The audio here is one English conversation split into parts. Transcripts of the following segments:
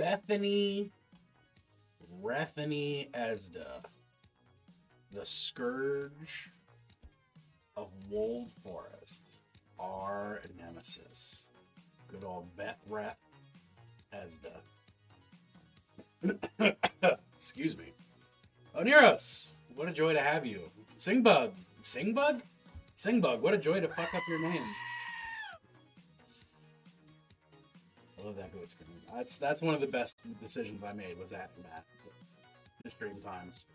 Bethany Rethany Esda, the Scourge of Wold Forest, our nemesis. Good old Beth Reth Esda. Excuse me. Oneros, what a joy to have you. Singbug. Singbug? Singbug, what a joy to fuck up your name. I love that goat scream. That's one of the best decisions I made, was adding that to stream times.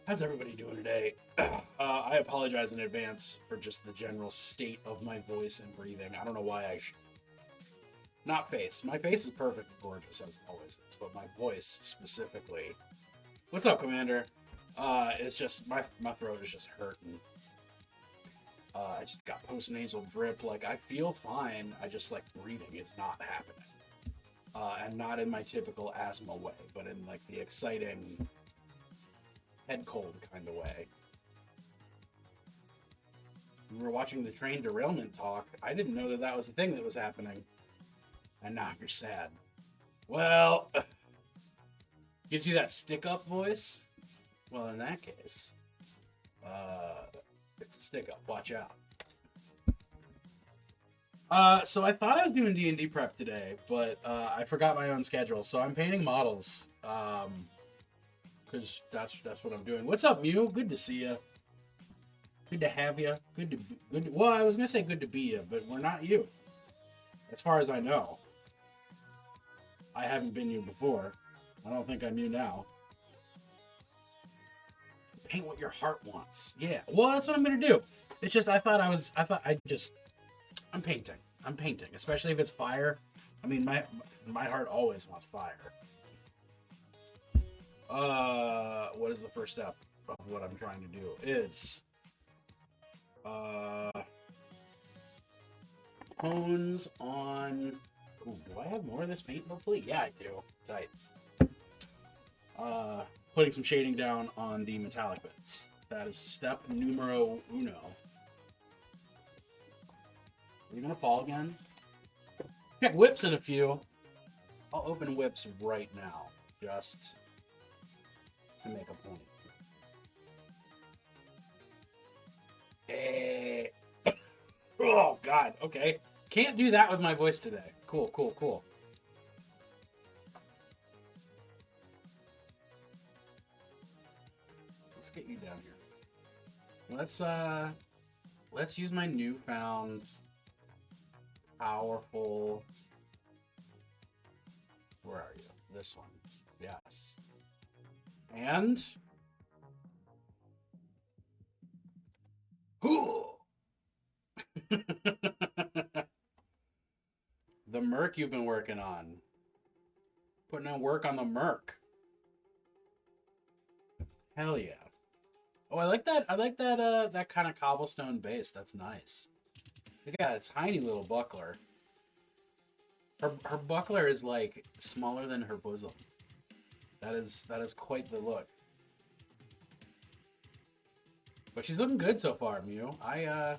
How's everybody doing today? I apologize in advance for just the general state of my voice and breathing. I don't know why I not face. My face is perfect and gorgeous as it always is, but my voice specifically. What's up, Commander? It's just my throat is just hurting. I just got post-nasal drip. Like, I feel fine. I just, like, breathing is not happening. And not in my typical asthma way, but in, like, the exciting head cold kind of way. We were watching the train derailment talk. I didn't know that that was a thing that was happening. And now you're sad. Well, gives you that stick-up voice? Well, in that case, it's a stick-up. Watch out. So I thought I was doing D&D prep today, but I forgot my own schedule. So I'm painting models, because that's what I'm doing. What's up, Mew? Good to see you. Good to have you. Well, I was gonna say good to be you, but we're not you, as far as I know. I haven't been you before. I don't think I'm you now. Paint what your heart wants. Yeah. Well, that's what I'm gonna do. It's just I'm painting. I'm painting, especially if it's fire. I mean, my heart always wants fire. What is the first step of what I'm trying to do? Is tones on. Ooh, do I have more of this paint? Hopefully, yeah, I do. Tight. Putting some shading down on the metallic bits. That is step numero uno. Are you gonna fall again? Check whips in a few. I'll open whips right now, just to make a point. Hey. Oh God. Okay. Can't do that with my voice today. Cool. Let's get you down here. Let's use my newfound powerful. Where are you? This one. Yes. And the Merc you've been working on. Putting in work on the Merc. Hell yeah. Oh, I like that. That kind of cobblestone base. That's nice. Look at that tiny little buckler. Her buckler is like smaller than her bosom. That is quite the look. But she's looking good so far, Mew. I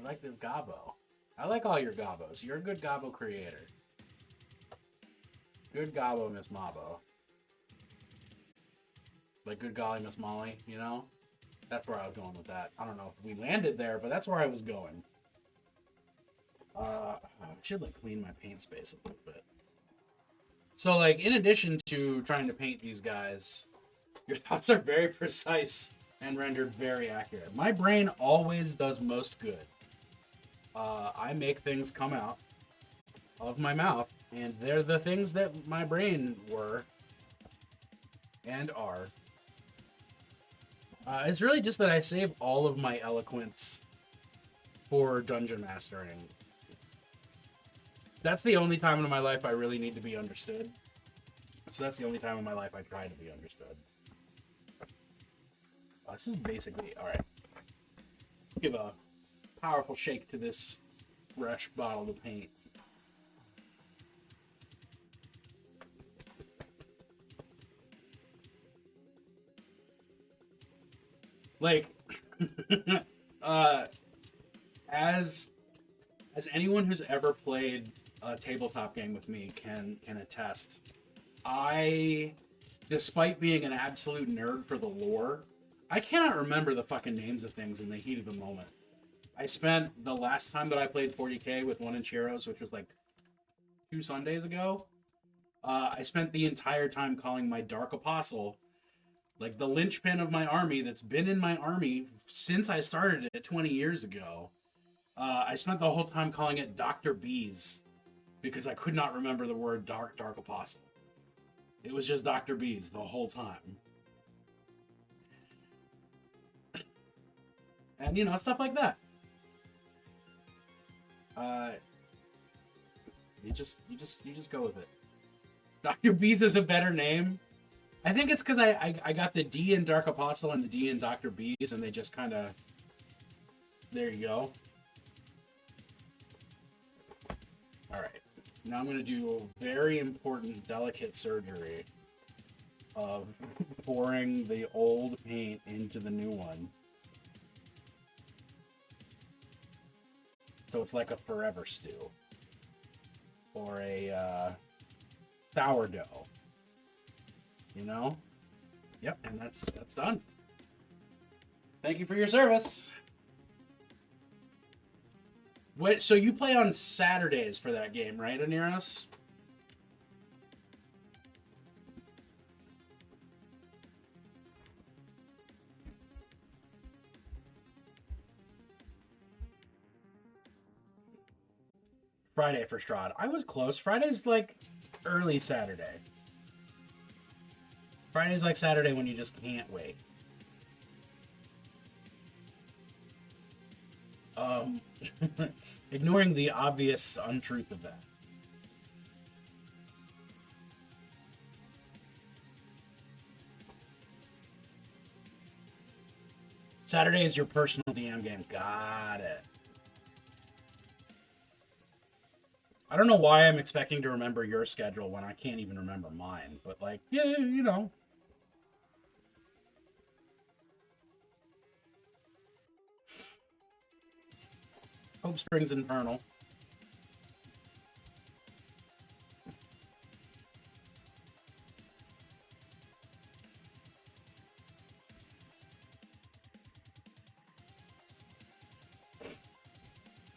like this gobbo. I like all your gobbos. You're a good gobbo creator. Good gobbo, Miss Mabo. Like good golly, Miss Molly, you know? That's where I was going with that. I don't know if we landed there, but that's where I was going. I should like clean my paint space a little bit. So like, in addition to trying to paint these guys, your thoughts are very precise and rendered very accurate. My brain always does most good. I make things come out of my mouth, and they're the things that my brain were and are. It's really just that I save all of my eloquence for dungeon mastering. That's the only time in my life I really need to be understood. So that's the only time in my life I try to be understood. This is basically... Alright. Give a powerful shake to this fresh bottle of paint. Like, as anyone who's ever played a tabletop game with me can attest. I, despite being an absolute nerd for the lore, I cannot remember the fucking names of things in the heat of the moment. I spent the last time that I played 40k with 1-inch Heroes, which was like 2 Sundays ago. I spent the entire time calling my Dark Apostle, like the linchpin of my army that's been in my army since I started it 20 years ago. I spent the whole time calling it Dr. Bees because I could not remember the word Dark Apostle. It was just Dr. Bees the whole time. And, you know, stuff like that. You just go with it. Dr. Bees is a better name. I think it's because I got the D in Dark Apostle and the D in Dr. Bees, and they just kind of... There you go. Alright. Now I'm going to do a very important, delicate surgery of pouring the old paint into the new one. So it's like a forever stew. Or a sourdough. You know? Yep, and that's done. Thank you for your service. Wait, so you play on Saturdays for that game, right, Aniros? Friday for Strahd. I was close. Friday's like early Saturday. Friday's like Saturday when you just can't wait. Ignoring the obvious untruth of that. Saturday is your personal DM game. Got it. I don't know why I'm expecting to remember your schedule when I can't even remember mine, but like, yeah, you know. Hope Springs Infernal.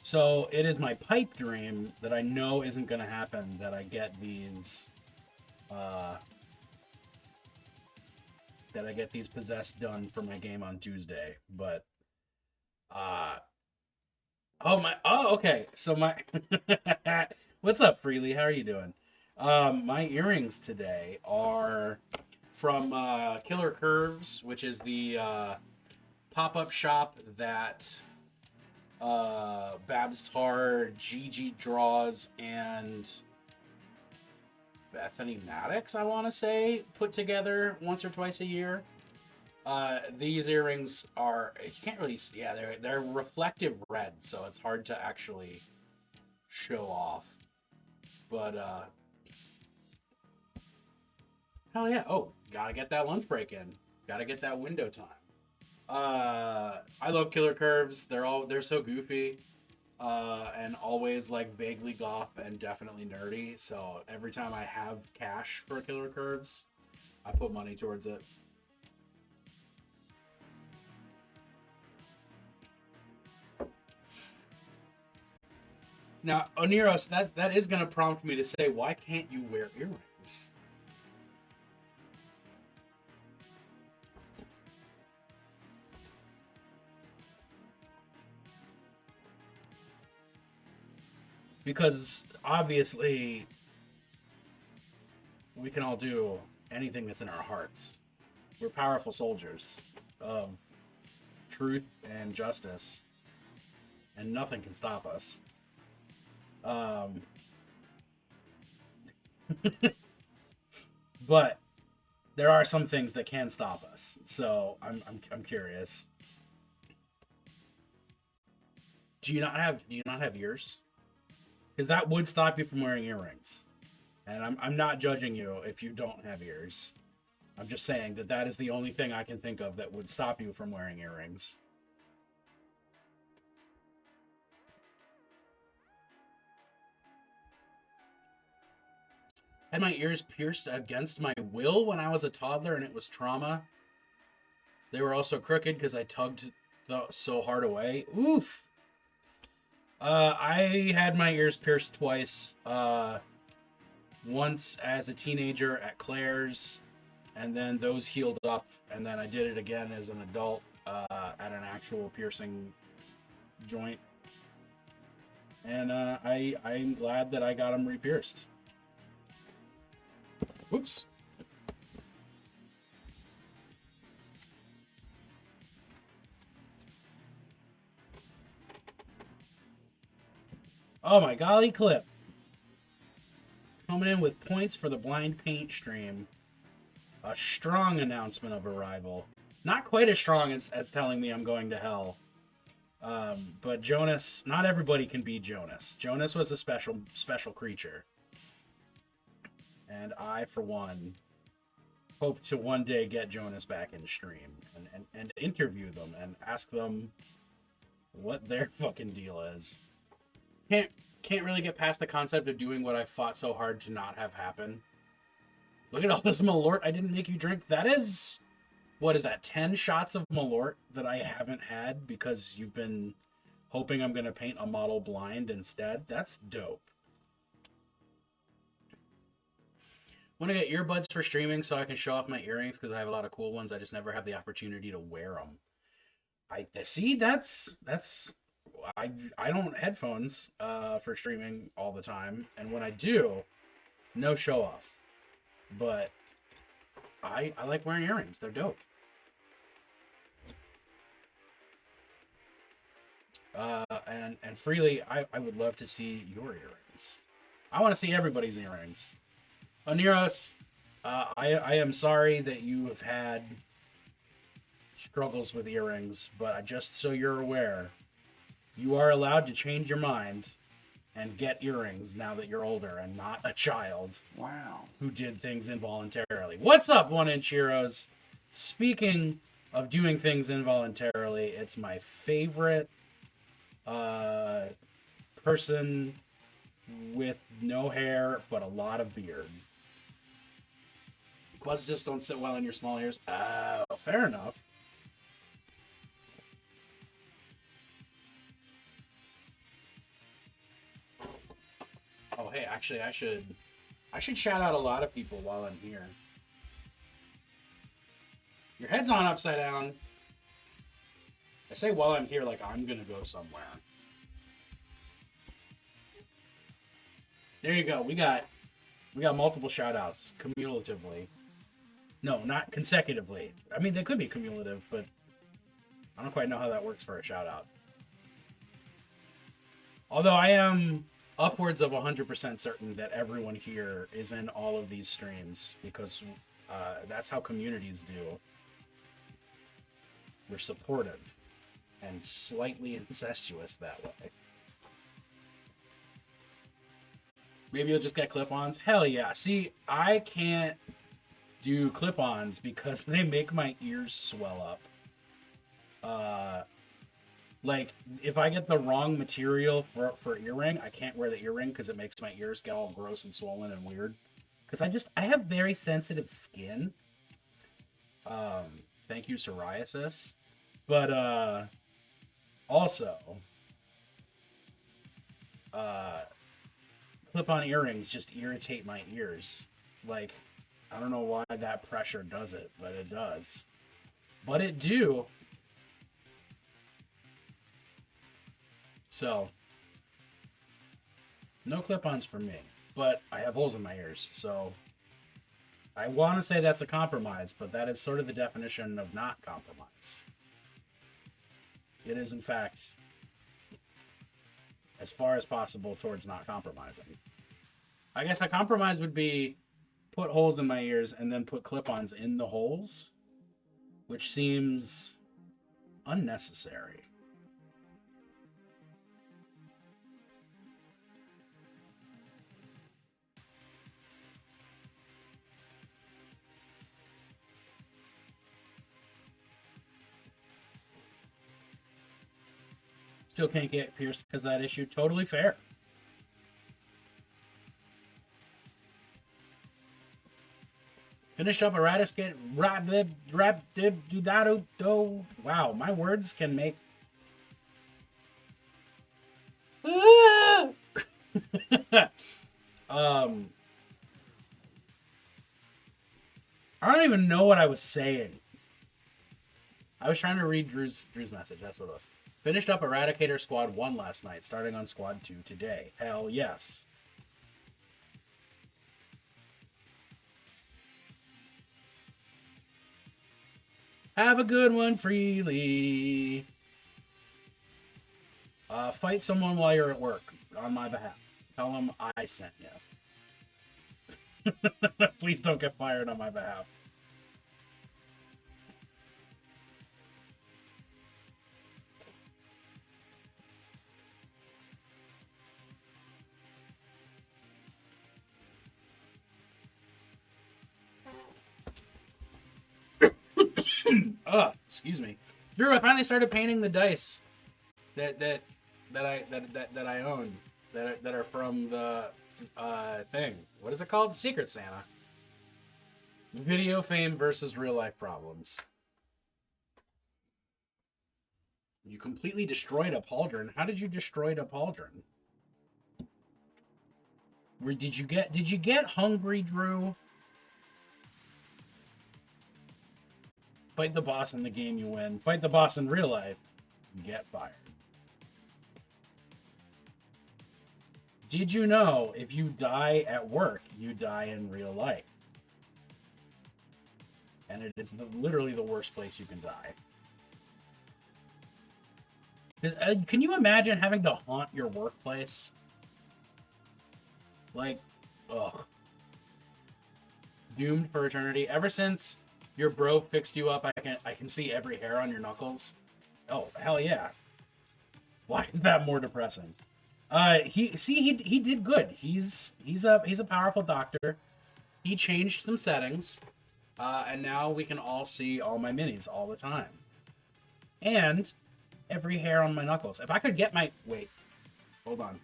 So it is my pipe dream that I know isn't going to happen that I get these, possessed done for my game on Tuesday. But, okay. So my, what's up, Freely? How are you doing? My earrings today are from Killer Curves, which is the pop-up shop that Babstar, Gigi Draws, and Bethany Maddox, I want to say, put together once or twice a year. These earrings are, you can't really see, yeah, they're reflective red, so it's hard to actually show off. But, hell yeah. Oh, gotta get that lunch break in. Gotta get that window time. I love Killer Curves. They're so goofy, and always like vaguely goth and definitely nerdy. So every time I have cash for Killer Curves, I put money towards it. Now, Oniros, that is gonna prompt me to say, why can't you wear earrings? Because obviously we can all do anything that's in our hearts. We're powerful soldiers of truth and justice, and nothing can stop us. But there are some things that can stop us. So I'm curious. Do you not have ears? Because that would stop you from wearing earrings. And I'm not judging you if you don't have ears. I'm just saying that is the only thing I can think of that would stop you from wearing earrings. Had my ears pierced against my will when I was a toddler, and it was trauma. They were also crooked because I tugged so hard away. Oof. I had my ears pierced twice. Once as a teenager at Claire's, and then those healed up, and then I did it again as an adult at an actual piercing joint. And I'm glad that I got them re-pierced. Whoops. Oh my golly, Clip. Coming in with points for the blind paint stream. A strong announcement of arrival. Not quite as strong as telling me I'm going to hell. But Jonas, not everybody can be Jonas. Jonas was a special creature. And I, for one, hope to one day get Jonas back in stream and interview them and ask them what their fucking deal is. Can't really get past the concept of doing what I fought so hard to not have happen. Look at all this Malort I didn't make you drink. That is, what is that, 10 shots of Malort that I haven't had because you've been hoping I'm going to paint a model blind instead? That's dope. Want to get earbuds for streaming so I can show off my earrings because I have a lot of cool ones. I just never have the opportunity to wear them. I see. I don't headphones for streaming all the time, and when I do, no show off. But I like wearing earrings. They're dope. And freely, I would love to see your earrings. I want to see everybody's earrings. Oniros, I am sorry that you have had struggles with earrings, but just so you're aware, you are allowed to change your mind and get earrings now that you're older and not a child. Wow. Who did things involuntarily. What's up, 1-inch heroes? Speaking of doing things involuntarily, it's my favorite person with no hair but a lot of beard. Buds just don't sit well in your small ears. Fair enough. Oh, hey, actually, I should shout out a lot of people while I'm here. Your head's on upside down. I say while I'm here like I'm gonna go somewhere. There you go. We got multiple shout outs cumulatively. No, not consecutively. I mean, they could be cumulative, but I don't quite know how that works for a shout out. Although I am upwards of 100% certain that everyone here is in all of these streams because that's how communities do. We're supportive and slightly incestuous that way. Maybe you'll just get clip-ons? Hell yeah. See, I can't do clip-ons because they make my ears swell up. Like, if I get the wrong material for earring, I can't wear the earring because it makes my ears get all gross and swollen and weird. Because I have very sensitive skin. Thank you, psoriasis. But, also, clip-on earrings just irritate my ears. Like, I don't know why that pressure does it, but it does. But it do. So, no clip-ons for me, but I have holes in my ears, so I want to say that's a compromise, but that is sort of the definition of not compromise. It is, in fact, as far as possible towards not compromising. I guess a compromise would be put holes in my ears and then put clip-ons in the holes, which seems unnecessary. Still can't get pierced because of that issue. Totally fair. Finished up Eradicate rap dib do do. Wow, my words can make. I don't even know what I was saying. I was trying to read Drew's message. That's what it was. Finished up Eradicator Squad 1 last night, starting on Squad 2 today. Hell yes. Have a good one, Freely. Fight someone while you're at work on my behalf. Tell them I sent you. Please don't get fired on my behalf. Excuse me. Drew, I finally started painting the dice that I own that are from the thing. What is it called? Secret Santa. Video fame versus real life problems. You completely destroyed a pauldron. How did you destroy a pauldron? Where did you get hungry, Drew? Fight the boss in the game, you win. Fight the boss in real life, you get fired. Did you know if you die at work, you die in real life? And it is literally the worst place you can die. Can you imagine having to haunt your workplace? Like, ugh. Doomed for eternity. Ever since your bro fixed you up, I can see every hair on your knuckles. Oh, hell yeah. Why is that more depressing? He did good. He's a powerful doctor. He changed some settings. And now we can all see all my minis all the time. And every hair on my knuckles. If I could get my... Wait. Hold on.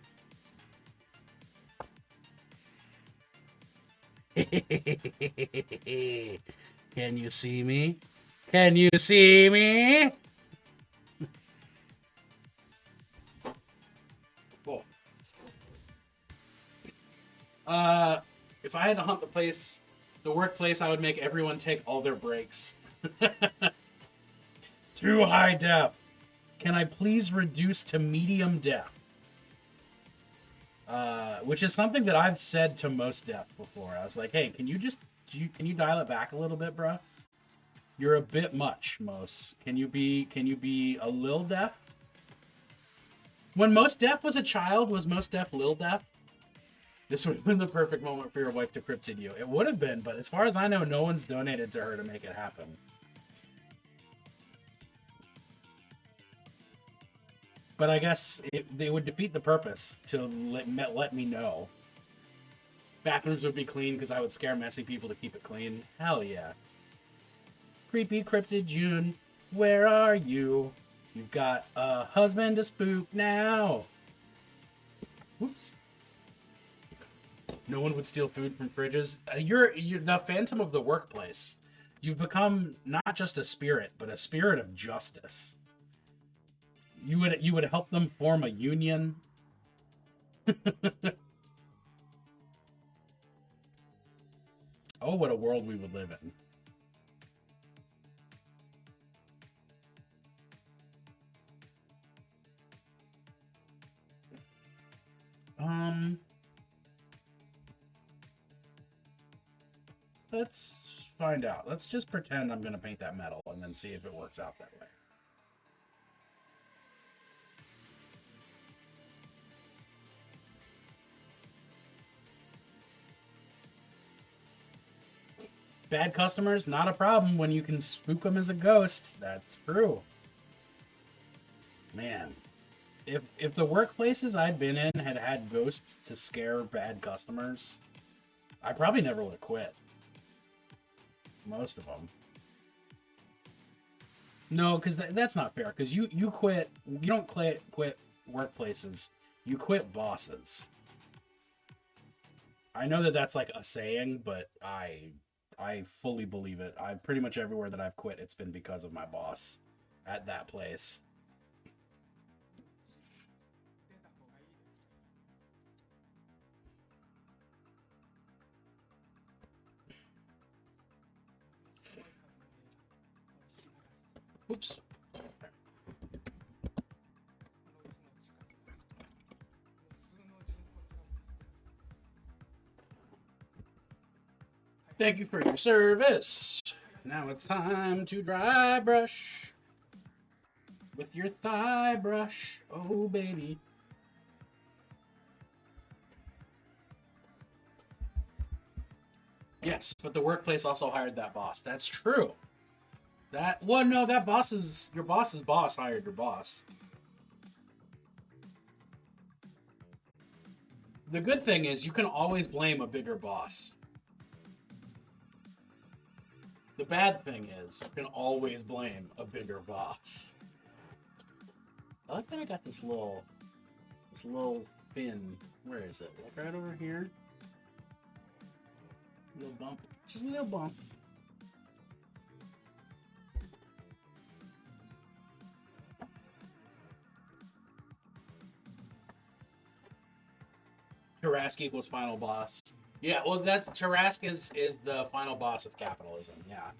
Can you see me? Can you see me? Cool. If I had to hunt the workplace, I would make everyone take all their breaks. Too high def. Can I please reduce to medium def? Which is something that I've said to most def before. I was like, hey, can you dial it back a little bit, bro? You're a bit much, Mos. Can you be a lil def? When Mos Def was a child, was Mos Def lil def? This would have been the perfect moment for your wife to cryptid you. It would have been, but as far as I know, no one's donated to her to make it happen. But I guess they would defeat the purpose to let me know. Bathrooms would be clean because I would scare messy people to keep it clean. Hell yeah. Creepy Cryptid June, where are you? You've got a husband to spook now. Whoops. No one would steal food from fridges. You're the phantom of the workplace. You've become not just a spirit, but a spirit of justice. You would help them form a union. Oh, what a world we would live in. Let's find out. Let's just pretend I'm gonna paint that metal and then see if it works out that way. Bad customers, not a problem when you can spook them as a ghost. That's true. Man, if the workplaces I'd been in had had ghosts to scare bad customers, I probably never would have quit. Most of them. No, because that's not fair. Because you quit. You don't quit workplaces. You quit bosses. I know that that's like a saying, but I I fully believe it. I pretty much everywhere that I've quit, it's been because of my boss at that place. Oops. Thank you for your service. Now it's time to dry brush with your thigh brush. Oh, baby. Yes, but the workplace also hired that boss. That's true. No, that boss is your boss's boss hired your boss. The good thing is you can always blame a bigger boss. The bad thing is you can always blame a bigger boss. I like that I got this little fin. Where is it? Like right over here. Little bump. Just a little bump. Tarrasque equals final boss. Yeah, well, that's Tarrasque is the final boss of capitalism. Yeah.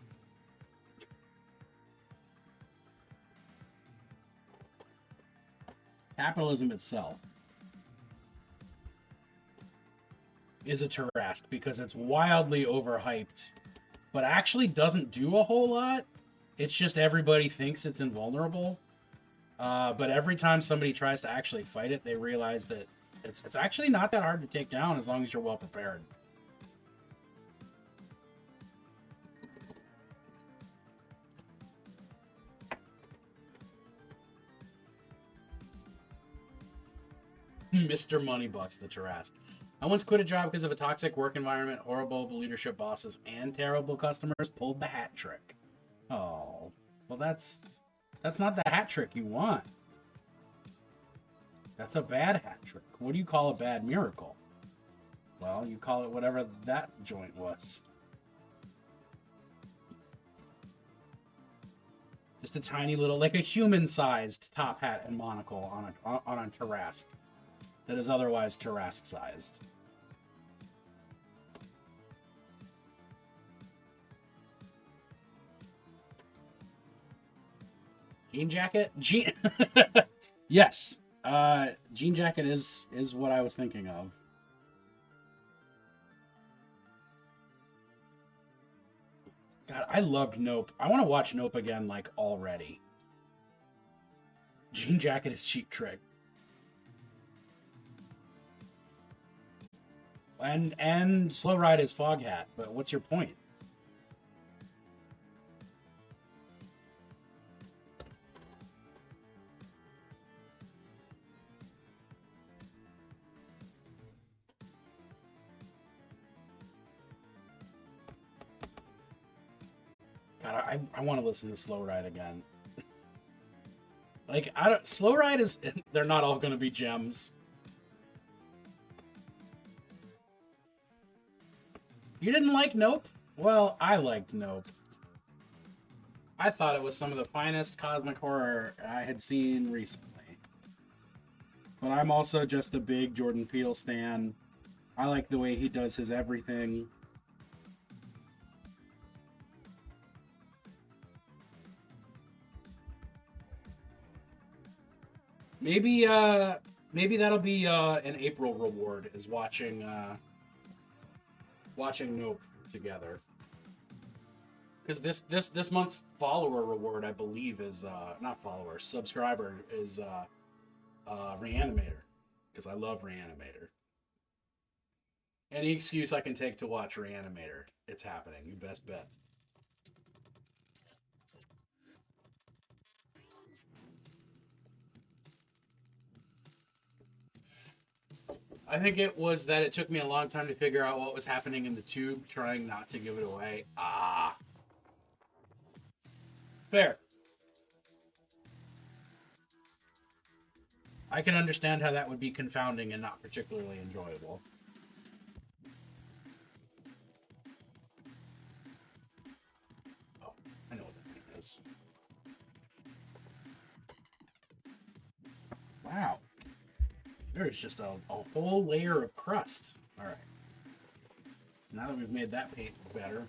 Capitalism itself is a Tarrasque because it's wildly overhyped, but actually doesn't do a whole lot. It's just everybody thinks it's invulnerable. But every time somebody tries to actually fight it, they realize that it's actually not that hard to take down as long as you're well prepared. Mr. Moneybucks, the Tarrasque. I once quit a job because of a toxic work environment, horrible leadership bosses, and terrible customers. Pulled the hat trick. Oh, well, that's not the hat trick you want. That's a bad hat trick. What do you call a bad miracle? Well, you call it whatever that joint was. Just a tiny little, like a human-sized top hat and monocle on a Tarrasque that is otherwise Tarrasque-sized. Jean jacket? Yes. Jean jacket is what I was thinking of. God, I loved Nope. I want to watch Nope again, like, already. Jean jacket is Cheap Trick. And Slow Ride is Foghat, but what's your point? God, I want to listen to Slow Ride again. Like, Slow Ride is... They're not all going to be gems. You didn't like Nope? Well, I liked Nope. I thought it was some of the finest cosmic horror I had seen recently. But I'm also just a big Jordan Peele stan. I like the way he does his everything. Maybe that'll be an April reward, is watching Nope together. Because this month's follower reward, I believe, is not follower, subscriber is Reanimator, because I love Reanimator. Any excuse I can take to watch Reanimator, it's happening. You best bet. I think it was that it took me a long time to figure out what was happening in the tube, trying not to give it away. Ah. Fair. I can understand how that would be confounding and not particularly enjoyable. is. Wow. There's just a whole layer of crust. All right. Now that we've made that paint better.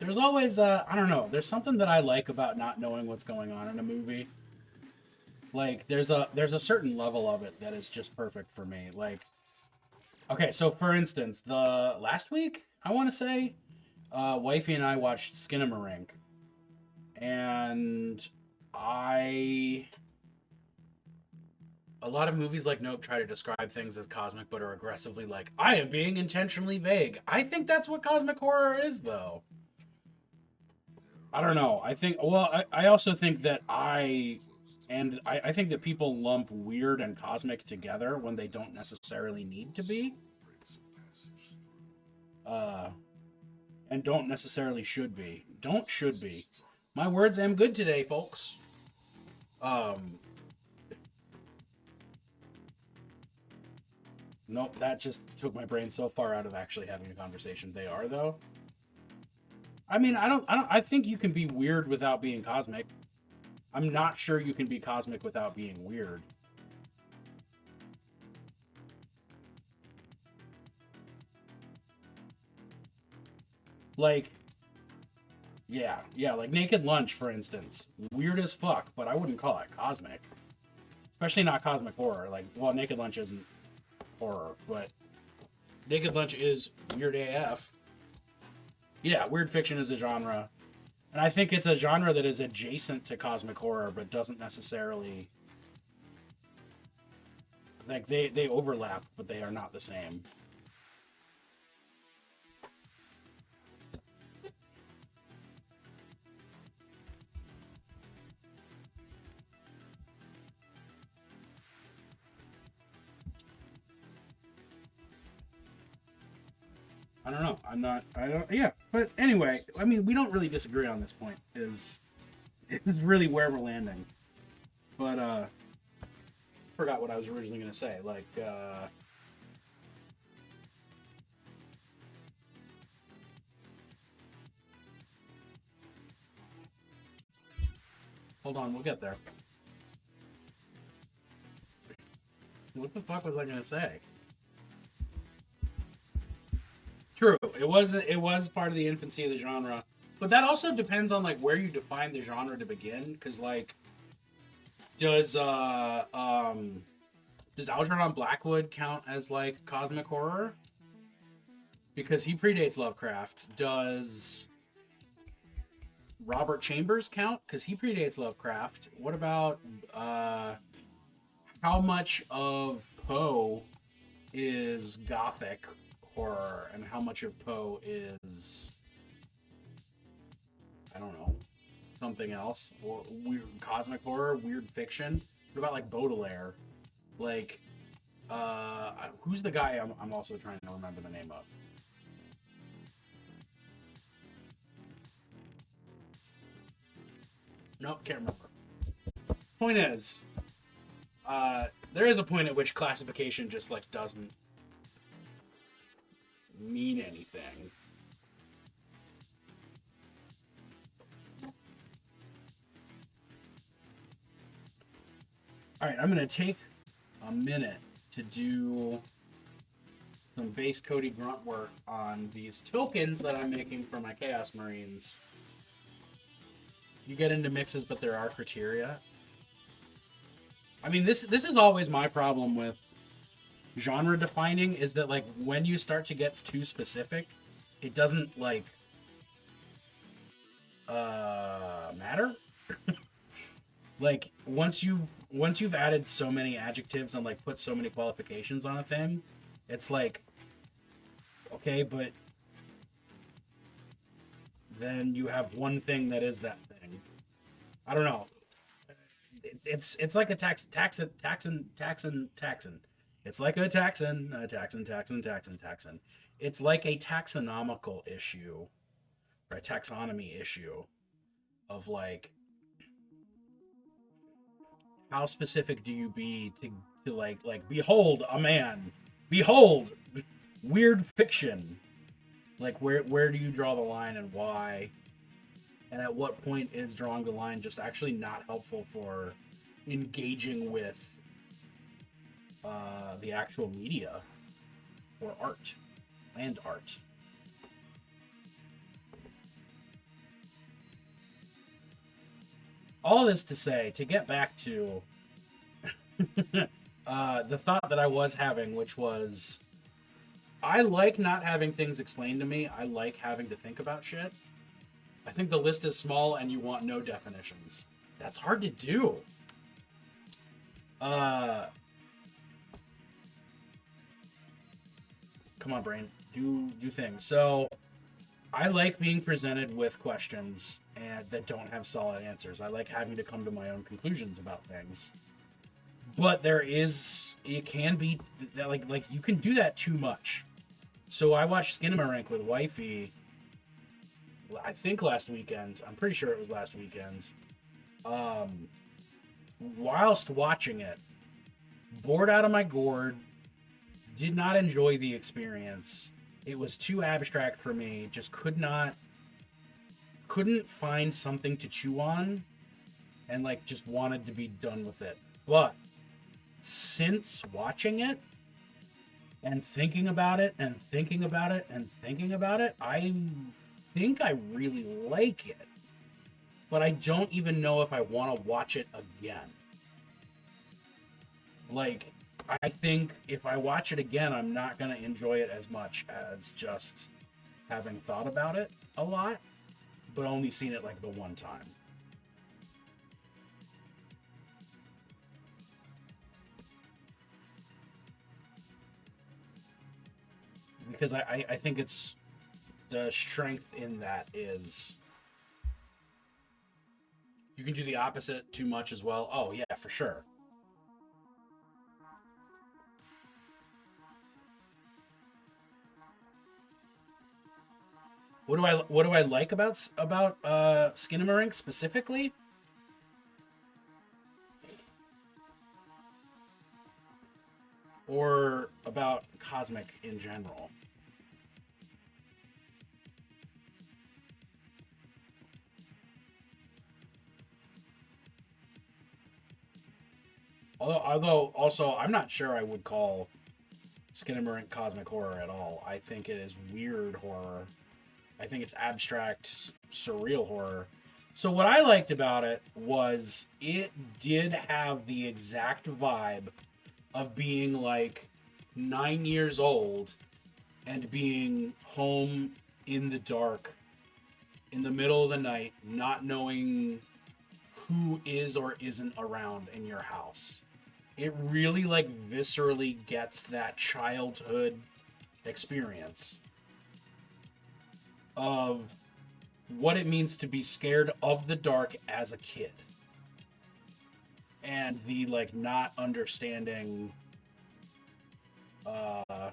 There's always, I don't know, there's something that I like about not knowing what's going on in a movie. Like, there's a certain level of it that is just perfect for me. Like, okay, so for instance, the last week, I want to say, wifey and I watched Skinamarink, and I a lot of movies like Nope try to describe things as cosmic, but are aggressively like, I am being intentionally vague. I think that's what cosmic horror is, though. I don't know. I think, well, I also think that I think that people lump weird and cosmic together when they don't necessarily need to be. Uh, and don't necessarily should be. Don't should be. My words am good today, folks. Um, nope, that just took my brain so far out of actually having a conversation. They are, though. I mean, I think you can be weird without being cosmic. I'm not sure you can be cosmic without being weird. Like, yeah, like Naked Lunch, for instance. Weird as fuck, but I wouldn't call it cosmic. Especially not cosmic horror. Like, well, Naked Lunch isn't horror, but Naked Lunch is weird AF. Yeah, weird fiction is a genre. And I think it's a genre that is adjacent to cosmic horror, but doesn't necessarily... Like, they overlap, but they are not the same. I don't know. Yeah. But anyway, I mean, we don't really disagree on this point, is really where we're landing. But, forgot what I was originally going to say. Like, hold on, we'll get there. What the fuck was I going to say? True. It was part of the infancy of the genre. But that also depends on like where you define the genre to begin, because like does does Algernon Blackwood count as like cosmic horror? Because he predates Lovecraft. Does Robert Chambers count? Because he predates Lovecraft. What about how much of Poe is gothic horror and how much of Poe is, I don't know, something else, or weird cosmic horror, weird fiction? What about like Baudelaire? Like, who's the guy I'm also trying to remember the name of? Nope, can't remember. Point is, there is a point at which classification just like doesn't mean anything. All right, I'm gonna take a minute to do some base Cody grunt work on these tokens that I'm making for my Chaos Marines. You get into mixes, but there are criteria. I mean, this is always my problem with genre defining, is that like when you start to get too specific, it doesn't like matter. Like once you've added so many adjectives and like put so many qualifications on a thing, it's like, okay, but then you have one thing that is that thing. I don't know. It's like a taxon. It's like a taxon, taxon. It's like a taxonomical issue or a taxonomy issue of like how specific do you be to like behold a man, behold weird fiction. Like where do you draw the line and why? And at what point is drawing the line just actually not helpful for engaging with the actual media or art and art? All this to say, to get back to the thought that I was having, which was I like not having things explained to me. I like having to think about shit. I think the list is small and you want no definitions. That's hard to do. Come on, brain. Do things. So I like being presented with questions and that don't have solid answers. I like having to come to my own conclusions about things. But it can be that like you can do that too much. So I watched Skinamarink with Wifey, I think last weekend. I'm pretty sure it was last weekend. Whilst watching it, bored out of my gourd, did not enjoy the experience. It was too abstract for me. Just couldn't find something to chew on, and like just wanted to be done with it. But since watching it and thinking about it and thinking about it and thinking about it, I think I really like it. But I don't even know if I want to watch it again. Like, I think if I watch it again, I'm not going to enjoy it as much as just having thought about it a lot, but only seen it like the one time. Because I think it's the strength in that is you can do the opposite too much as well. Oh yeah, for sure. What do I like about Skinamarink specifically? Or about Cosmic in general? Although also I'm not sure I would call Skinamarink cosmic horror at all. I think it is weird horror. I think it's abstract, surreal horror. So what I liked about it was it did have the exact vibe of being like 9 years old and being home in the dark in the middle of the night, not knowing who is or isn't around in your house. It really like viscerally gets that childhood experience of what it means to be scared of the dark as a kid, and the like not understanding the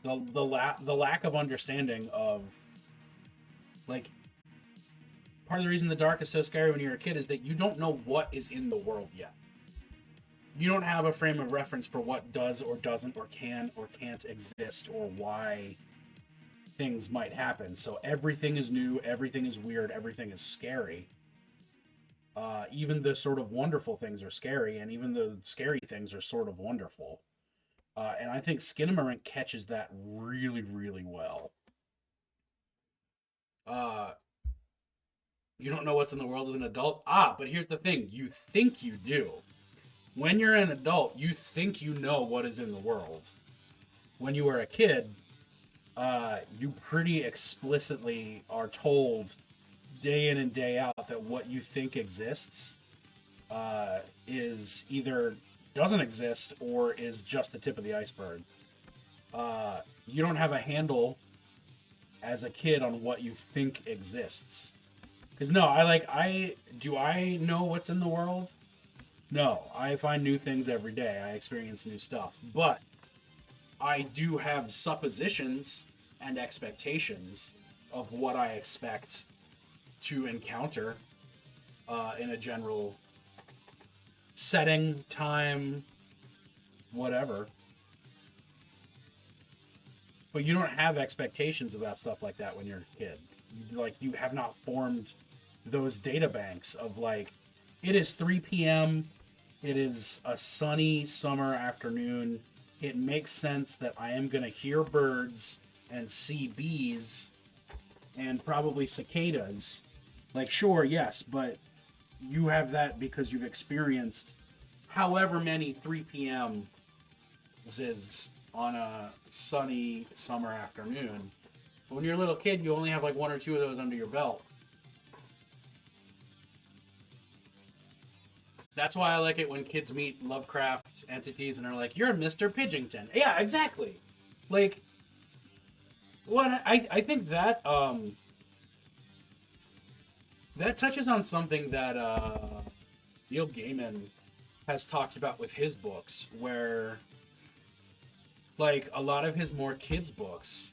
lack of understanding of like part of the reason the dark is so scary when you're a kid is that you don't know what is in the world yet. You don't have a frame of reference for what does or doesn't or can or can't exist or why things might happen. So everything is new, everything is weird, everything is scary. Even the sort of wonderful things are scary, and even the scary things are sort of wonderful. And I think Skinamarink catches that really, really well. Uh, you don't know what's in the world as an adult? But here's the thing. You think you do. When you're an adult, you think you know what is in the world. When you were a kid, you pretty explicitly are told day in and day out that what you think exists is either doesn't exist or is just the tip of the iceberg. You don't have a handle as a kid on what you think exists. Because no, do I know what's in the world? No, I find new things every day. I experience new stuff. But I do have suppositions and expectations of what I expect to encounter in a general setting, time, whatever. But you don't have expectations about stuff like that when you're a kid. Like, you have not formed those data banks of, like, it is 3 p.m., it is a sunny summer afternoon, it makes sense that I am going to hear birds and see bees and probably cicadas. Like, sure, yes, but you have that because you've experienced however many 3 p.m. is on a sunny summer afternoon. But when you're a little kid, you only have like one or two of those under your belt. That's why I like it when kids meet Lovecraft entities and are like, "You're Mr. Pidgington." Yeah, exactly. Like, well, I think that that touches on something that Neil Gaiman has talked about with his books, where, like, a lot of his more kids' books,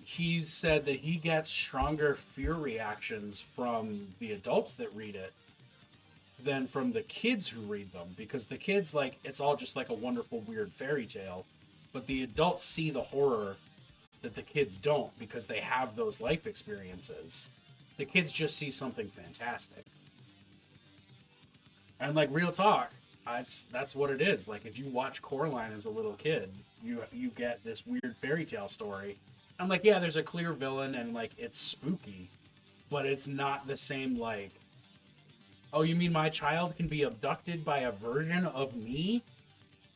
he's said that he gets stronger fear reactions from the adults that read it than from the kids who read them, because the kids, like, it's all just like a wonderful weird fairy tale, but the adults see the horror that the kids don't because they have those life experiences. The kids just see something fantastic. And, like, real talk, that's what it is. Like, if you watch Coraline as a little kid, you get this weird fairy tale story. I'm like, yeah, there's a clear villain and, like, it's spooky, but it's not the same, like, oh, you mean my child can be abducted by a version of me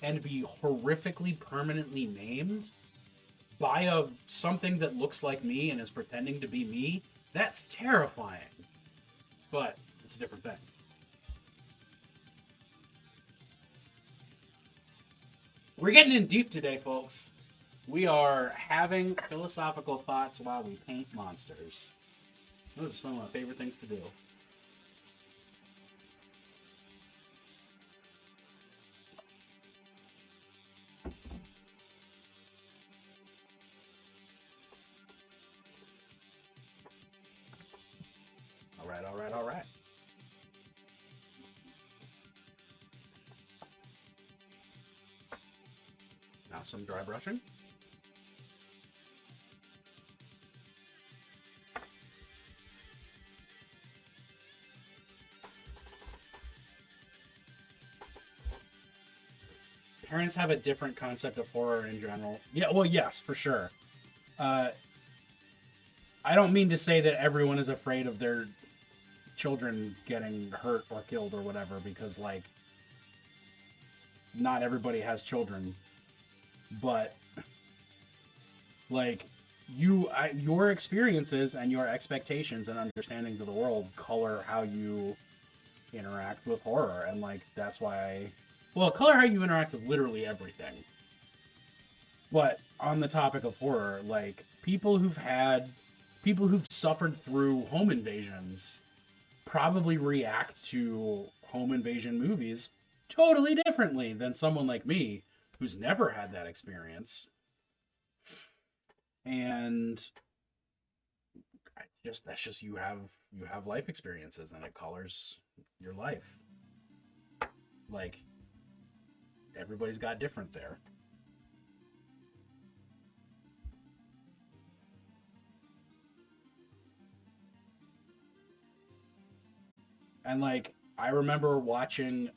and be horrifically permanently maimed by something that looks like me and is pretending to be me? That's terrifying. But it's a different thing. We're getting in deep today, folks. We are having philosophical thoughts while we paint monsters. Those are some of my favorite things to do. All right. Now some dry brushing. Parents have a different concept of horror in general. Yeah, well, yes, for sure. I don't mean to say that everyone is afraid of their children getting hurt or killed or whatever, because, like, not everybody has children. But, like, your experiences and your expectations and understandings of the world color how you interact with horror. And, like, that's why color how you interact with literally everything. But on the topic of horror, like, people who've suffered through home invasions probably react to home invasion movies totally differently than someone like me who's never had that experience. And that's just you have life experiences, and it colors your life. Like, everybody's got different there. And, like, I remember watching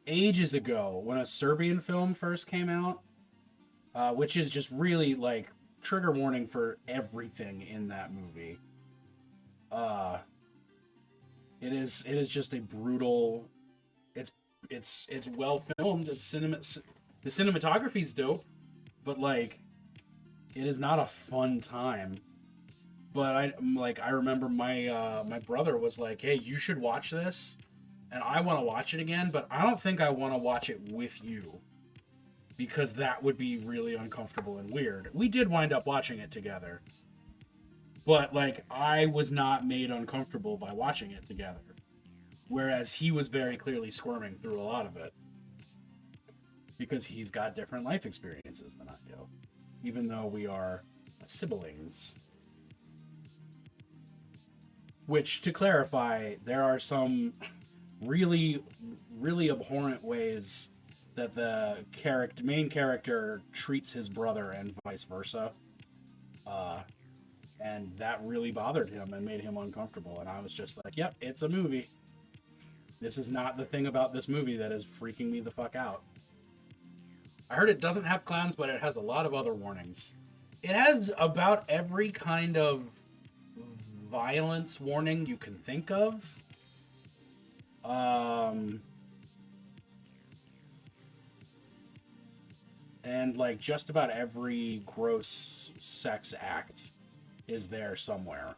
ages ago when a Serbian film first came out, which is just really, like, trigger warning for everything in that movie. It is just a brutal. It's well filmed. The cinematography's dope, but, like, it is not a fun time. But I remember my brother was like, "Hey, you should watch this," and I want to watch it again, but I don't think I want to watch it with you, because that would be really uncomfortable and weird. We did wind up watching it together, But like I was not made uncomfortable by watching it together, whereas he was very clearly squirming through a lot of it because he's got different life experiences than I do, even though we are siblings. Which, to clarify, there are some really, really abhorrent ways that the main character treats his brother and vice versa. Uh, and that really bothered him and made him uncomfortable. And I was just like, yep, it's a movie. This is not the thing about this movie that is freaking me the fuck out. I heard it doesn't have clowns, but it has a lot of other warnings. It has about every kind of violence warning you can think of. And like just about every gross sex act is there somewhere.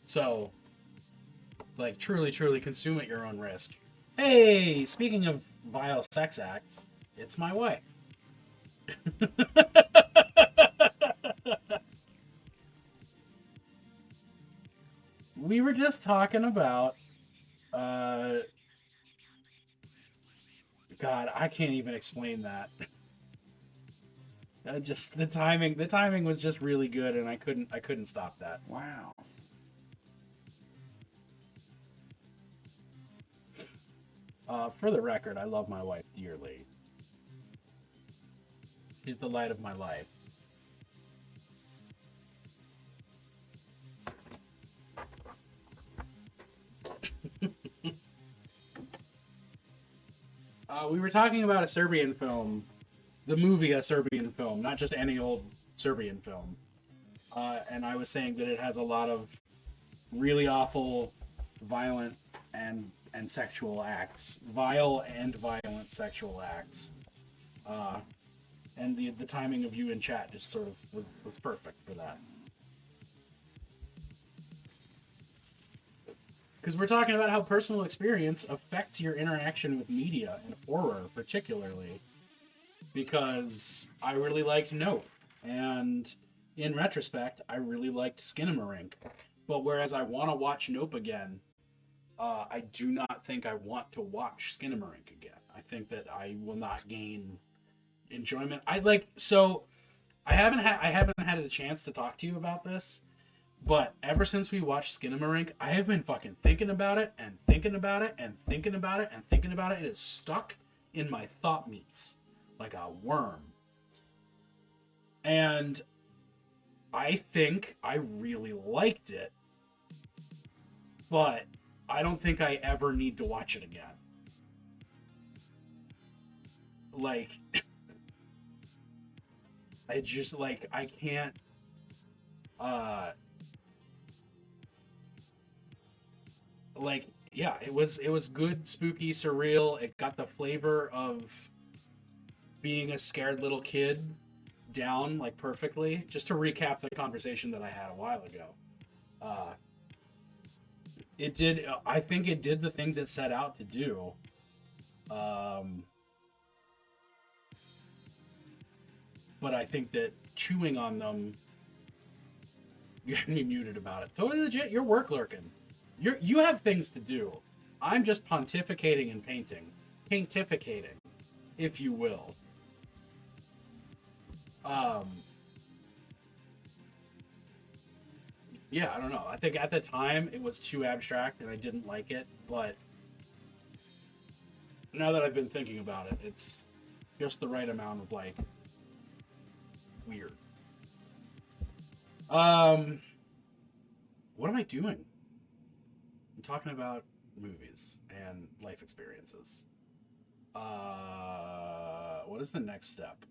So, like, truly, truly consume at your own risk. Hey, speaking of vile sex acts, it's my wife. We were just talking about, God, I can't even explain that. Just the timing was just really good, and I couldn't stop that. Wow. For the record, I love my wife dearly. She's the light of my life. We were talking about a Serbian film, the movie A Serbian Film, not just any old Serbian film. And I was saying that it has a lot of really awful, violent, and sexual acts, vile and violent sexual acts. And the timing of you in chat just sort of was perfect for that. Because we're talking about how personal experience affects your interaction with media and horror, particularly. Because I really liked Nope, and in retrospect, I really liked Skinamarink. But whereas I want to watch Nope again, I do not think I want to watch Skinamarink again. I think that I will not gain enjoyment. I haven't had a chance to talk to you about this, but ever since we watched Skinamarink, I have been fucking thinking about it and thinking about it and thinking about it and thinking about it. It is stuck in my thought meats like a worm. And I think I really liked it, but I don't think I ever need to watch it again. Like, I just, like, I can't, like, yeah, it was good, spooky, surreal. It got the flavor of being a scared little kid down, like, perfectly. Just to recap the conversation that I had a while ago. It did, I think it did the things it set out to do. But I think that chewing on them, you had me muted about it. Totally legit, you're work lurking. You have things to do. I'm just pontificating and painting. Paintificating, if you will. Yeah, I don't know. I think at the time it was too abstract and I didn't like it, but now that I've been thinking about it, it's just the right amount of, like, weird. What am I doing? I'm talking about movies and life experiences. What is the next step?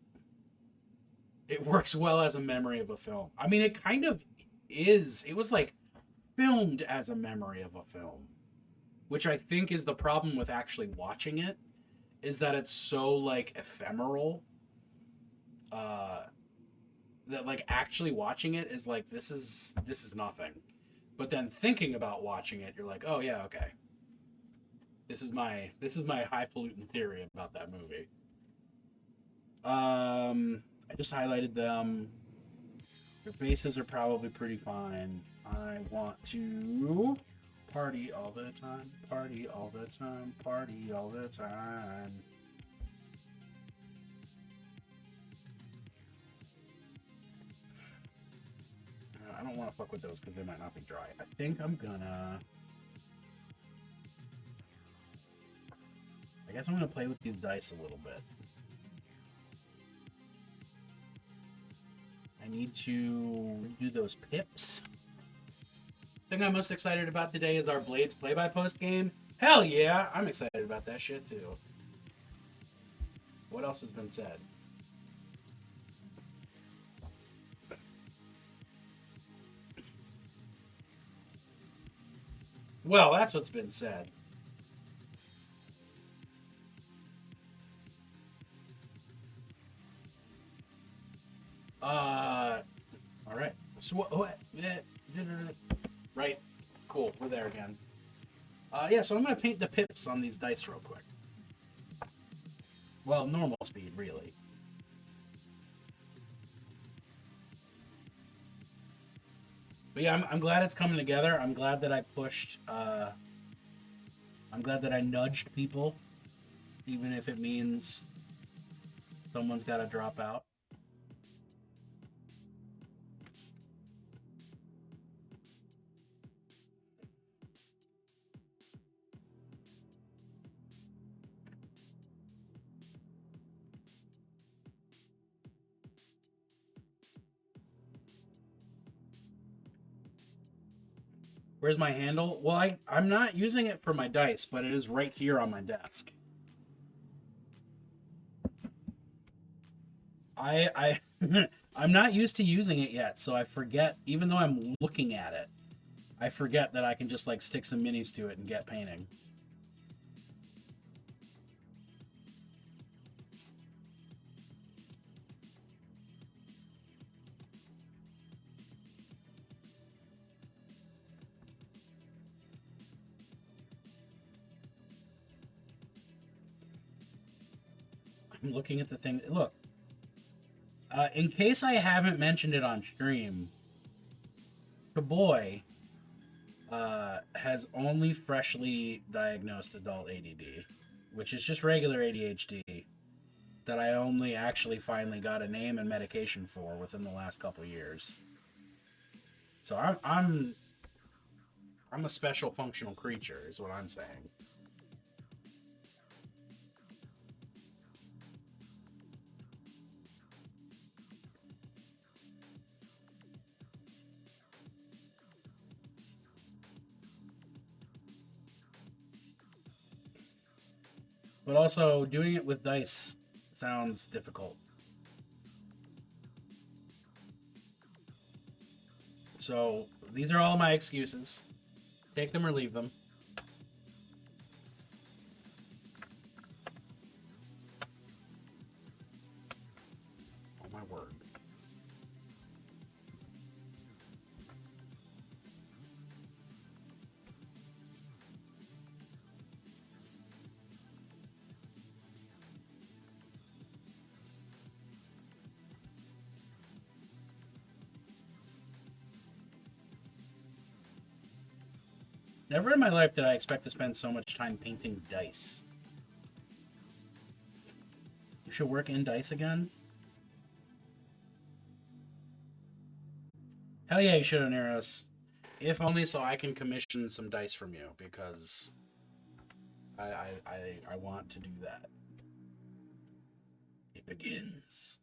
It works well as a memory of a film. I mean, it kind of is. It was like filmed as a memory of a film, which I think is the problem with actually watching it, is that it's so, like, ephemeral. That, like, actually watching it is like, this is nothing. But then thinking about watching it, you're like, oh yeah, okay. This is my highfalutin theory about that movie. I just highlighted them. Their bases are probably pretty fine. I want to party all the time, party all the time, party all the time. I don't want to fuck with those because they might not be dry. I think I'm gonna... I guess I'm gonna play with these dice a little bit. I need to do those pips. The thing I'm most excited about today is our Blades play-by-post game. Hell yeah! I'm excited about that shit too. What else has been said? Well, that's what's been said. All right. So what? Right. Cool. We're there again. Yeah. So I'm gonna paint the pips on these dice real quick. Well, normal speed, really. But yeah, I'm glad it's coming together. I'm glad that I pushed. I'm glad that I nudged people, even if it means someone's got to drop out. Where's my handle? Well, I'm not using it for my dice, but it is right here on my desk. I I'm not used to using it yet, so I forget, even though I'm looking at it, I forget that I can just like stick some minis to it and get painting. I'm looking at the thing. Look, in case I haven't mentioned it on stream, the boy has only freshly diagnosed adult ADD, which is just regular ADHD, that I only actually finally got a name and medication for within the last couple years. So I'm a special functional creature, is what I'm saying. But also, doing it with dice sounds difficult. So, these are all my excuses. Take them or leave them. Oh my word. Never in my life did I expect to spend so much time painting dice. You should work in dice again? Hell yeah, you should, Oneros. If only so I can commission some dice from you, because I want to do that. It begins.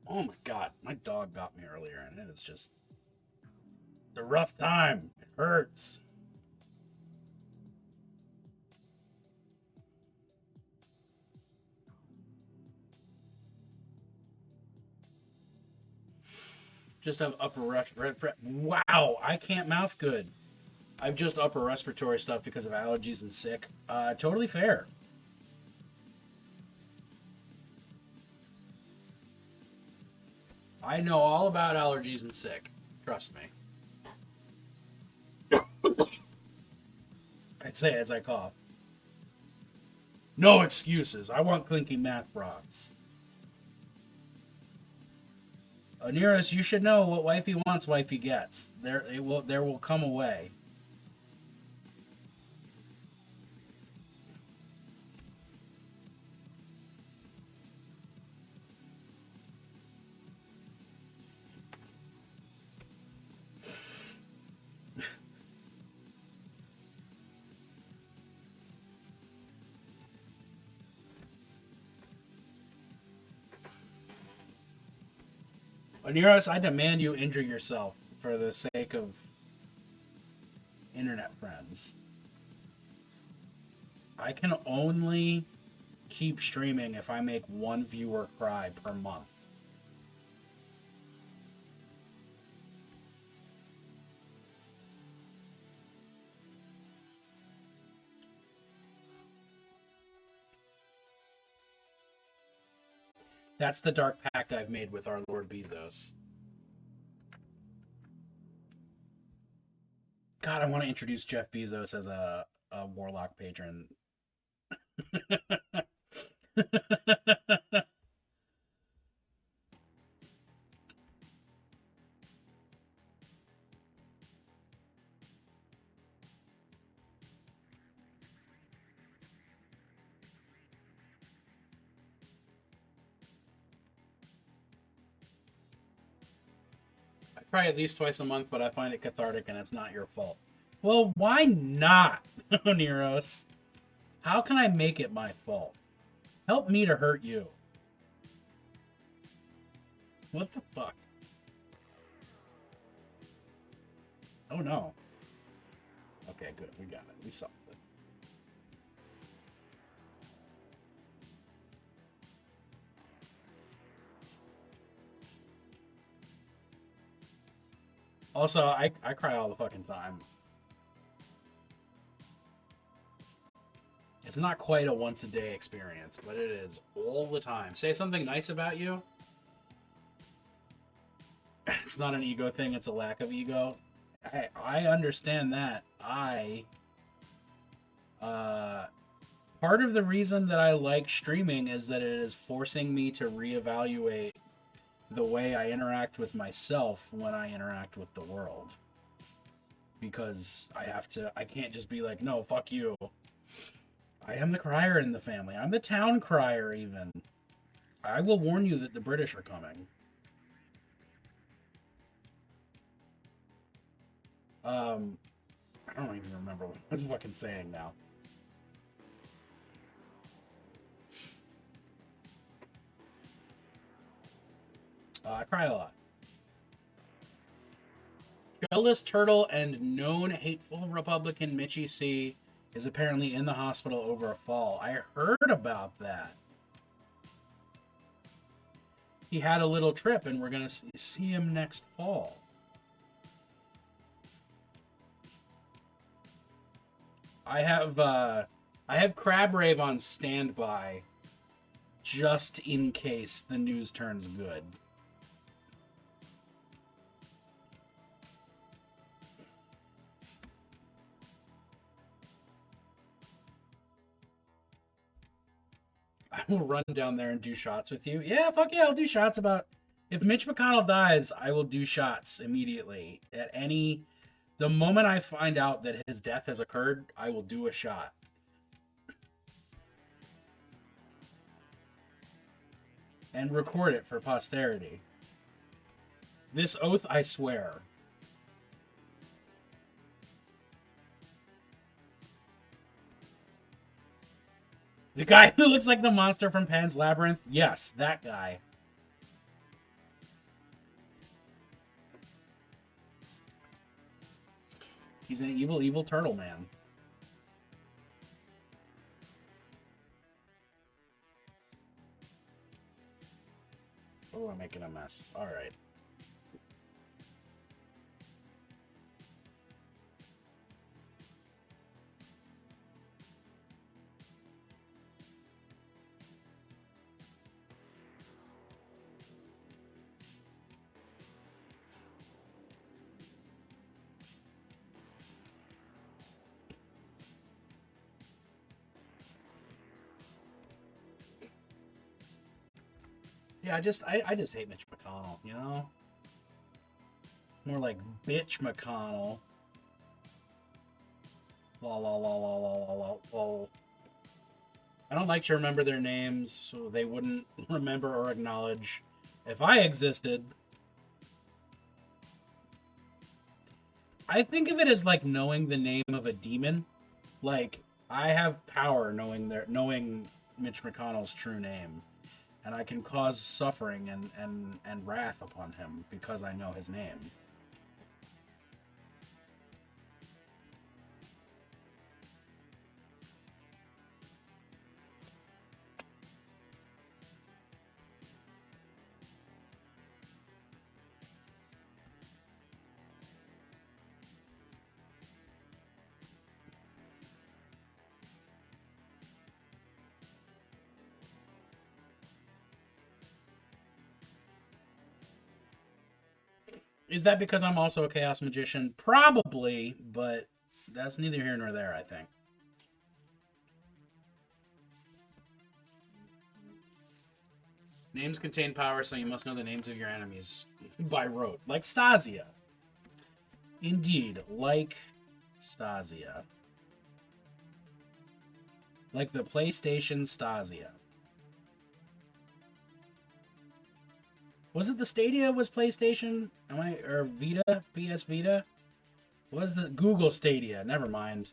Oh my god, my dog got me earlier, and it is just a rough time. It hurts. Just have wow, I can't mouth good. I've just upper respiratory stuff because of allergies and sick. Totally fair. I know all about allergies and sick. Trust me. I'd say as I cough. No excuses. I want clinky math broths. Nearest, you should know what wifey wants, wifey gets. There will come a way. Oneros, I demand you injure yourself for the sake of internet friends. I can only keep streaming if I make one viewer cry per month. That's the dark pact I've made with our Lord Bezos. God, I want to introduce Jeff Bezos as a Warlock patron. Try at least twice a month, but I find it cathartic and it's not your fault. Well, why not, Neros? How can I make it my fault? Help me to hurt you. What the fuck? Oh no. Okay, good. We got it. We solved it. Also, I cry all the fucking time. It's not quite a once a day experience, but it is all the time. Say something nice about you. It's not an ego thing, it's a lack of ego. I understand that. Part of the reason that I like streaming is that it is forcing me to reevaluate the way I interact with myself when I interact with the world. Because I can't just be like, no, fuck you. I am the crier in the family. I'm the town crier, even. I will warn you that the British are coming. I don't even remember what I was fucking saying now. I cry a lot. Shellless Turtle and known hateful Republican Mitchie C is apparently in the hospital over a fall. I heard about that. He had a little trip, and we're gonna see him next fall. I have Crab Rave on standby, just in case the news turns good. I will run down there and do shots with you. Yeah, fuck yeah, I'll do shots about... If Mitch McConnell dies, I will do shots immediately. The moment I find out that his death has occurred, I will do a shot. And record it for posterity. This oath I swear. The guy who looks like the monster from Pan's Labyrinth? Yes, that guy. He's an evil, evil turtle man. Oh, I'm making a mess. Alright. Yeah, I just hate Mitch McConnell, you know? More like bitch McConnell. Lol, lol, lol, lol, lol, lol, lol. I don't like to remember their names so they wouldn't remember or acknowledge if I existed. I think of it as like knowing the name of a demon. Like, I have power knowing Mitch McConnell's true name. And I can cause suffering and wrath upon him because I know his name. Is that because I'm also a chaos magician? Probably, but that's neither here nor there, I think. Names contain power, so you must know the names of your enemies by rote. Like Stasia. Indeed, like Stasia. Like the PlayStation Stasia. Was it the Stadia was PlayStation? Or Vita? PS Vita? Was the Google Stadia? Never mind.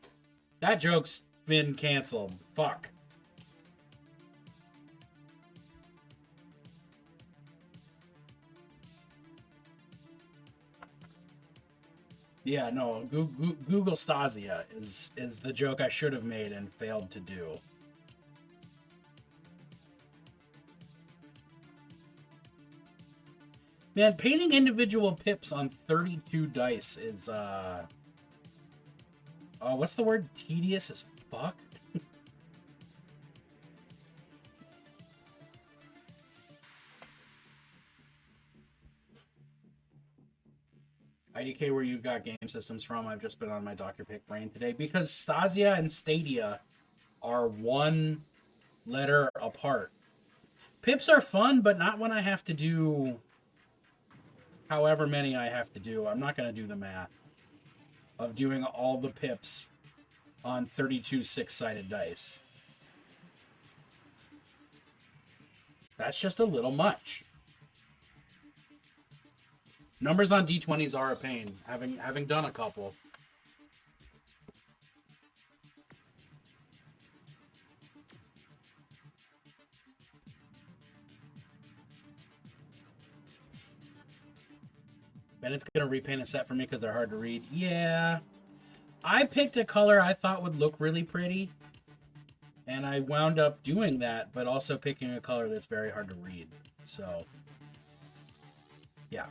That joke's been canceled. Fuck. Yeah, no. Google Stasia is the joke I should have made and failed to do. Man, painting individual pips on 32 dice is, oh, what's the word? Tedious as fuck? IDK, where you got game systems from? I've just been on my Dr. Pick brain today. Because Stasia and Stadia are one letter apart. Pips are fun, but not when I have to do however many I have to do. I'm not going to do the math of doing all the pips on 32 six-sided dice. That's just a little much. Numbers on D20s are a pain, having done a couple. Bennett's going to repaint a set for me because they're hard to read. Yeah. I picked a color I thought would look really pretty. And I wound up doing that, but also picking a color that's very hard to read. So, yeah.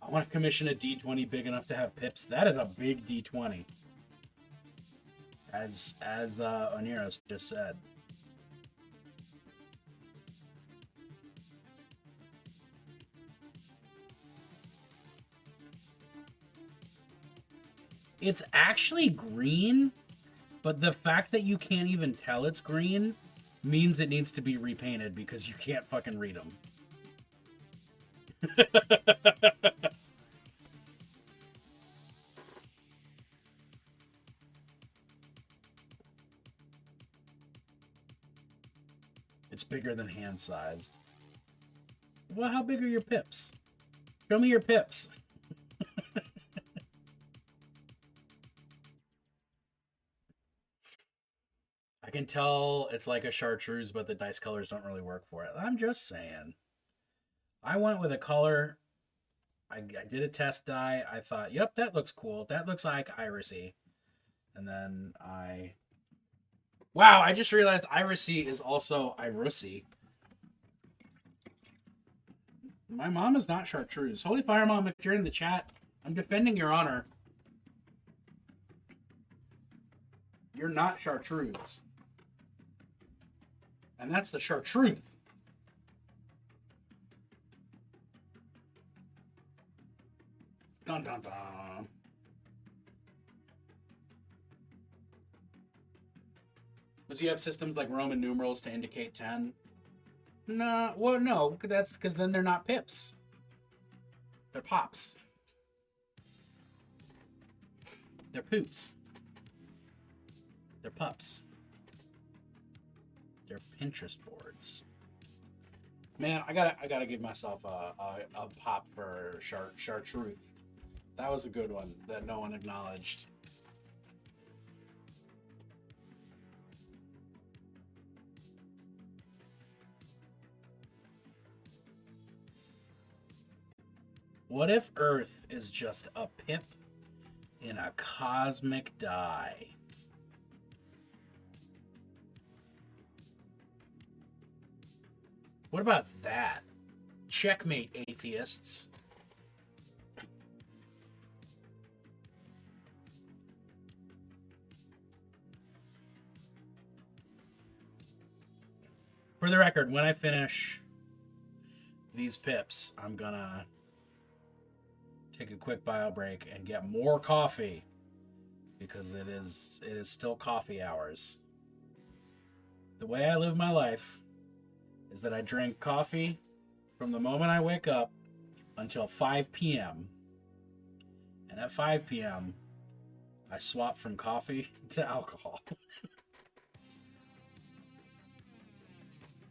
I want to commission a D20 big enough to have pips. That is a big D20. As Oniros just said. It's actually green, but the fact that you can't even tell it's green means it needs to be repainted because you can't fucking read them. It's bigger than hand-sized. Well, how big are your pips? Show me your pips. I can tell it's like a chartreuse, but the dice colors don't really work for it. I'm just saying. I went with a color. I did a test die. I thought, yep, that looks cool. That looks like irisy. And then Wow, I just realized irisy is also irusy. My mom is not chartreuse. Holy Fire Mom, if you're in the chat, I'm defending your honor. You're not chartreuse. And that's the chartreuse. Dun dun dun. Because you have systems like Roman numerals to indicate 10. No, well, no, that's because then they're not pips. They're pops. They're poops. They're pups. They're Pinterest boards. Man, I gotta give myself a pop for Chartreuse. That was a good one that no one acknowledged. What if Earth is just a pip in a cosmic die? What about that? Checkmate, atheists. For the record, when I finish these pips, I'm gonna take a quick bio break and get more coffee because it is still coffee hours. The way I live my life is that I drink coffee from the moment I wake up until 5 p.m. And at 5 p.m., I swap from coffee to alcohol.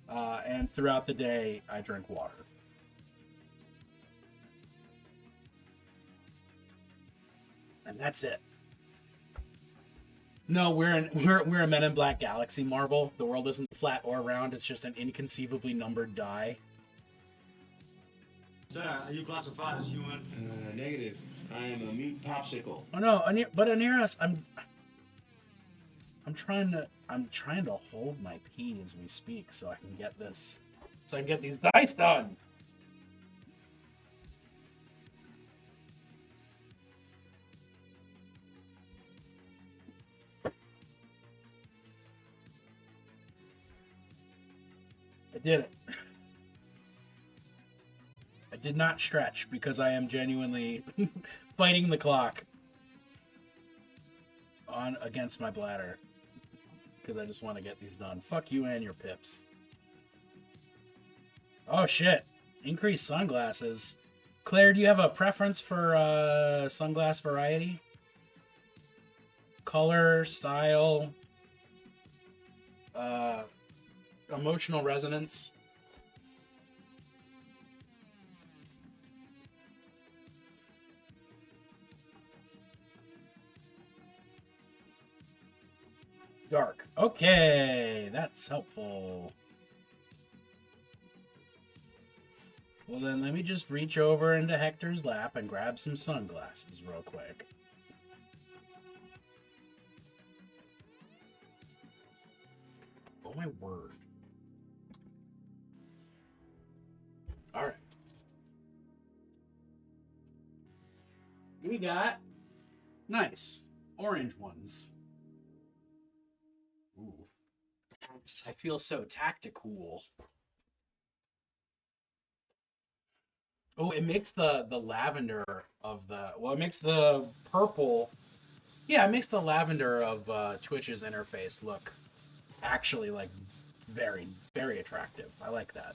And throughout the day, I drink water. And that's it. No, we're a Men in Black galaxy marble. The world isn't flat or round. It's just an inconceivably numbered die. Sir, are you classified as human? Negative. I am a meat popsicle. Oh no, but Aniras, I'm trying to hold my pee as we speak so I can get this, so I can get these dice done. I did it. I did not stretch because I am genuinely fighting the clock on against my bladder because I just want to get these done. Fuck you and your pips. Oh shit. Increased sunglasses. Claire, do you have a preference for sunglass variety? Color, style, emotional resonance? Dark. Okay, that's helpful. Well then, let me just reach over into Hector's lap and grab some sunglasses real quick. Oh my word. Alright. We got nice orange ones. Ooh. I feel so tactical. Oh, it makes the lavender of the... Well, it makes the purple... Yeah, it makes the lavender of Twitch's interface look actually, like, very, very attractive. I like that.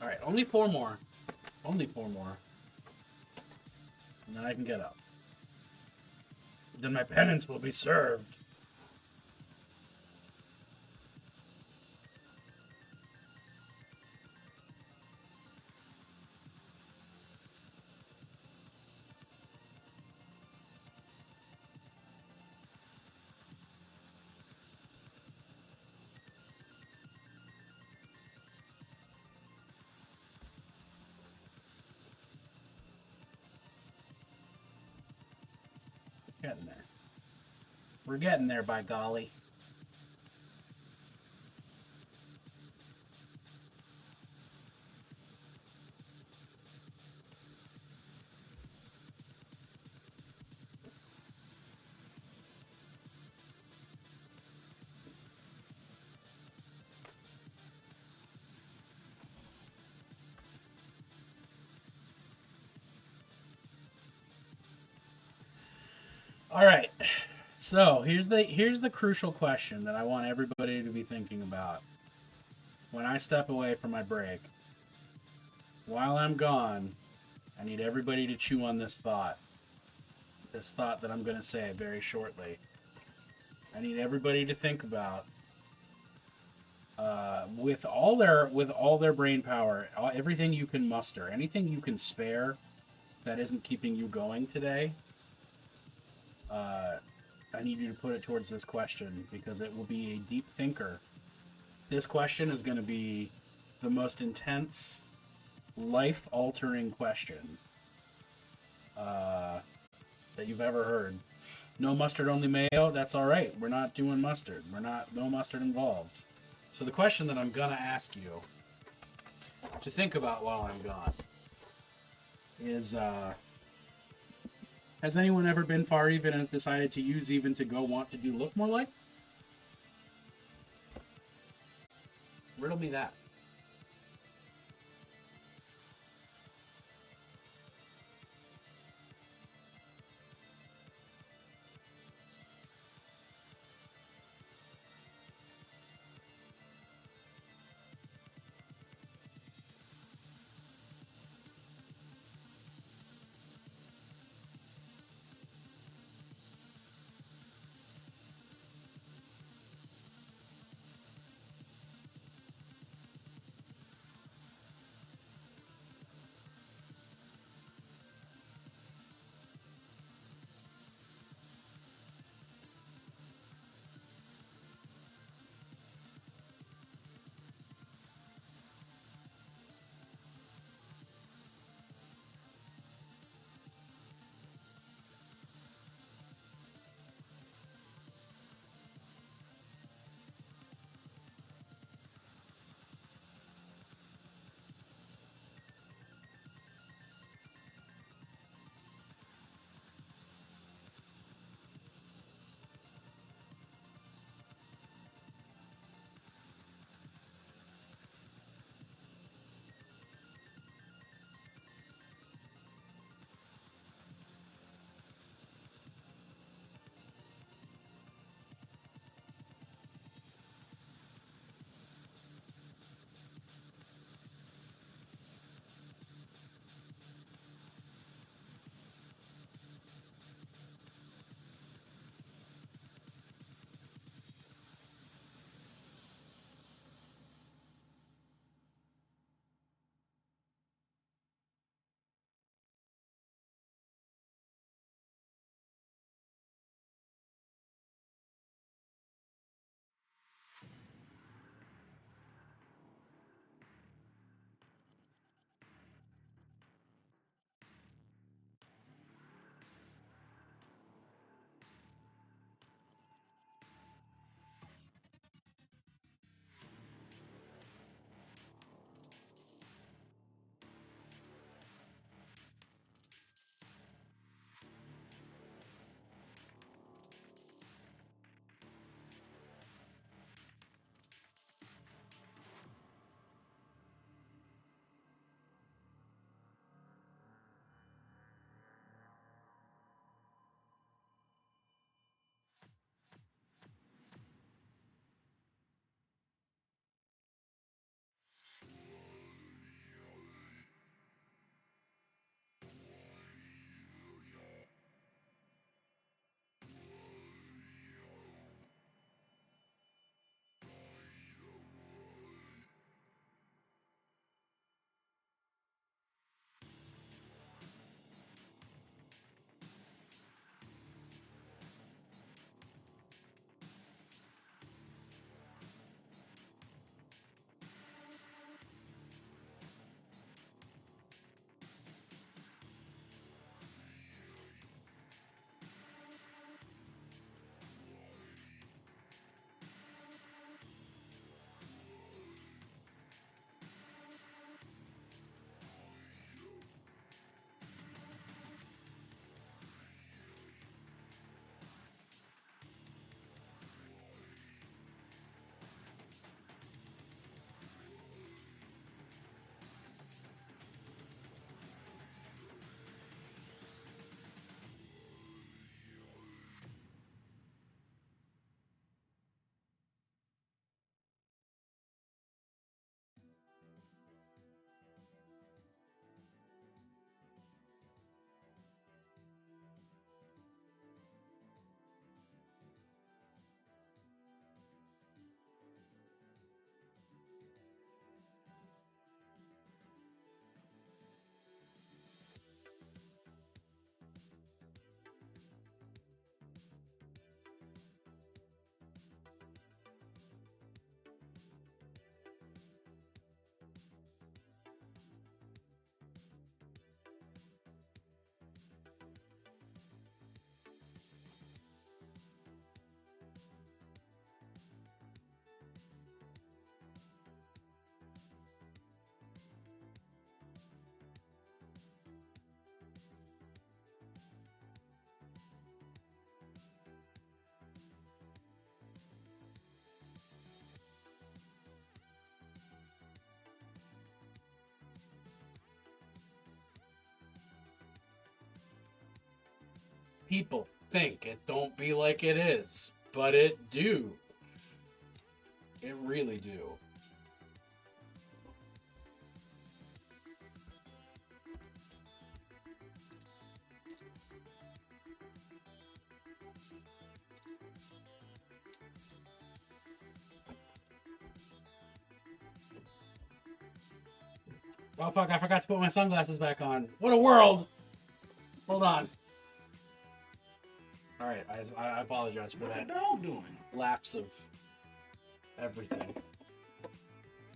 Alright, only 4 more. Only 4 more. And then I can get up. Then my penance will be served. Getting there. We're getting there, by golly. All right. So here's the crucial question that I want everybody to be thinking about when I step away from my break. While I'm gone, I need everybody to chew on this thought. This thought that I'm going to say very shortly. I need everybody to think about with all their brain power, everything you can muster, anything you can spare that isn't keeping you going today. I need you to put it towards this question because it will be a deep thinker. This question is going to be the most intense, life-altering question that you've ever heard. No mustard, only mayo. That's all right. We're not doing mustard. No mustard involved. So the question that I'm going to ask you to think about while I'm gone is, has anyone ever been far even and decided to use even to go want to do look more like? Riddle me that. People think it don't be like it is, but it do. It really do. Oh fuck, I forgot to put my sunglasses back on. What a world! Hold on. Alright, I apologize for What that the dog doing? lapse of everything.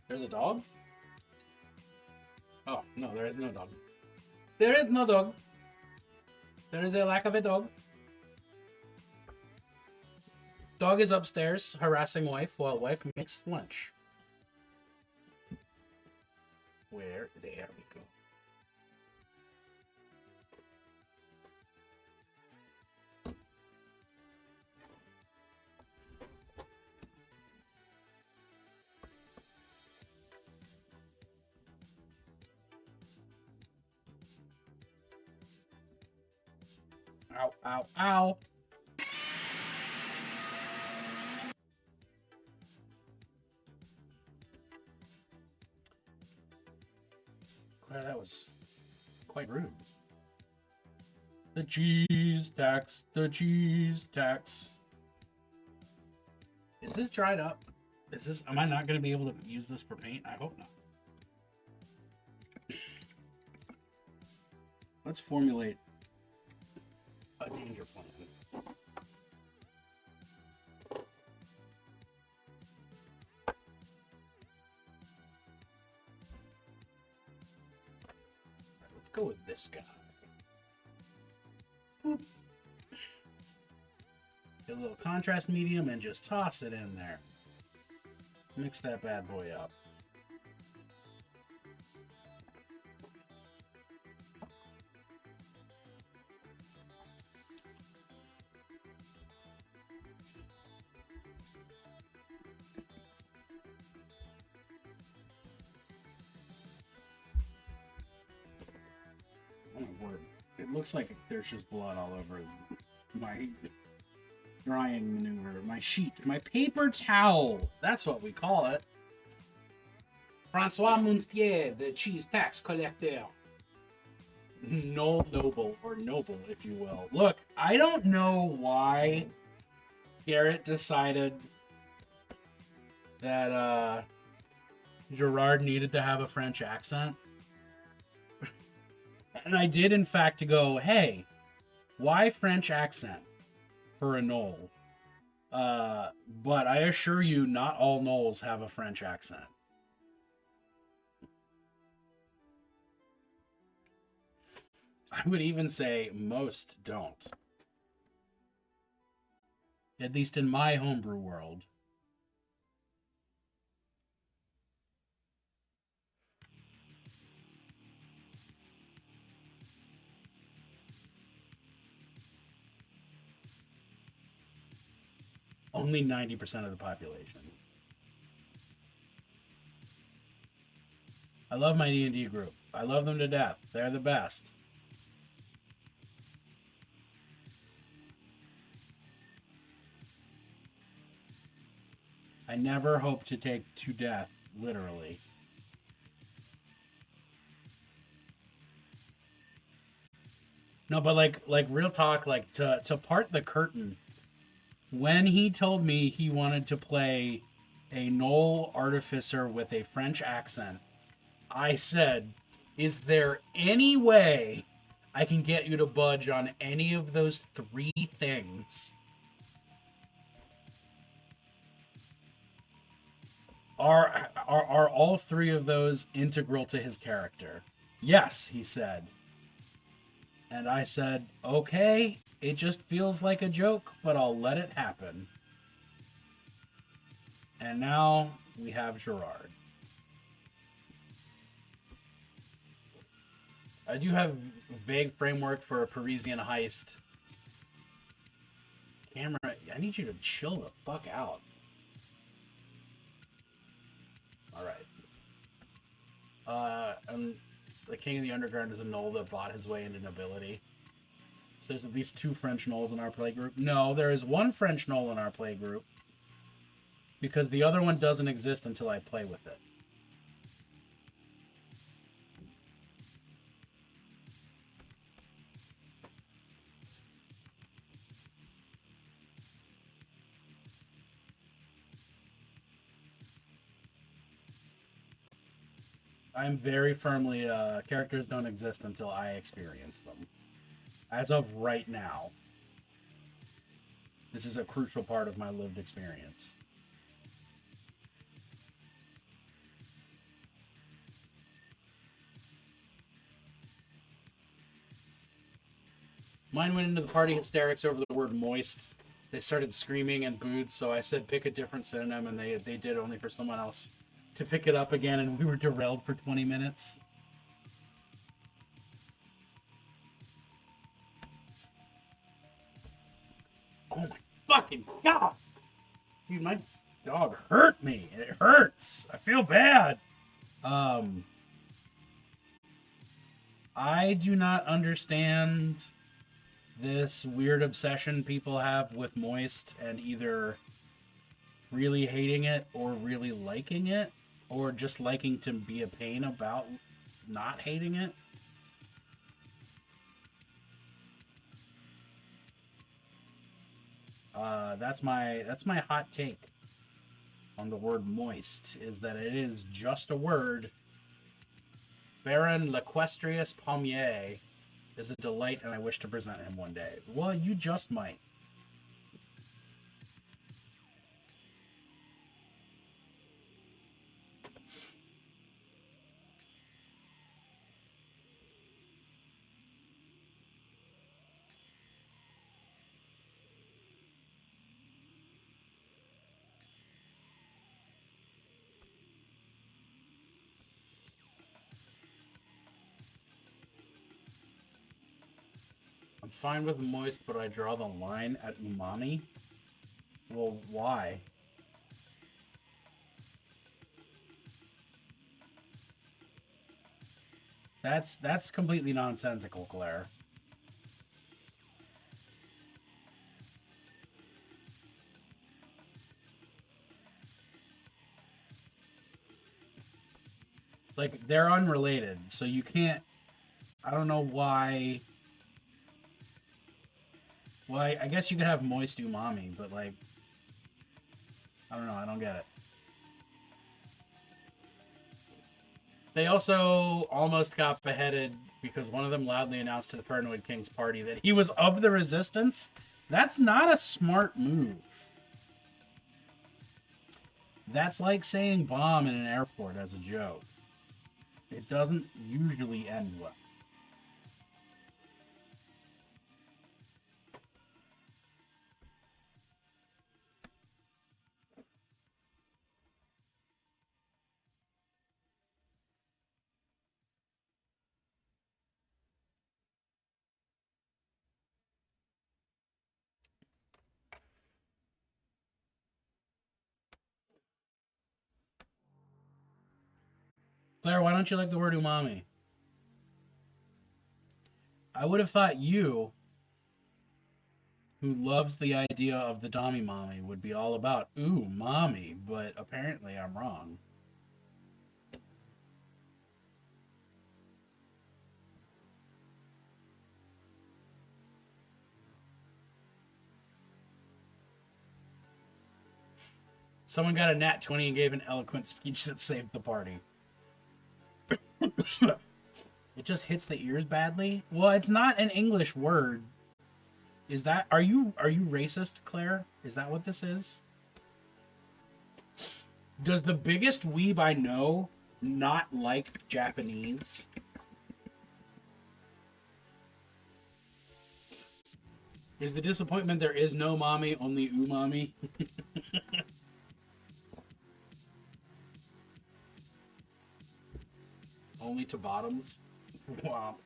There's a dog? Oh, no, there is no dog. There is no dog. There is a lack of a dog. Dog is upstairs harassing wife while wife makes lunch. Where? There we go. Ow, ow, ow. Claire, that was quite rude. The cheese tax, the cheese tax. Is this dried up? Am I not going to be able to use this for paint? I hope not. Let's formulate a danger plan. Let's go with this guy. Boop. Get a little contrast medium and just toss it in there. Mix that bad boy up. Oh my word. It looks like there's just blood all over my drying maneuver. My sheet. My paper towel. That's what we call it. Francois Munstier, the cheese tax collector. Noble, or noble, if you will. Look, I don't know why Garrett decided that Gerard needed to have a French accent. And I did, in fact, go, hey, why French accent for a Knoll? But I assure you, not all Knolls have a French accent. I would even say most don't. At least in my homebrew world. Only 90% of the population. I love my D&D group. I love them to death. They're the best. I never hope to take to death, literally. No, but like real talk, like to part the curtain, when he told me he wanted to play a Knoll artificer with a French accent, I said, is there any way I can get you to budge on any of those three things? Are all three of those integral to his character? Yes, he said. And I said, okay, it just feels like a joke, but I'll let it happen. And now we have Gerard. I do have vague framework for a Parisian heist. Camera, I need you to chill the fuck out. Alright. And the King of the Underground is a Knoll that bought his way into nobility. There's at least 2 French Knolls in our play group. No, there is 1 French Knoll in our play group. Because the other one doesn't exist until I play with it. I'm very firmly, characters don't exist until I experience them. As of right now. This is a crucial part of my lived experience. Mine went into the party hysterics over the word moist. They started screaming and booed, so I said pick a different synonym, and they did, only for someone else to pick it up again, and we were derailed for 20 minutes. Oh my fucking god! Dude, my dog hurt me. It hurts. I feel bad. I do not understand this weird obsession people have with moist and either really hating it or really liking it or just liking to be a pain about not hating it. That's my hot take on the word moist, is that it is just a word. Baron Lequestrius Pommier is a delight, and I wish to present him one day. Well, you just might. I'm fine with moist, but I draw the line at umami. Well, why? That's completely nonsensical, Claire. Like, they're unrelated, so you can't... I don't know why... Well, I guess you could have moist umami, but, like... I don't know, I don't get it. They also almost got beheaded because one of them loudly announced to the Paranoid King's party that he was of the Resistance. That's not a smart move. That's like saying bomb in an airport as a joke. It doesn't usually end well. Claire, why don't you like the word umami? I would have thought you, who loves the idea of the Dami Mommy, would be all about, ooh, mommy, but apparently I'm wrong. Someone got a nat 20 and gave an eloquent speech that saved the party. It just hits the ears badly. Well, it's not an English word. Is that... Are you racist, Claire? Is that what this is? Does the biggest weeb I know not like Japanese? Is the disappointment there is no mommy, only umami? Only to bottoms? Wow.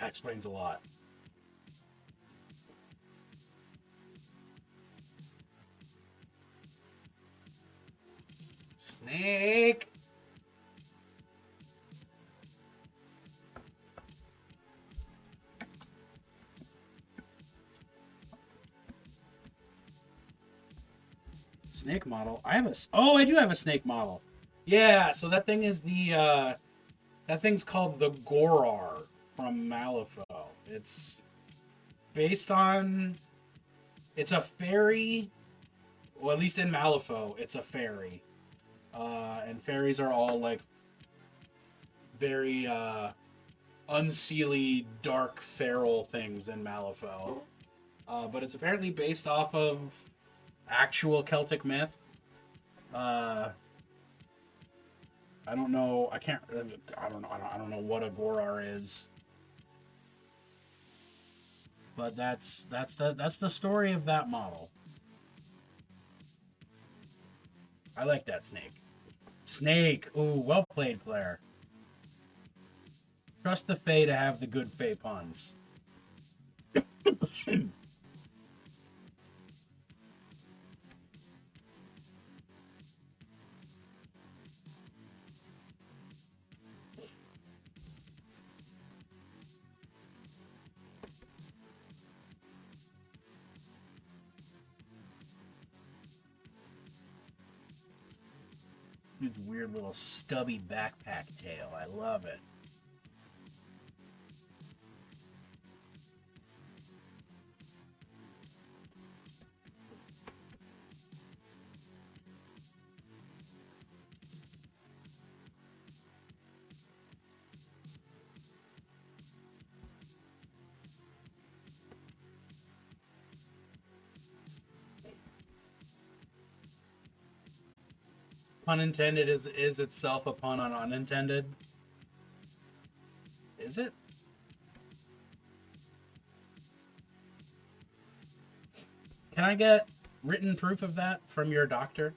That explains a lot. Snake! Snake model. I have a. Oh, I do have a snake model. Yeah, so that thing is the. That thing's called the Gorar from Malifaux. It's based on. It's a fairy. Well, at least in Malifaux, it's a fairy. And fairies are all like very unseelie, dark, feral things in Malifaux. But it's apparently based off of actual Celtic myth. I don't know. I can't. I don't know. I don't know what a Gorar is. But that's the story of that model. I like that snake. Snake. Ooh, well played, Claire. Trust the Fae to have the good Fae puns. Dude's weird little stubby backpack tail. I love it. Pun intended is itself a pun on unintended. Is it? Can I get written proof of that from your doctor?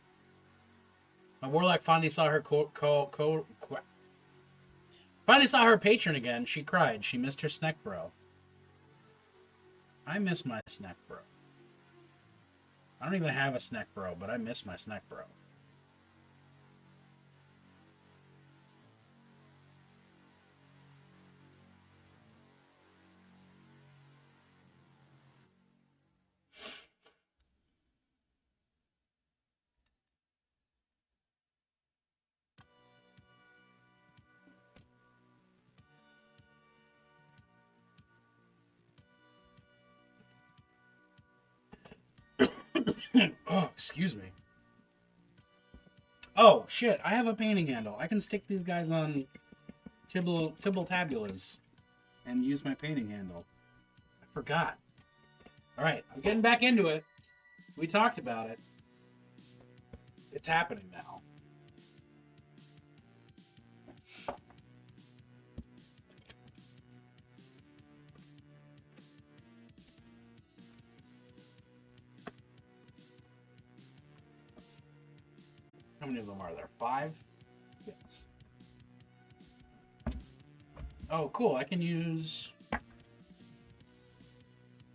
My warlock finally saw her finally saw her patron again. She cried. She missed her snack bro. I miss my snack bro. I don't even have a snack bro, but I miss my snack bro. Oh, excuse me. Oh, shit. I have a painting handle. I can stick these guys on Tibble tabulas and use my painting handle. I forgot. Alright, I'm getting back into it. We talked about it. It's happening now. How many of them are there? 5? Yes. Oh, cool. I can use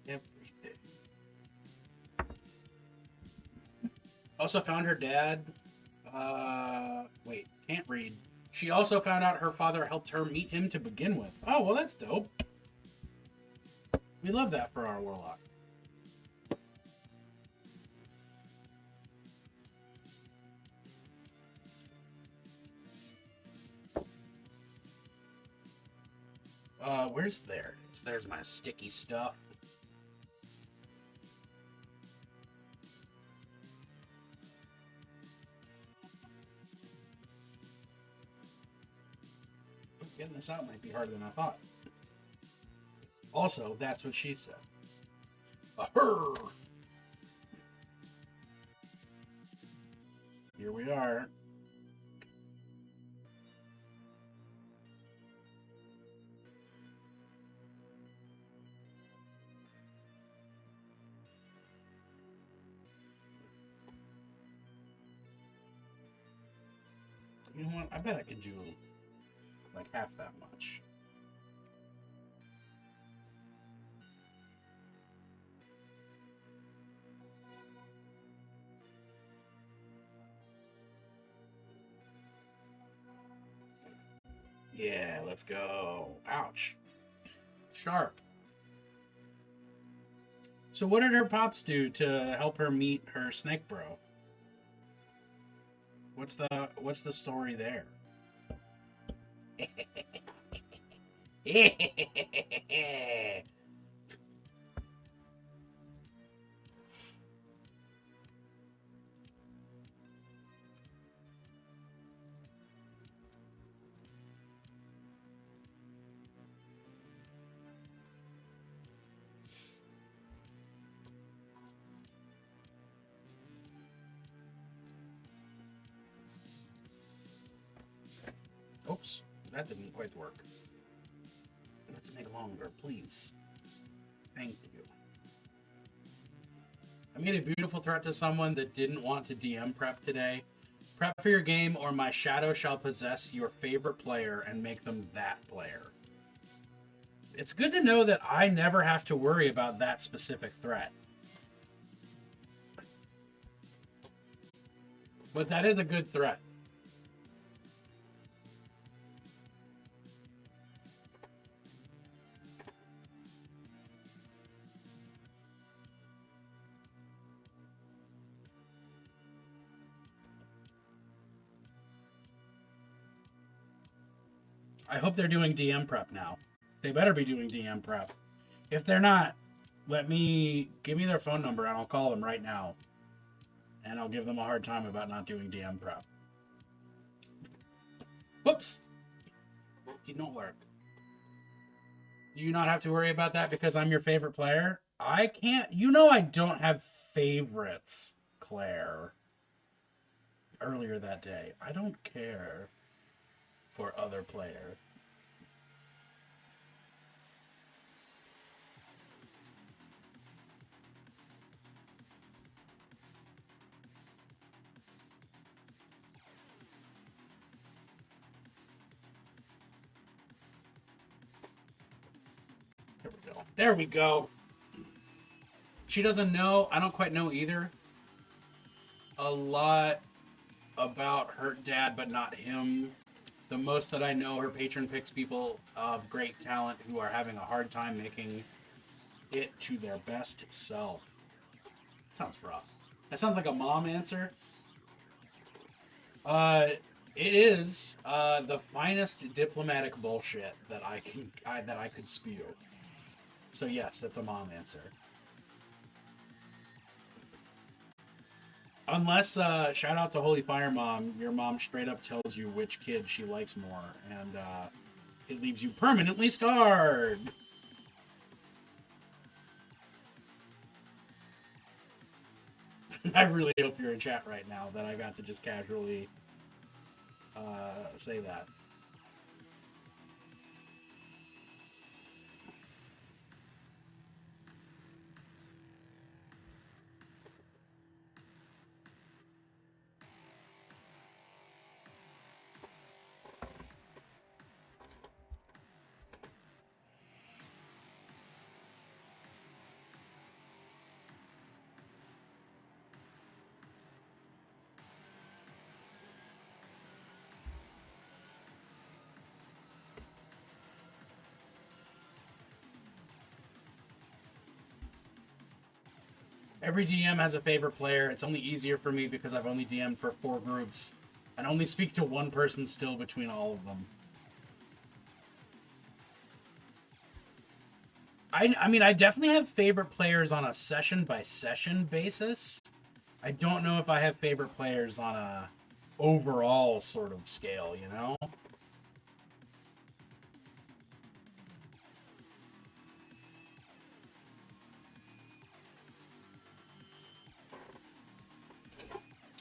everything. Also found her dad. Wait, can't read. She also found out her father helped her meet him to begin with. Oh, well, that's dope. We love that for our warlock. Where's there? There's my sticky stuff. Getting this out might be harder than I thought. Also, that's what she said. Her. Here we are. You know what? I bet I could do like half that much. Yeah, let's go. Ouch. Sharp. So what did her pops do to help her meet her snake bro? What's the story there? Oops, that didn't quite work. Let's make longer, please. Thank you. I made a beautiful threat to someone that didn't want to DM prep today. Prep for your game, or my shadow shall possess your favorite player and make them that player. It's good to know that I never have to worry about that specific threat. But that is a good threat. I hope they're doing DM prep now. They better be doing DM prep. If they're not, give me their phone number and I'll call them right now. And I'll give them a hard time about not doing DM prep. Whoops! Did not work. Do you not have to worry about that because I'm your favorite player? I can't. You know I don't have favorites, Claire. Earlier that day. I don't care for other player. There we go. There we go. She doesn't know. I don't quite know either. A lot about her dad, but not him. The most that I know, her patron picks people of great talent who are having a hard time making it to their best self. Sounds rough. That sounds like a mom answer. It is the finest diplomatic bullshit that I could spew. So yes, that's a mom answer. Unless, shout out to Holy Fire Mom, your mom straight up tells you which kid she likes more, and it leaves you permanently scarred. I really hope you're in chat right now that I got to just casually say that. Every DM has a favorite player. It's only easier for me because I've only DM'd for 4 groups and only speak to one person still between all of them. I mean, I definitely have favorite players on a session-by-session basis. I don't know if I have favorite players on a overall sort of scale, you know?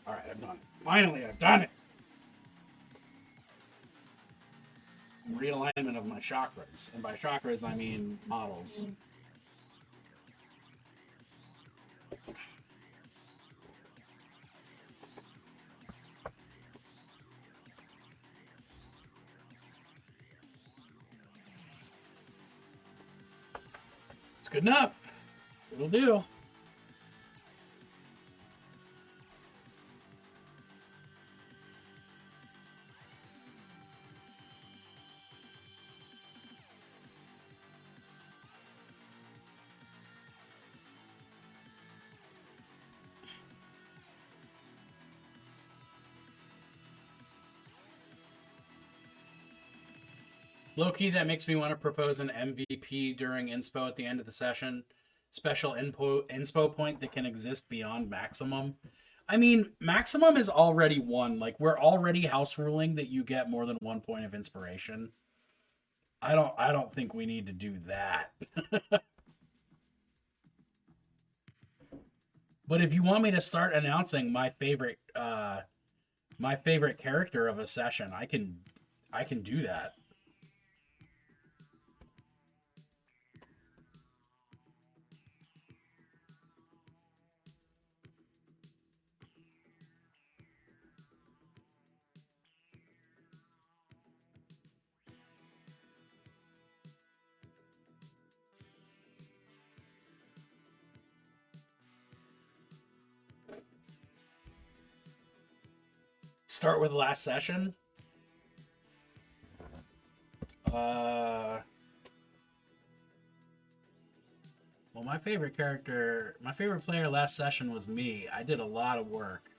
Alright, I've done it. Finally, I've done it! Realignment of my chakras. And by chakras, I mean models. It's good enough. It'll do. Low-key, that makes me want to propose an MVP during inspo at the end of the session. Special inspo point that can exist beyond maximum. I mean, maximum is already one. Like, we're already house ruling that you get more than 1 point of inspiration. I don't think we need to do that. But if you want me to start announcing my favorite character of a session, I can do that. Start with last session. Well, my favorite player last session was me. I did a lot of work.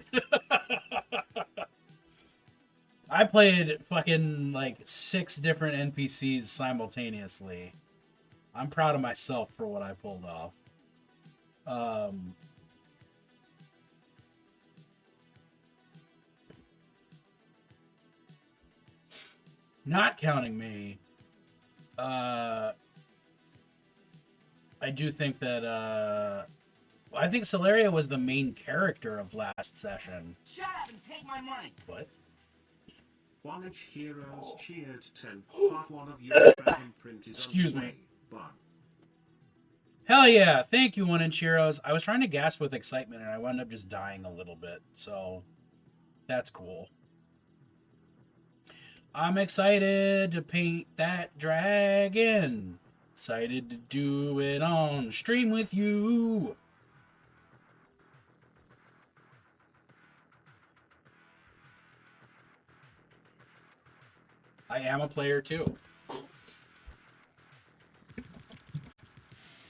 I played fucking like 6 different NPCs simultaneously. I'm proud of myself for what I pulled off. Not counting me, I do think that I think Solaria was the main character of last session. Shut up and take my money. What? 1inch Heroes cheered 10th part 1 of your imprint is Excuse me. underway. Bun. Hell yeah! Thank you, 1inch Heroes. I was trying to gasp with excitement and I wound up just dying a little bit, so that's cool. I'm excited to paint that dragon. Excited to do it on stream with you. I am a player too.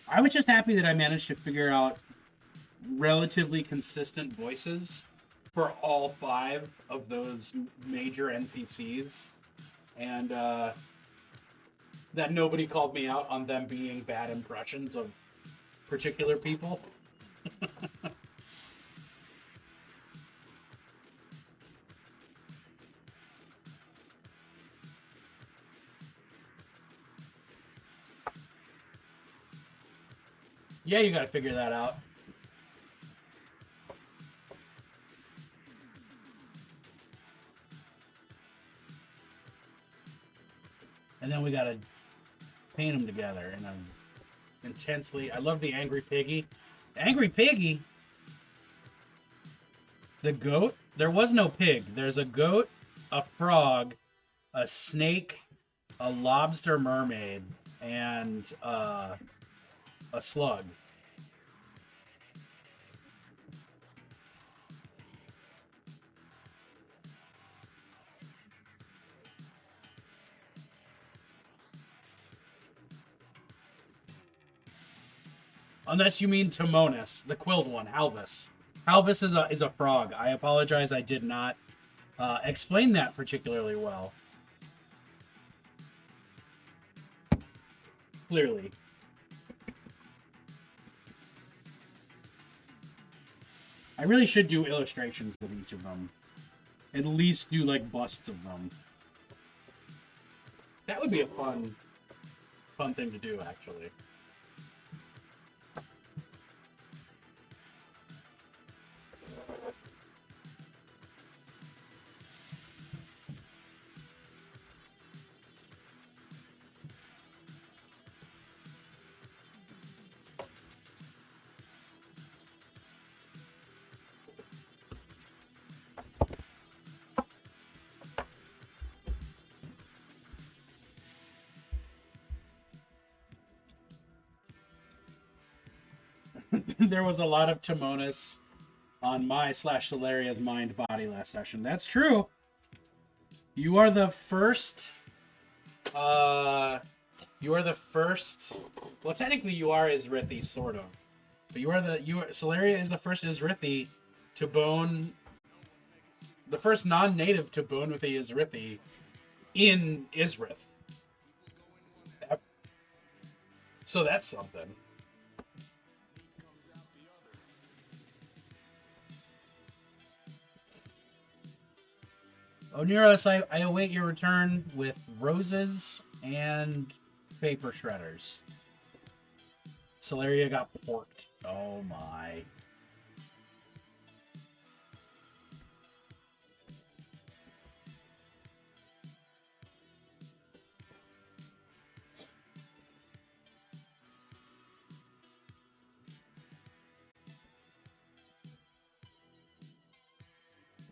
I was just happy that I managed to figure out relatively consistent voices for all 5 of those major NPCs, and that nobody called me out on them being bad impressions of particular people. Yeah, you gotta figure that out. And then we gotta paint them together. And I'm intensely... I love the Angry Piggy. Angry Piggy? The goat? There was no pig. There's a goat, a frog, a snake, a lobster mermaid, and a slug. Unless you mean Timonis, the quilled one, Halvis. Halvis is a frog. I apologize, I did not explain that particularly well. Clearly. I really should do illustrations of each of them. At least do, like, busts of them. That would be a fun thing to do, actually. There was a lot of Timonis on my /Solaria's mind body last session. That's true. You are the first. Well, technically you are Izrithi, sort of. But Solaria is the first Izrithi to bone. The first non-native to bone with a Izrithi in Izrith. So that's something. Oneros, I await your return with roses and paper shredders. Celeria got porked. Oh my.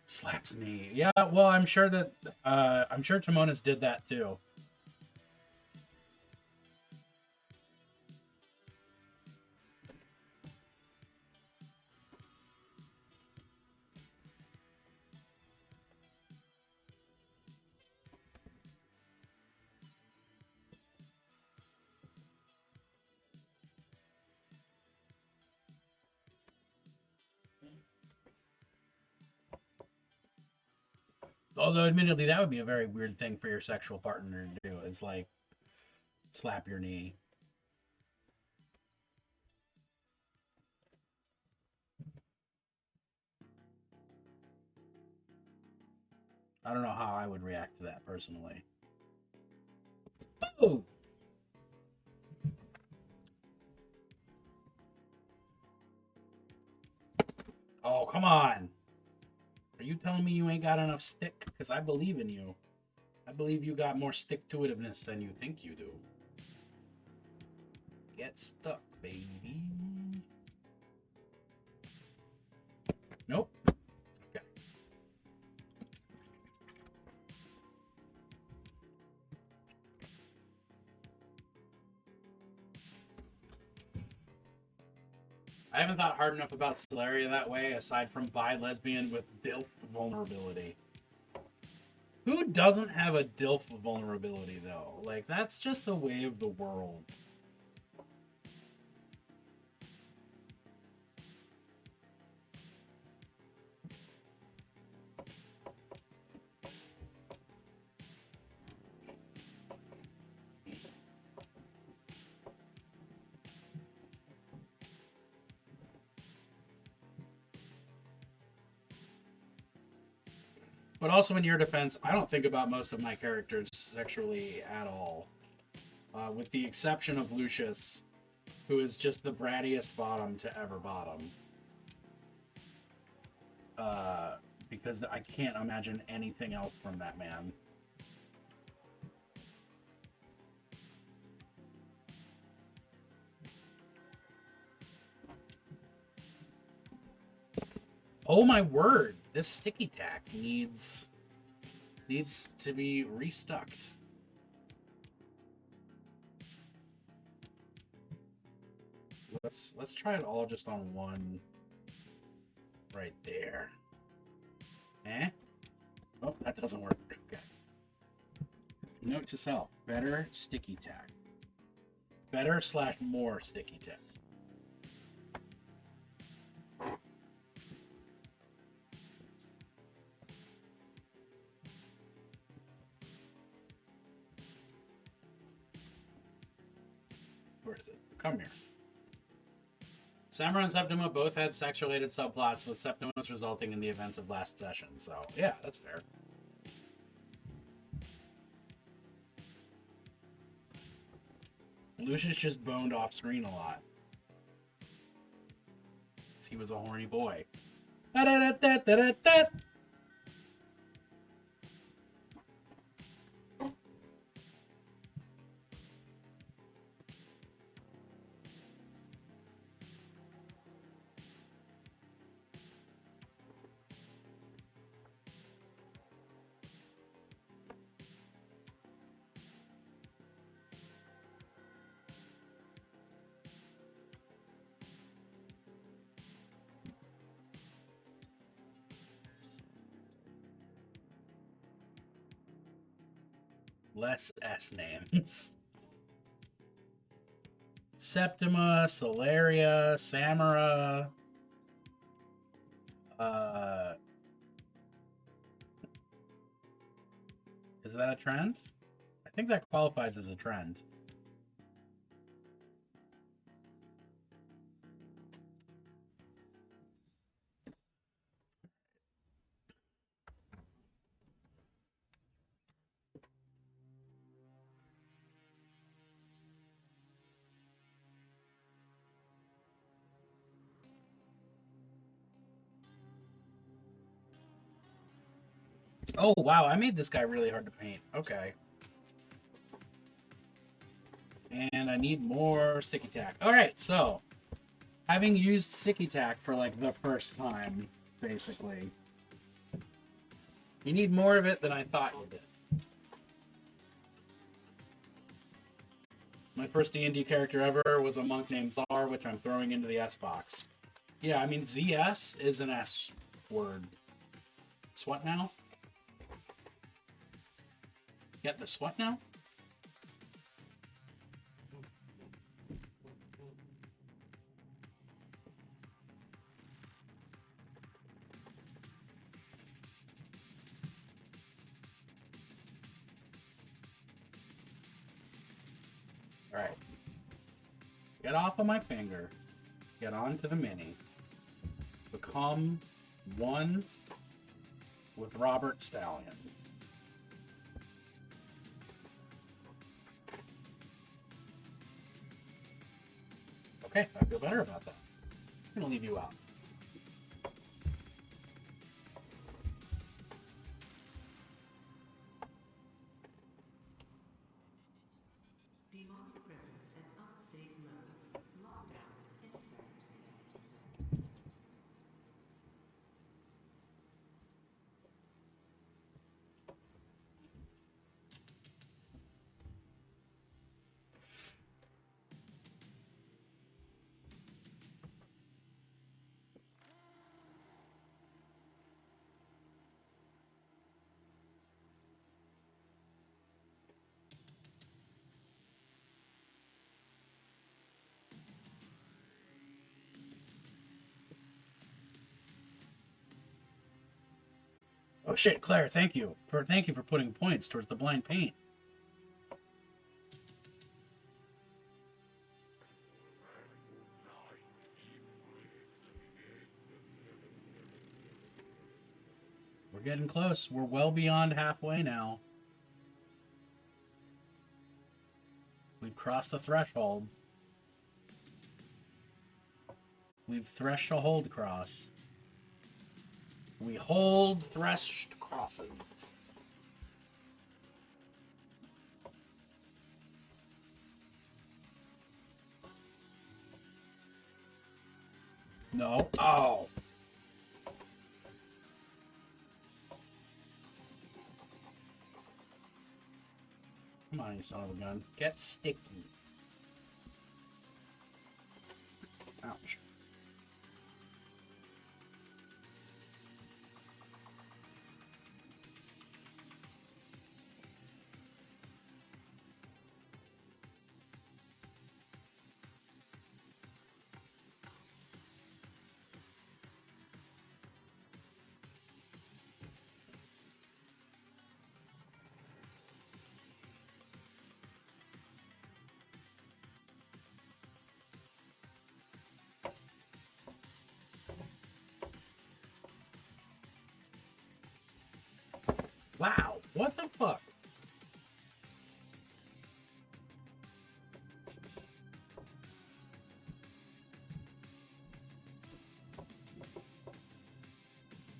Slaps knee. Yeah, well, I'm sure Timonis did that too. Although, admittedly, that would be a very weird thing for your sexual partner to do. Is like slap your knee. I don't know how I would react to that personally. Oh! Oh, come on. Are you telling me you ain't got enough stick? Because I believe in you. I believe you got more stick-to-itiveness than you think you do. Get stuck, baby. Nope. Okay. I haven't thought hard enough about Celeria that way, aside from bi-lesbian with DILF vulnerability. Who doesn't have a DILF vulnerability, though? Like, that's just the way of the world. But also, in your defense, I don't think about most of my characters sexually at all. With the exception of Lucius, who is just the brattiest bottom to ever bottom. Because I can't imagine anything else from that man. Oh my word! This sticky tack needs to be restucked. Let's try it all just on one right there. Eh? Oh, that doesn't work. Okay. Note to self: better sticky tack. Better / more sticky tack. Where is it? Come here. Samara and Septima both had sex-related subplots, with Septima's resulting in the events of last session. So, yeah, that's fair. Lucius just boned off screen a lot. He was a horny boy. Da-da-da-da-da-da. Less S names. Septima, Celeria, Samara. Is that a trend? I think that qualifies as a trend. Oh, wow, I made this guy really hard to paint. Okay. And I need more sticky tack. Alright, so, having used sticky tack for, like, the first time, basically, you need more of it than I thought you did. My first D&D character ever was a monk named Czar, which I'm throwing into the S box. Yeah, I mean, ZS is an S word. What now? Get the what now? Alright. Get off of my finger. Get onto the mini. Become one with Robert Stallion. Okay, I feel better about that. I'm gonna leave you out. Demonic presence and unsafe modes. Lockdown in effect. Oh shit, Claire, thank you for putting points towards the blind paint. We're getting close. We're well beyond halfway now. We've crossed a threshold. We've threshed a hold cross. We hold threshed crosses. No. Oh. Come on, you son of a gun. Get sticky. Ouch. Wow, what the fuck?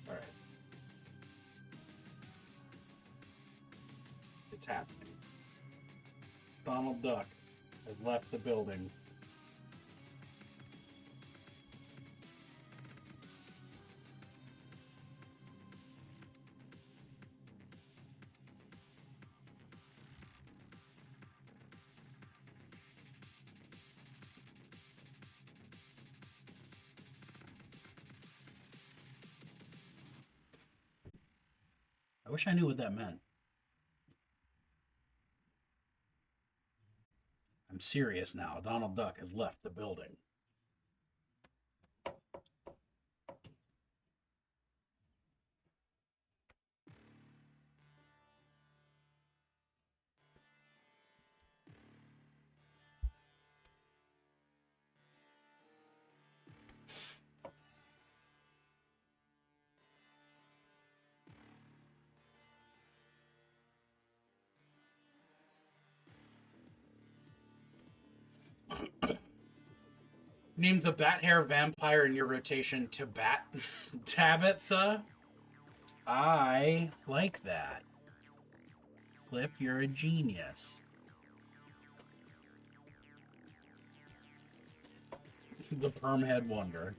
Alright. It's happening. Donald Duck has left the building. I wish I knew what that meant. I'm serious now. Donald Duck has left the building. Name the bat hair vampire in your rotation to Tabitha. I like that. Flip, you're a genius. The Permhead Wonder.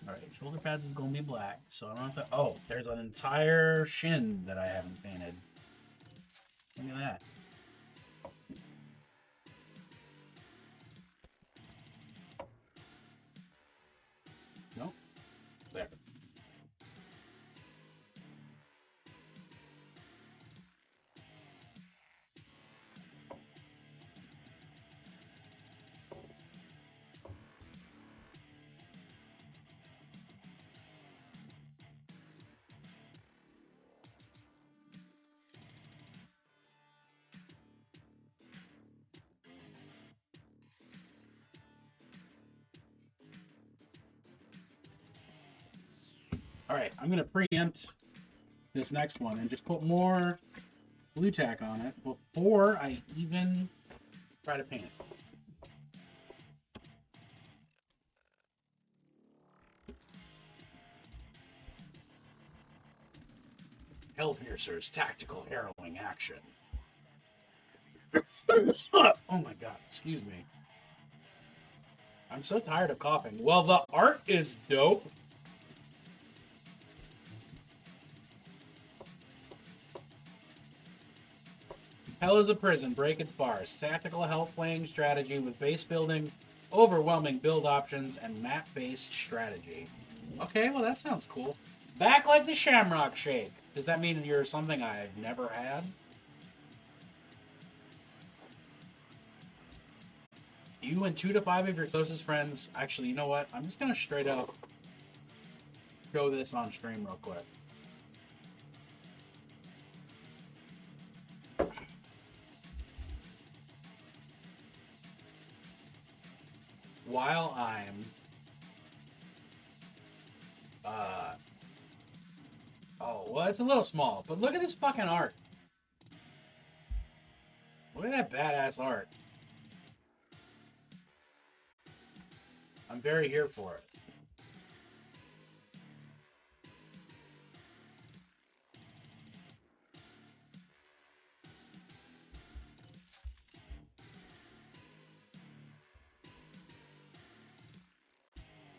Alright, shoulder pads is gonna be black, so I don't have to. Oh, there's an entire shin that I haven't painted. Look at that. Nope. There. Alright, I'm gonna preempt this next one and just put more blue tack on it before I even try to paint it. Hellpiercer's tactical harrowing action. Oh my god, excuse me. I'm so tired of coughing. Well, the art is dope. Hell is a prison. Break its bars. Tactical hell-flaying strategy with base building, overwhelming build options, and map-based strategy. Okay, well that sounds cool. Back like the Shamrock Shake. Does that mean you're something I've never had? You and 2 to 5 of your closest friends. Actually, you know what? I'm just gonna straight up show this on stream real quick. While I'm oh, well, it's a little small, but look at this fucking art. Look at that badass art. I'm very here for it.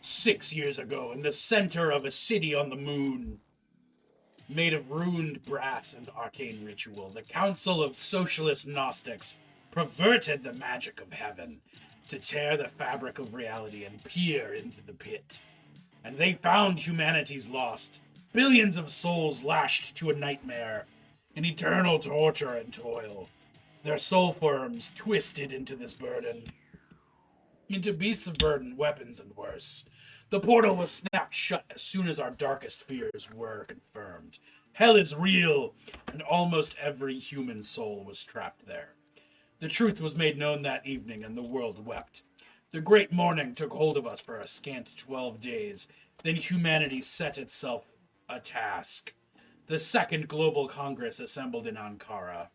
"6 years ago, in the center of a city on the moon, made of ruined brass and arcane ritual, the Council of Socialist Gnostics perverted the magic of heaven to tear the fabric of reality and peer into the pit. And they found humanity's lost, billions of souls lashed to a nightmare, an eternal torture and toil. Their soul forms twisted into this burden, into beasts of burden, weapons, and worse. The portal was snapped shut as soon as our darkest fears were confirmed. Hell is real, and almost every human soul was trapped there. The truth was made known that evening, and the world wept. The great mourning took hold of us for a scant 12 days. Then humanity set itself a task. The Second Global Congress assembled in Ankara.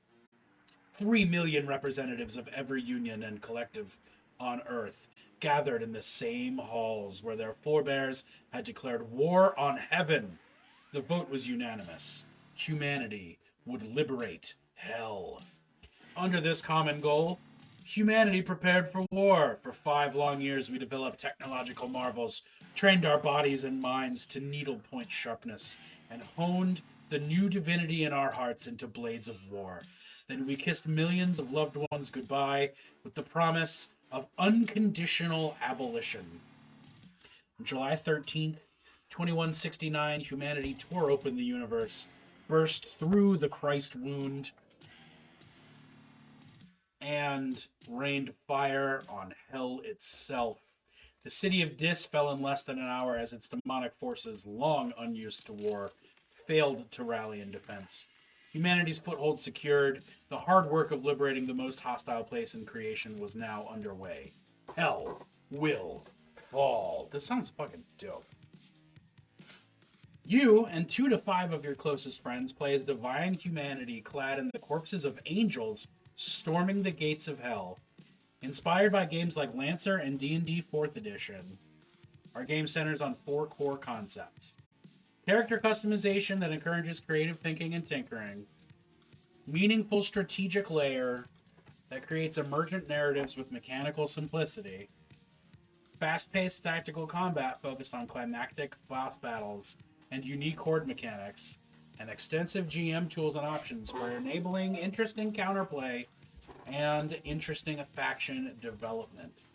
3 million representatives of every union and collective on Earth gathered in the same halls where their forebears had declared war on heaven. The vote was unanimous. Humanity would liberate hell. Under this common goal, humanity prepared for war. For 5 long years, we developed technological marvels, trained our bodies and minds to needlepoint sharpness, and honed the new divinity in our hearts into blades of war. Then we kissed millions of loved ones goodbye with the promise of unconditional abolition. On July 13th, 2169, humanity tore open the universe, burst through the Christ wound, and rained fire on hell itself. The city of Dis fell in less than an hour as its demonic forces, long unused to war, failed to rally in defense. Humanity's foothold secured, the hard work of liberating the most hostile place in creation was now underway. Hell will fall. This sounds fucking dope. You and 2 to 5 of your closest friends play as divine humanity clad in the corpses of angels storming the gates of hell. Inspired by games like Lancer and D&D 4th Edition, our game centers on 4 core concepts. Character customization that encourages creative thinking and tinkering. Meaningful strategic layer that creates emergent narratives with mechanical simplicity. Fast-paced tactical combat focused on climactic boss battles and unique horde mechanics, and extensive GM tools and options for enabling interesting counterplay and interesting faction development.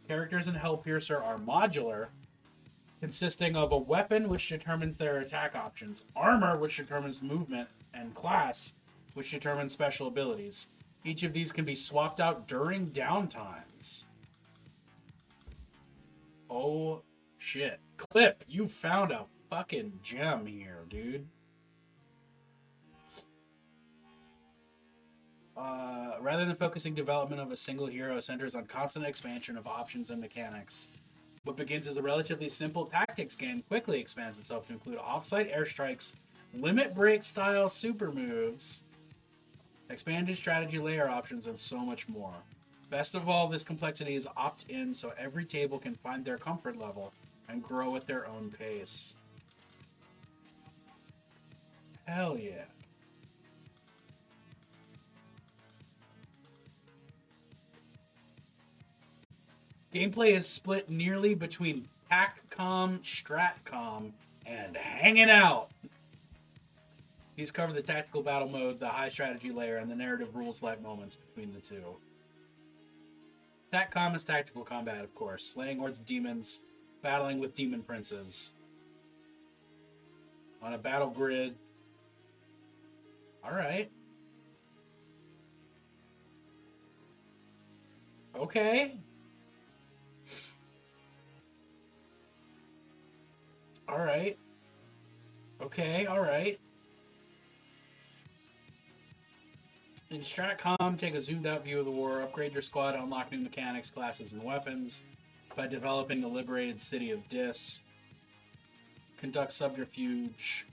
Characters in Hellpiercer are modular, consisting of a weapon which determines their attack options, armor which determines movement, and class which determines special abilities. Each of these can be swapped out during downtimes. Oh shit. Clip, you found a fucking gem here, dude. Rather than focusing development of a single hero centers on constant expansion of options and mechanics. What begins as a relatively simple tactics game quickly expands itself to include off-site airstrikes, limit break style super moves, expanded strategy layer options, and so much more. Best of all, this complexity is opt-in, so every table can find their comfort level and grow at their own pace. Hell yeah. Gameplay is split nearly between TACCOM, STRATCOM, and hanging out. These cover the tactical battle mode, the high strategy layer, and the narrative rules-like moments between the two. TACCOM is tactical combat, of course. Slaying hordes of demons, battling with demon princes. On a battle grid. Alright. Okay. Alright. Okay, alright. In STRATCOM, take a zoomed-out view of the war, upgrade your squad to unlock new mechanics, classes, and weapons by developing the liberated city of Dis. Conduct subterfuge.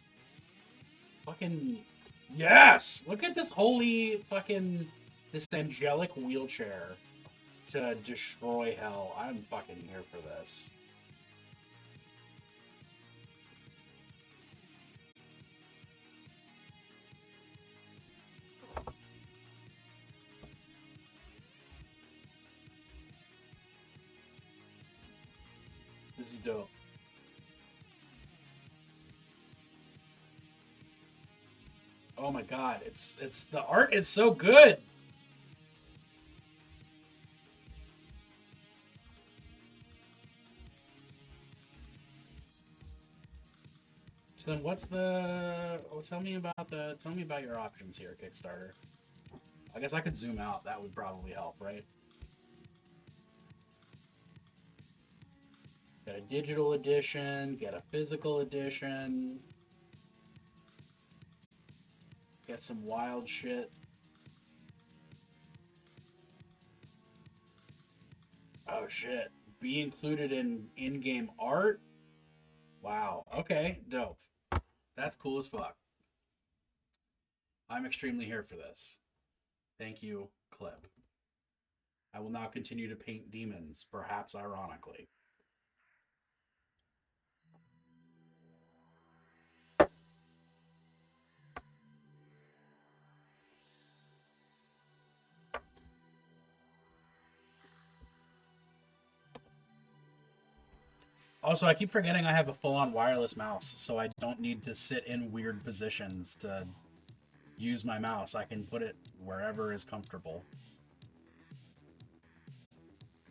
Fucking... Yes! Look at this holy fucking... This angelic wheelchair to destroy hell. I'm fucking here for this. This is dope. Oh my god, it's the art is so good. So then what's the tell me about your options here, Kickstarter. I guess I could zoom out, that would probably help, right? Get a digital edition, get a physical edition. Get some wild shit. Oh shit. Be included in in-game art? Wow. Okay, dope. That's cool as fuck. I'm extremely here for this. Thank you, Clip. I will now continue to paint demons, perhaps ironically. Also, I keep forgetting I have a full-on wireless mouse, so I don't need to sit in weird positions to use my mouse. I can put it wherever is comfortable.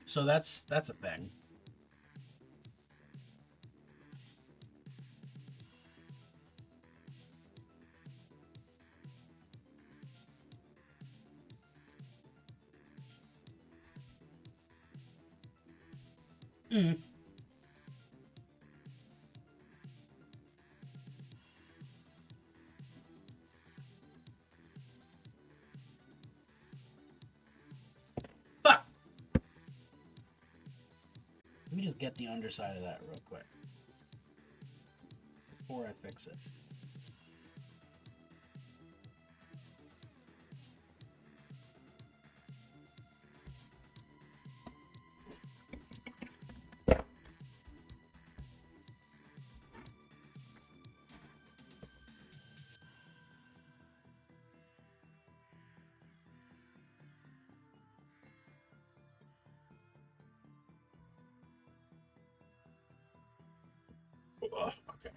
So that's a thing. Fuck! Let me just get the underside of that real quick. before I fix it. Okay.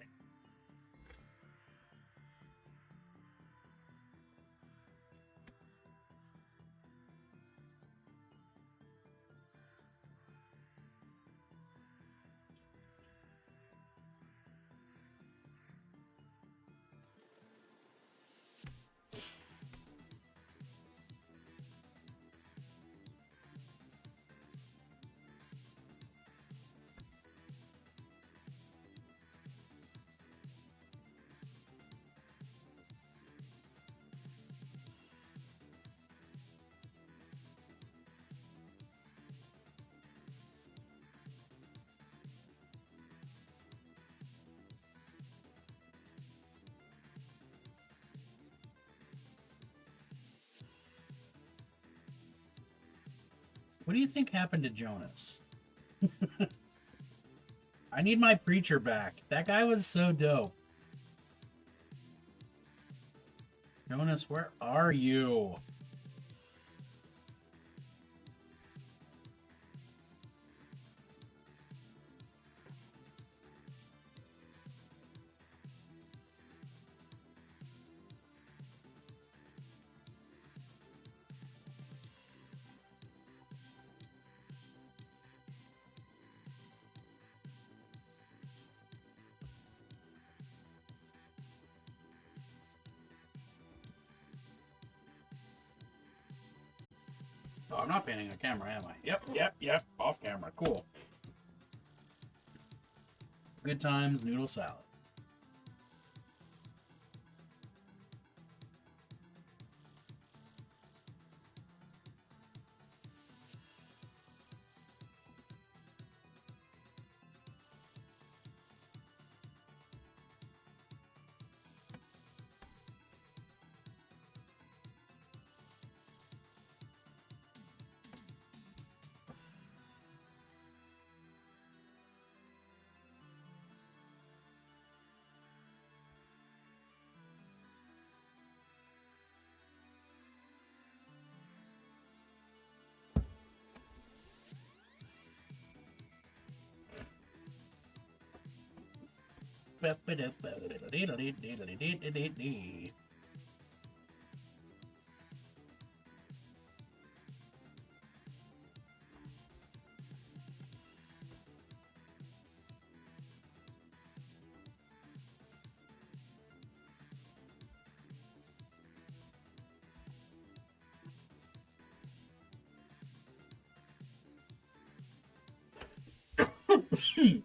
What do you think happened to Jonas? I need my preacher back. That guy was so dope. Jonas, where are you? Oh, I'm not painting a camera, am I? Yep. Off camera. Cool. Good times, noodle salad.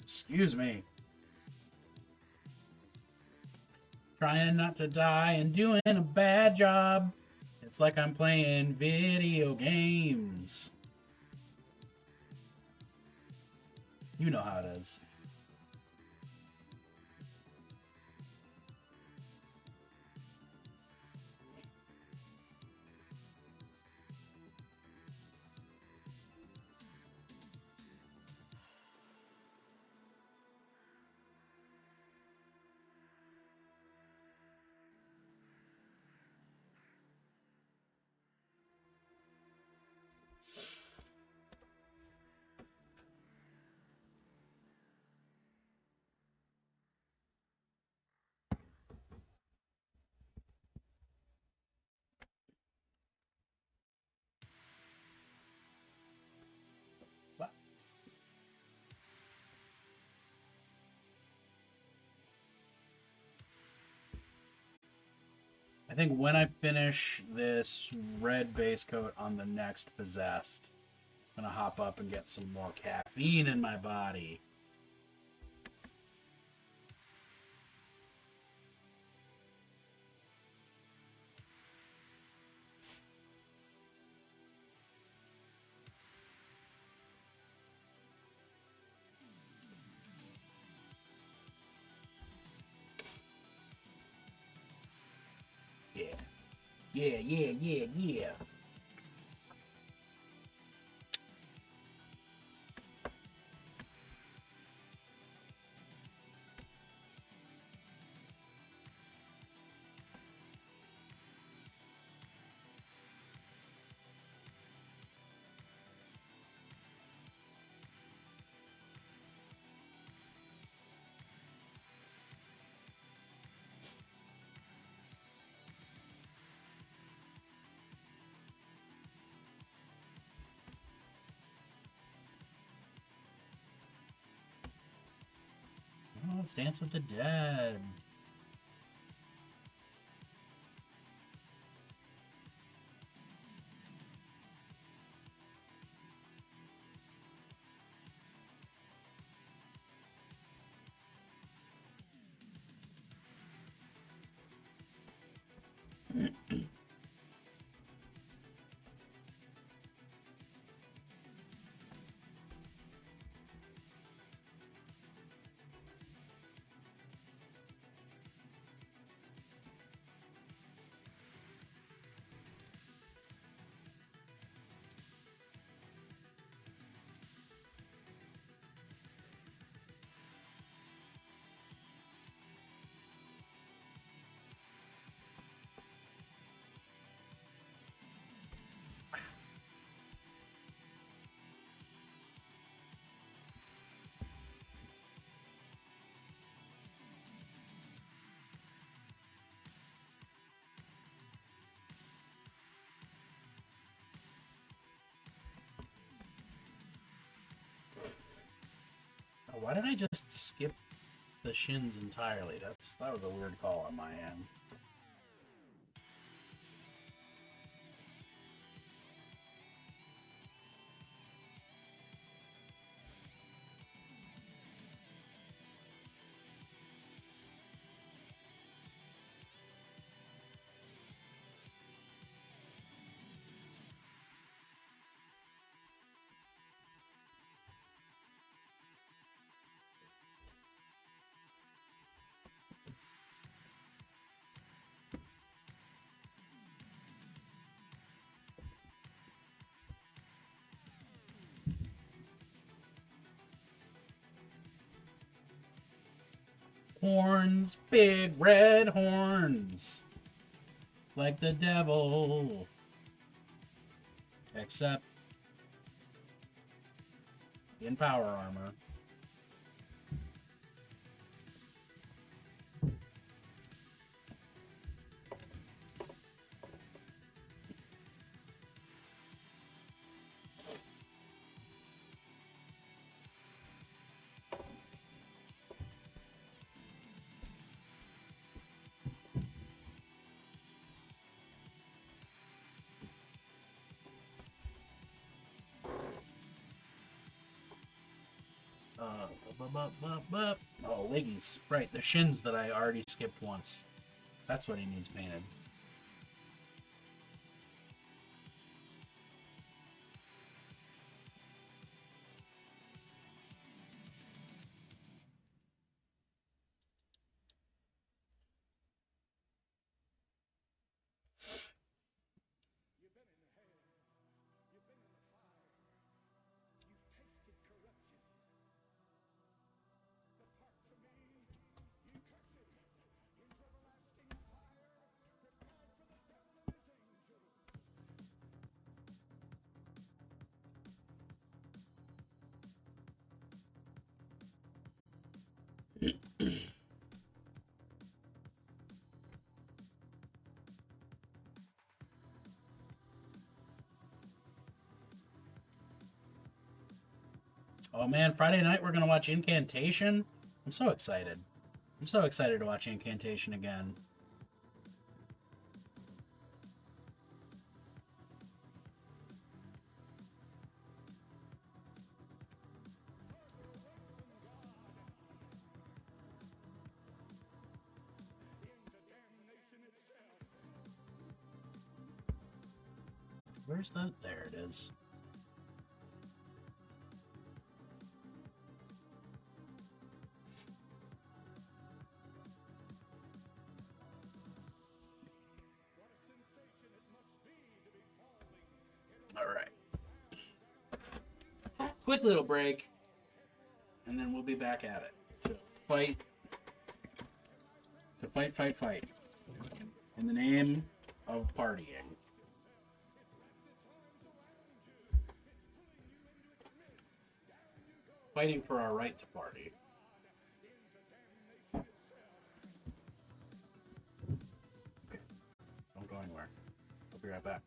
Excuse me. Trying not to die and doing a bad job. It's like I'm playing video games. You know how it is. I think when I finish this red base coat on the next Possessed, I'm gonna hop up and get some more caffeine in my body. Yeah, yeah, yeah, yeah. Oh, let's Dance with the Dead. Oh, why did I just skip the shins entirely? That was a weird call on my end. Horns, big red horns, like the devil. Except in power armor. Oh, leggies. Right, the shins that I already skipped once. That's what he needs painted. Oh man, Friday night we're gonna watch Incantation. I'm so excited. I'm so excited to watch Incantation again. Where's that? There it is. quick little break, and then we'll be back at it to fight. Fight. In the name of partying. Fighting for our right to party. Okay. Don't go anywhere. I'll be right back.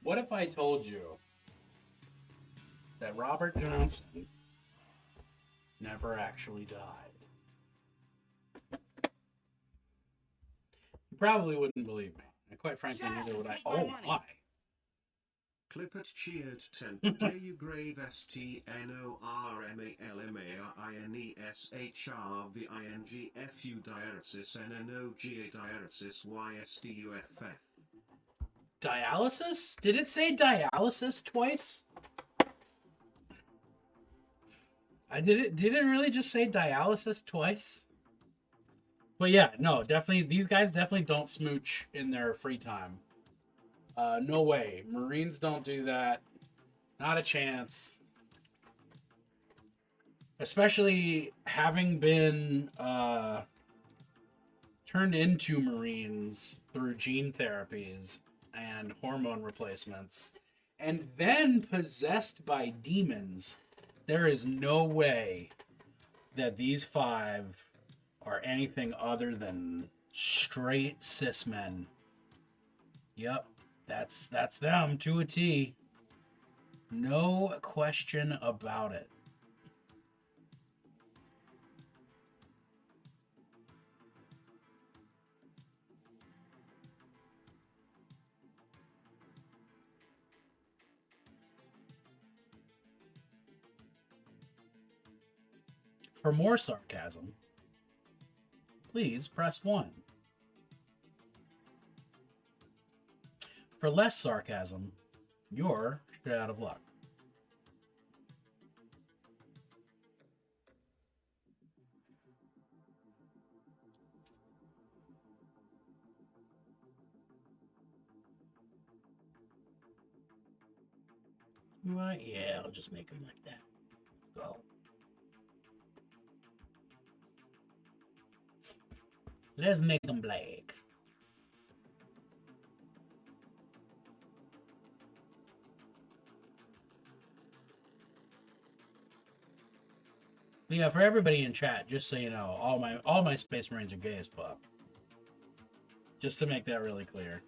What if I told you that Robert Johnson never actually died? You probably wouldn't believe me. And quite frankly, neither would I. Oh my. Clippert cheered 10. J.U. Grave STNORMALMALINESHRVINGFU dialysis NNOGA dialysis YSDUFF. Dialysis? Did it say dialysis twice? Did it really just say dialysis twice? But yeah, no, definitely these guys definitely don't smooch in their free time. No way. Marines don't do that. Not a chance. Especially having been turned into Marines through gene therapies and hormone replacements, and then possessed by demons. There is no way that these 5 are anything other than straight cis men. Yep. That's them to a T. No question about it. For more sarcasm, please press 1. For less sarcasm, you're straight out of luck. Right, yeah, I'll just make them like that. Go. Let's make them black. But yeah, for everybody in chat, just so you know, all my Space Marines are gay as fuck. Just to make that really clear.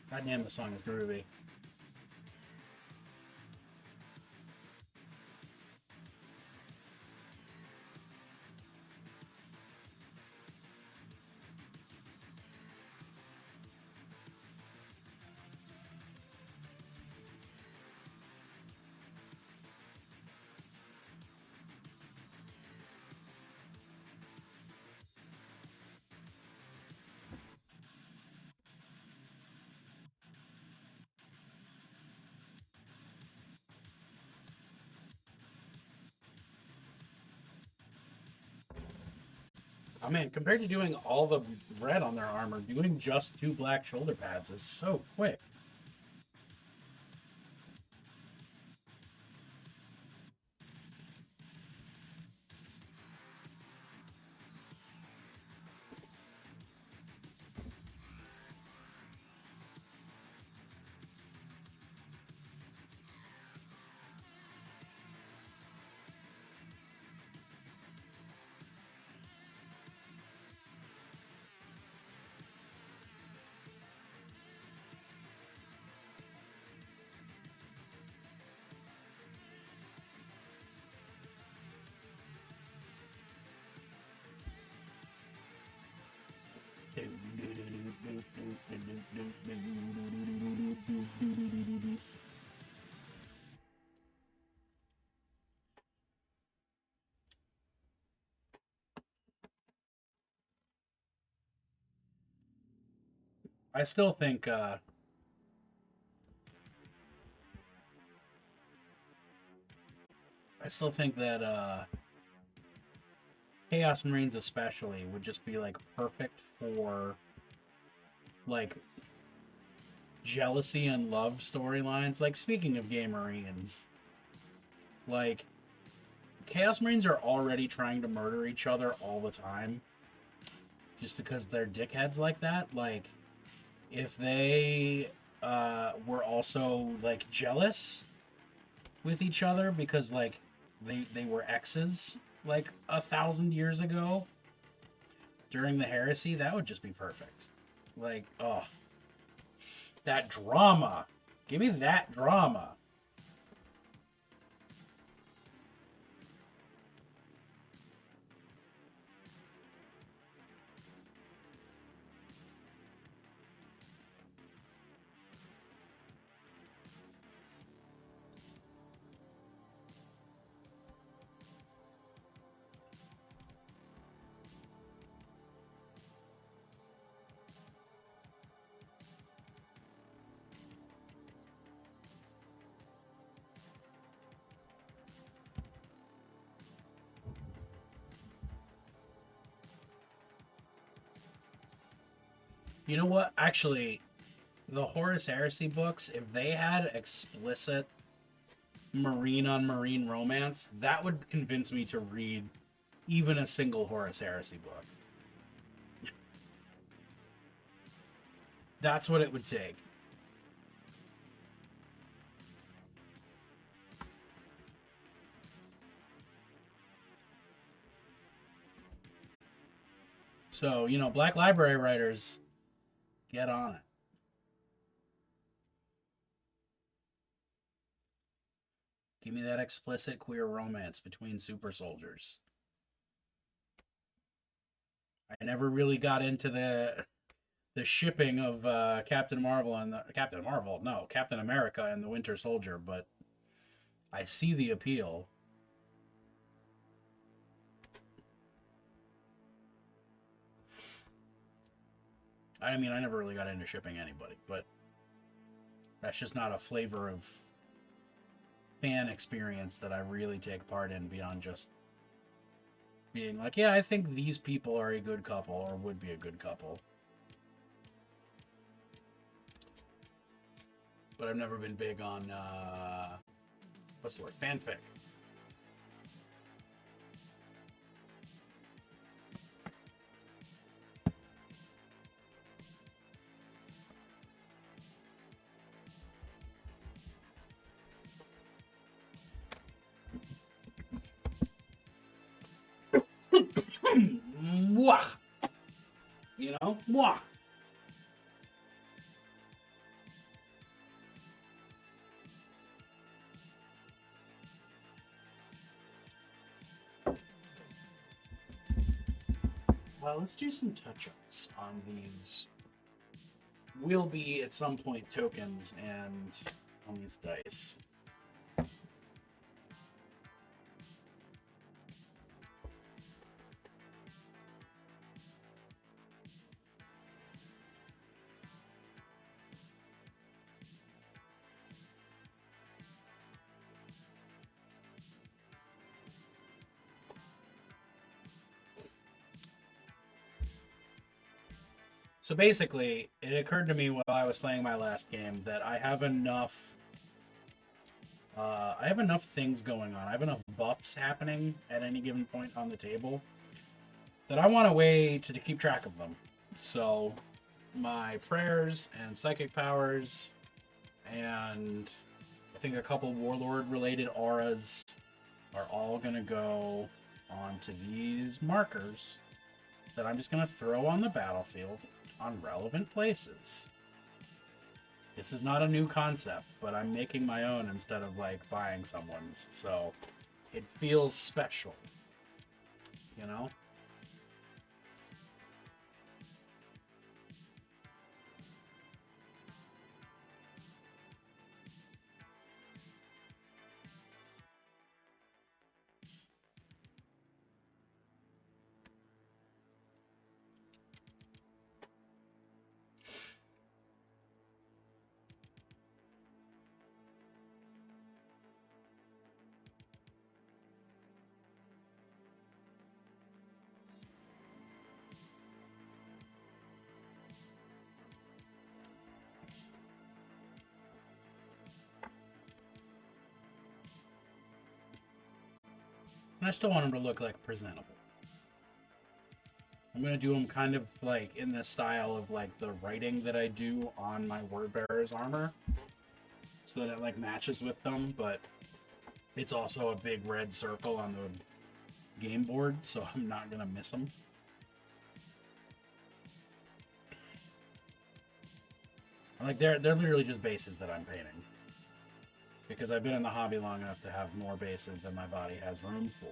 Goddamn, the song is groovy. Oh man, compared to doing all the red on their armor, doing just 2 black shoulder pads is so quick. I still think that Chaos Marines especially would just be like perfect for like jealousy and love storylines. Like, speaking of gay Marines, like Chaos Marines are already trying to murder each other all the time. just because they're dickheads like that. Like, if they were also like jealous with each other because like they were exes like 1,000 years ago during the heresy, that would just be perfect. Like, oh, that drama. Give me that drama. You know what? Actually, the Horus Heresy books, if they had explicit marine on marine romance, that would convince me to read even a single Horus Heresy book. That's what it would take. So, you know, Black Library writers, get on it. Give me that explicit queer romance between super soldiers. I never really got into the shipping of Captain America and the Winter Soldier, but I see the appeal. I mean, I never really got into shipping anybody, but that's just not a flavor of fan experience that I really take part in beyond just being like, yeah, I think these people are a good couple or would be a good couple. But I've never been big on, what's the word? Fanfic. Mwah! You know? Mwah! Let's do some touch-ups on these will be at some point tokens and on these dice. So basically, it occurred to me while I was playing my last game that I have enough things going on. I have enough buffs happening at any given point on the table that I want a way to keep track of them. So my prayers and psychic powers and I think a couple warlord related auras are all gonna go onto these markers that I'm just gonna throw on the battlefield on relevant places. This is not a new concept, but I'm making my own instead of like buying someone's, so it feels special, you know? And I still want them to look like presentable. I'm gonna do them kind of like in the style of like the writing that I do on my word bearer's armor, so that it like matches with them, but it's also a big red circle on the game board, so I'm not gonna miss them. Like they're literally just bases that I'm painting, because I've been in the hobby long enough to have more bases than my body has room for.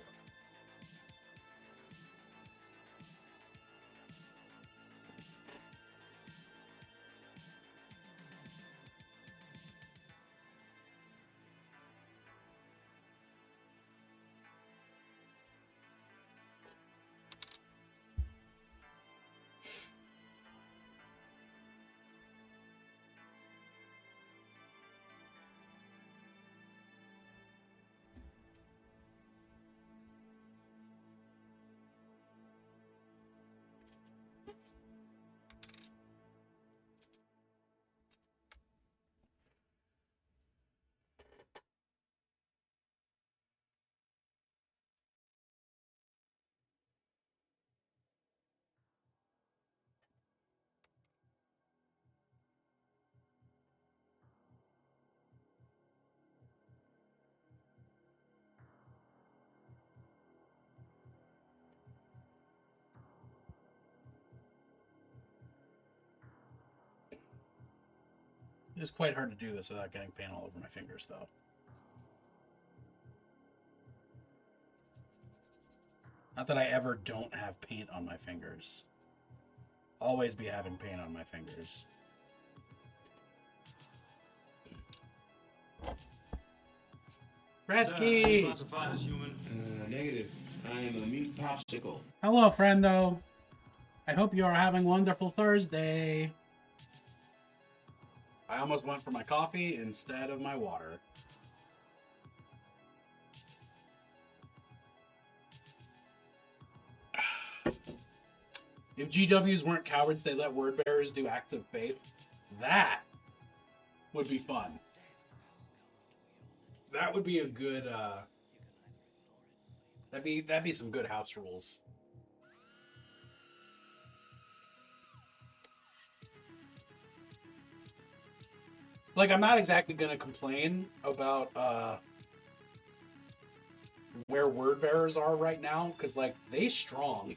It's quite hard to do this without getting paint all over my fingers, though. Not that I ever don't have paint on my fingers. Always be having paint on my fingers. Ratsky! Classified as human. Negative. I am a mute popsicle. Hello, friendo. I hope you are having a wonderful Thursday. I almost went for my coffee instead of my water. If GWs weren't cowards, they let word bearers do acts of faith. That would be fun. That would be a good, that'd be some good house rules. Like, I'm not exactly gonna complain about, where word bearers are right now, because, like, they strong.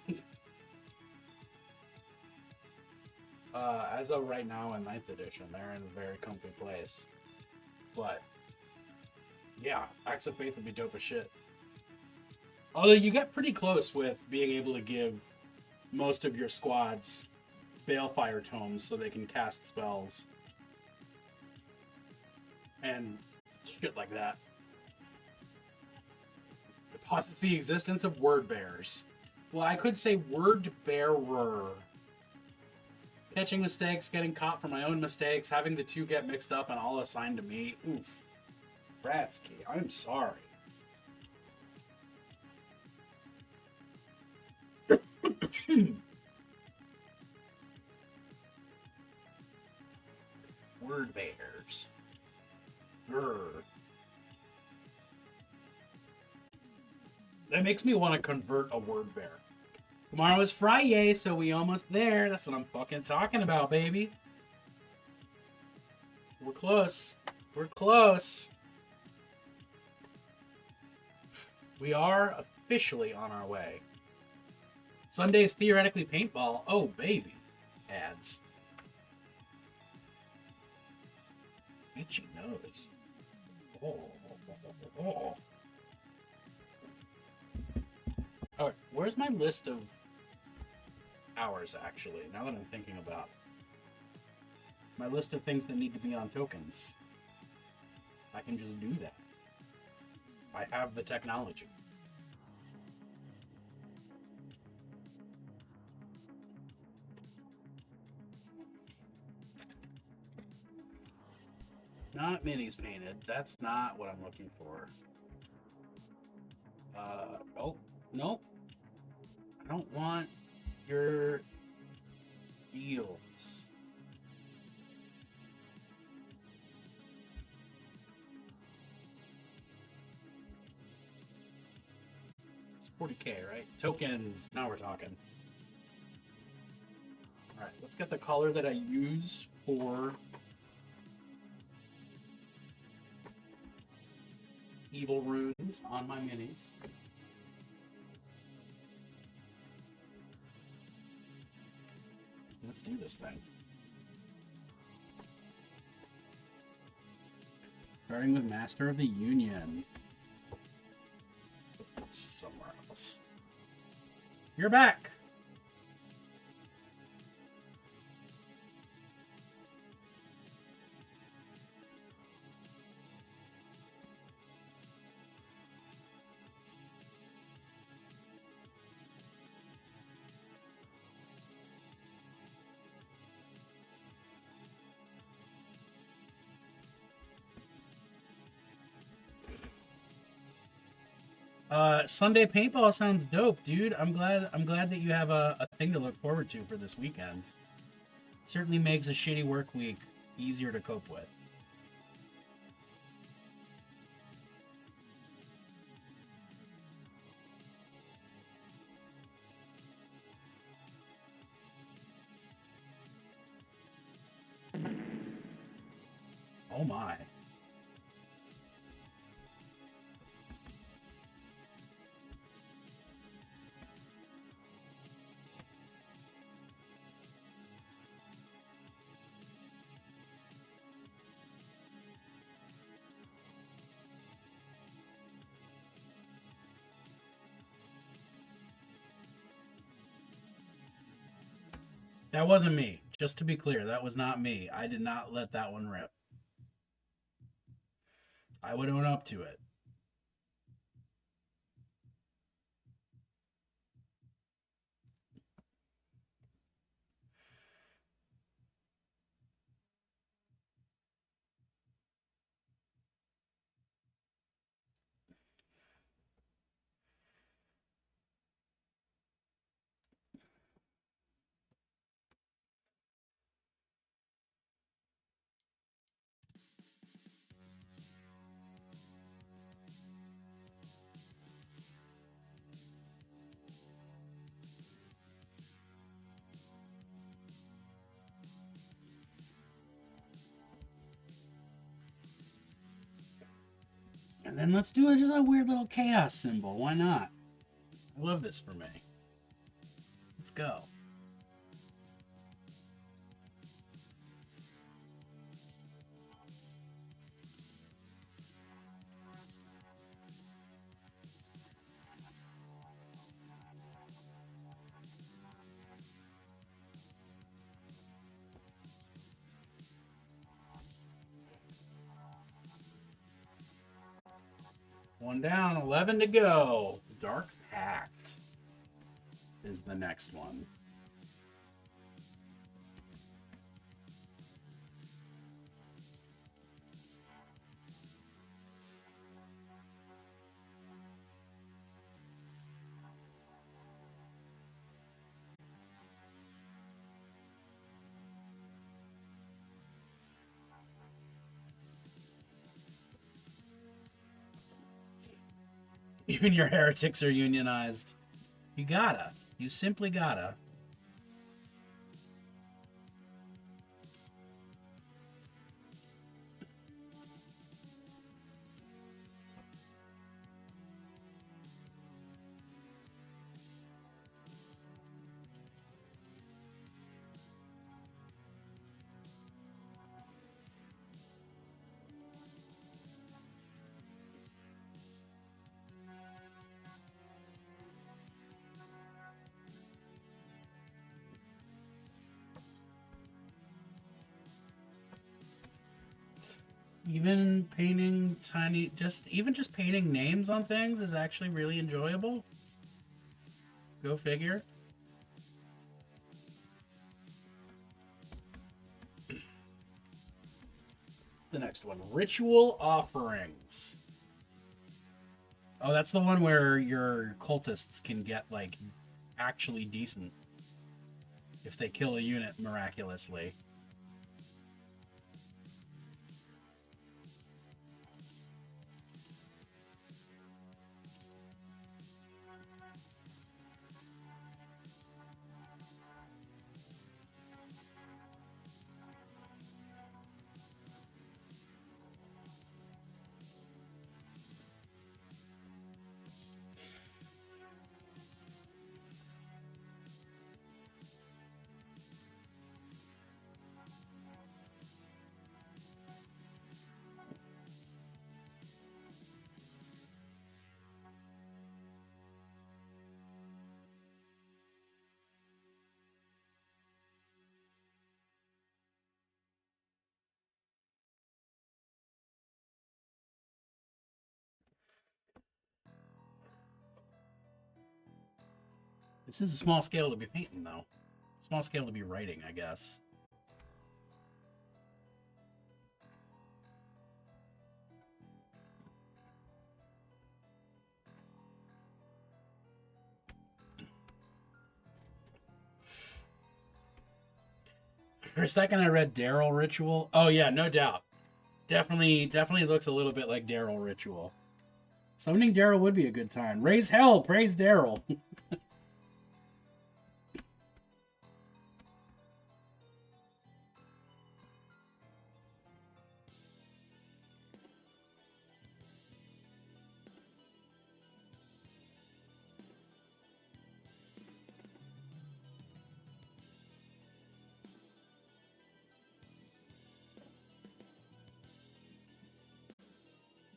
As of right now in 9th edition, they're in a very comfy place. But, yeah, Acts of Faith would be dope as shit. Although you get pretty close with being able to give most of your squads Balefire tomes so they can cast spells. And shit like that. It posits the existence of word bearers. Well, I could say word bearer. Catching mistakes, getting caught for my own mistakes, having the two get mixed up and all assigned to me. Oof. Ratsky, I'm sorry. Word bearers. Grr. That makes me want to convert a word bearer. Tomorrow is Friday, so we almost there. That's what I'm fucking talking about, baby. We're close. We're close. We are officially on our way. Sunday is theoretically paintball. Oh, baby. Ads. Itchy nose. Oh. Alright, where's my list of hours, actually, now that I'm thinking about my list of things that need to be on tokens? I can just do that. I have the technology. Not minis painted. That's not what I'm looking for. Oh, nope. I don't want your deals. It's 40k, right? Tokens. Now we're talking. Alright, let's get the color that I use for evil runes on my minis. Let's do this thing. Starting with Master of the Union. Put this somewhere else. You're back! Sunday paintball sounds dope, dude. I'm glad that you have a thing to look forward to for this weekend. It certainly makes a shitty work week easier to cope with. Oh my. That wasn't me. Just to be clear, that was not me. I did not let that one rip. I would own up to it. And then let's do just a weird little chaos symbol. Why not? I love this for me. Let's go. One down, 11 to go. Dark Pact is the next one. Even your heretics are unionized. You gotta. You simply gotta. Even painting tiny, just painting names on things is actually really enjoyable. Go figure. The next one, Ritual Offerings. Oh, that's the one where your cultists can get, like, actually decent if they kill a unit miraculously. This is a small scale to be painting, though. Small scale to be writing, I guess. For a second, I read Daryl Ritual. Oh yeah, no doubt. Definitely looks a little bit like Daryl Ritual. Summoning Daryl would be a good time. Raise hell, praise Daryl.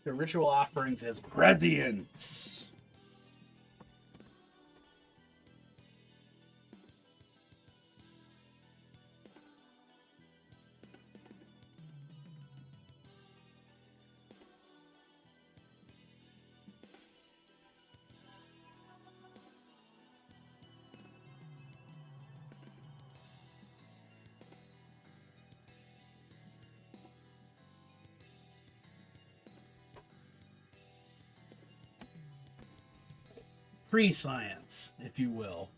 The ritual offerings as prescience. Pre-science, if you will.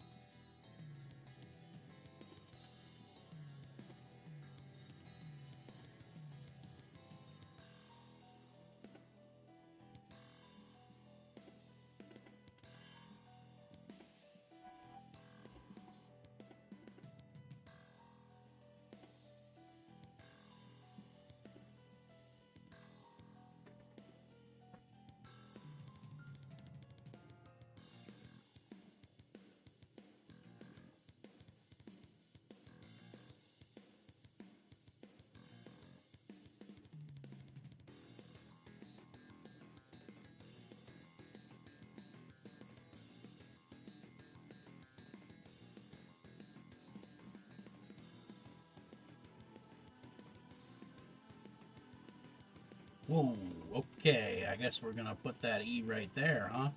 Whoa, okay. I guess we're gonna put that E right there, huh?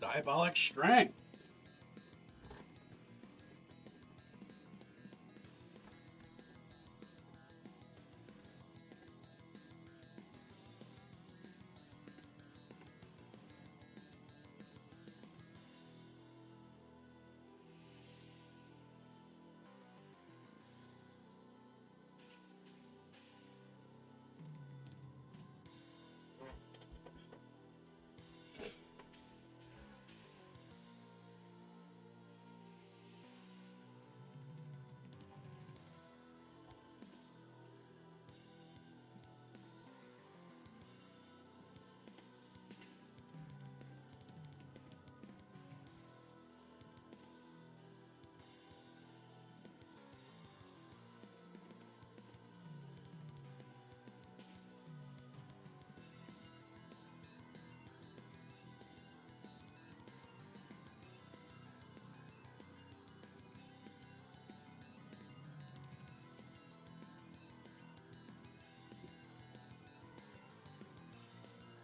Diabolic strength.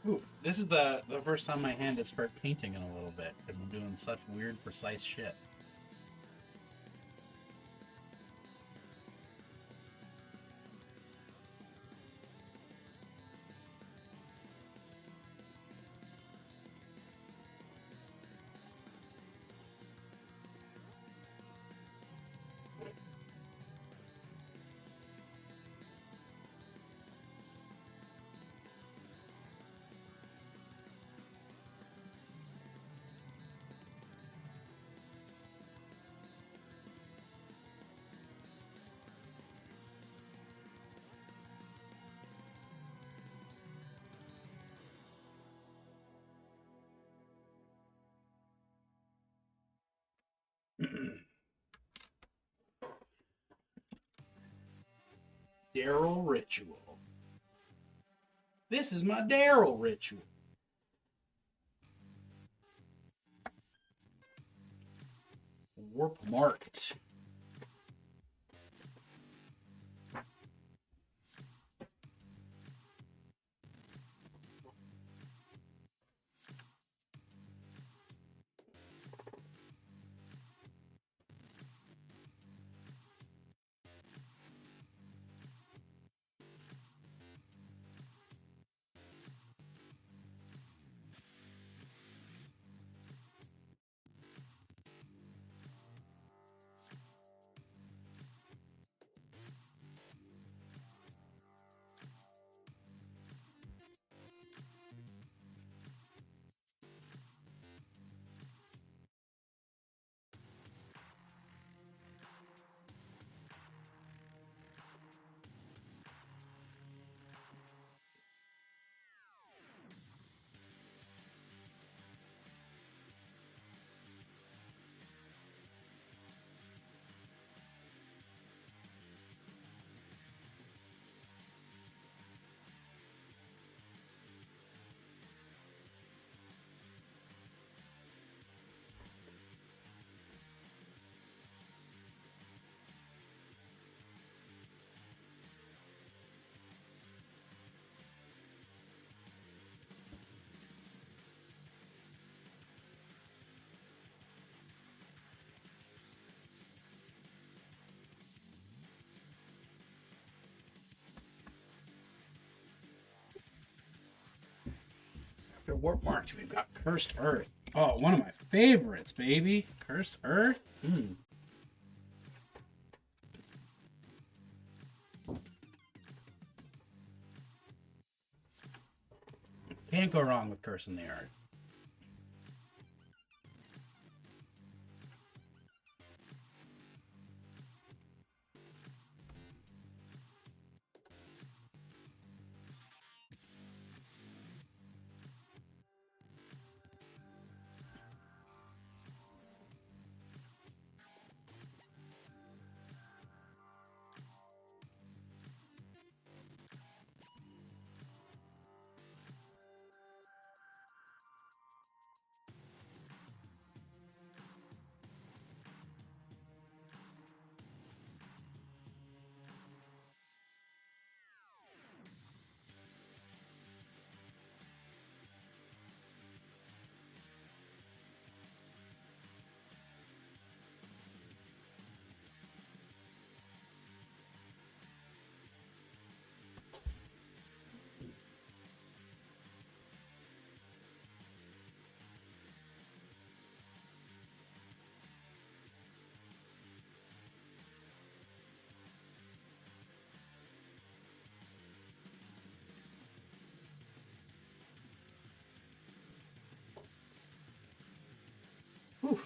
Ooh, this is the first time my hand has started painting in a little bit because I'm doing such weird, precise shit. Daryl ritual. This is my Daryl ritual. Warp marked. After warp march, we've got Cursed Earth. Oh, one of my favorites, baby. Cursed Earth. Can't go wrong with cursing the earth. Whew.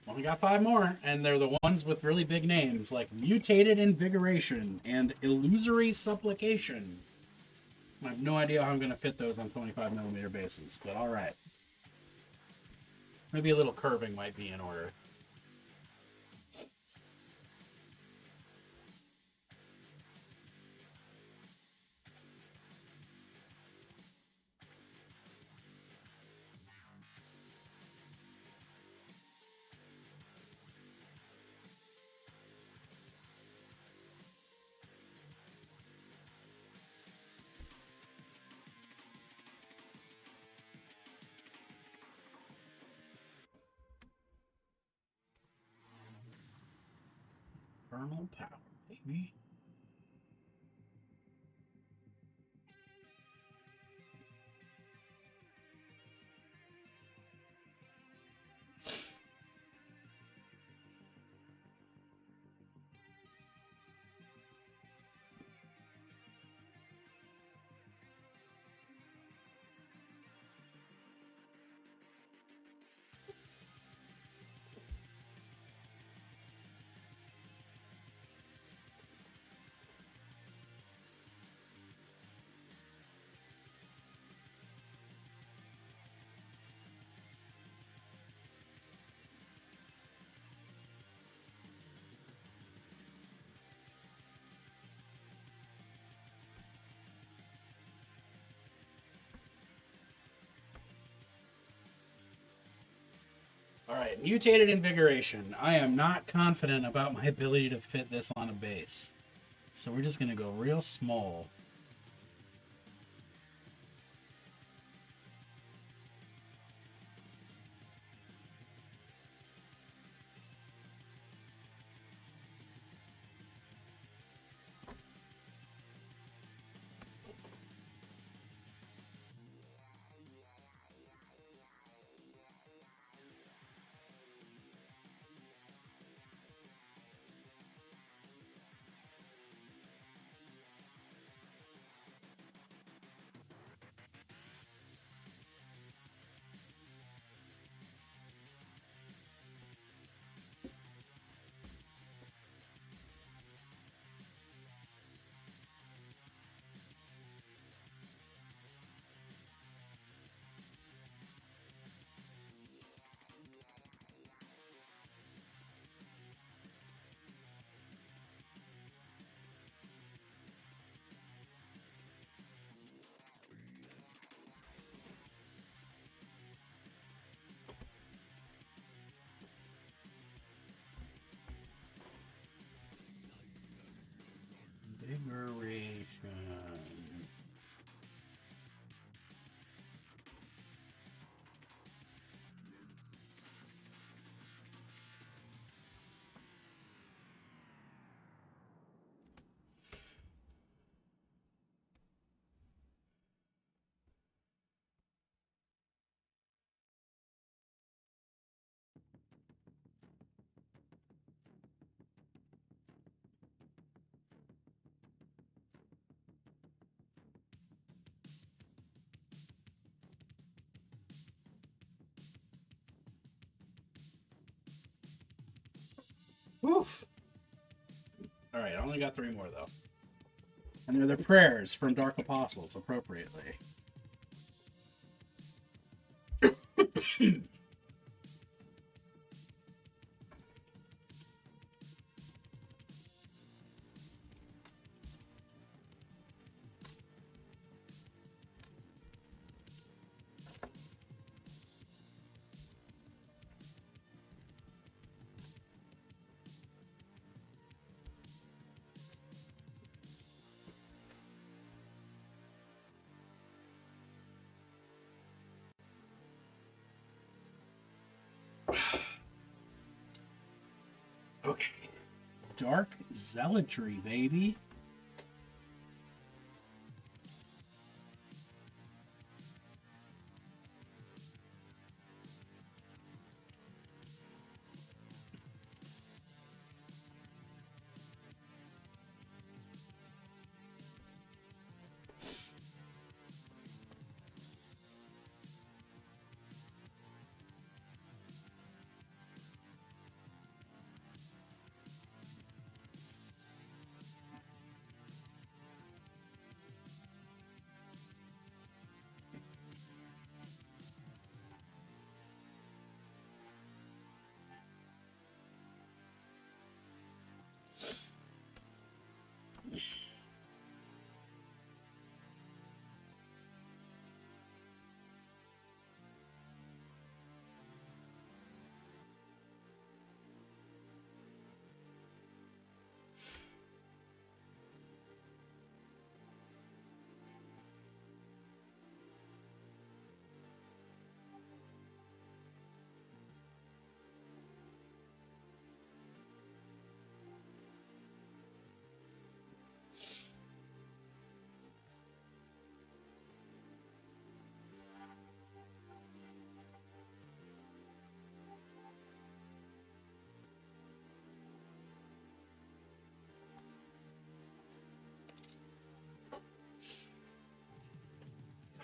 Only got 5 more, and they're the ones with really big names like Mutated Invigoration and Illusory Supplication. I have no idea how I'm going to fit those on 25mm bases, but alright. Maybe a little curving might be in order. Infernal power, baby. right, mutated invigoration. I am not confident about my ability to fit this on a base. So we're just going to go real small. Invigoration. Oof. All right, I only got 3 more though. And they're the prayers from Dark Apostles, appropriately. Okay. Dark Zealotry, baby.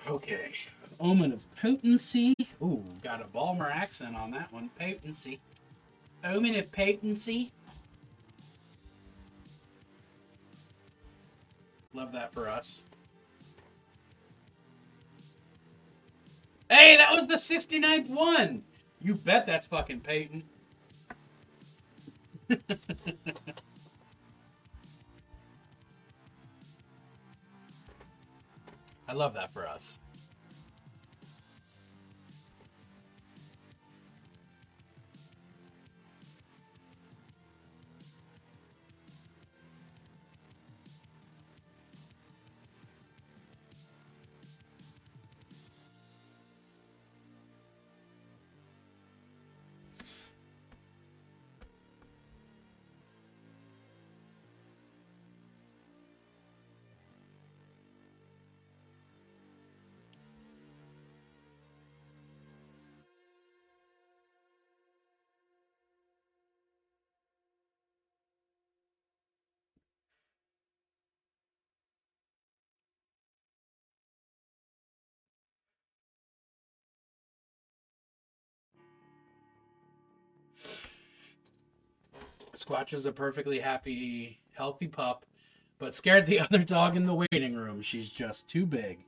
Okay. Omen of Potency. Ooh, got a Balmer accent on that one. Potency. Omen of Potency. Love that for us. Hey, that was the 69th one! You bet that's fucking Peyton. I love that for us. Squatch is a perfectly happy, healthy pup, but scared the other dog in the waiting room. She's just too big.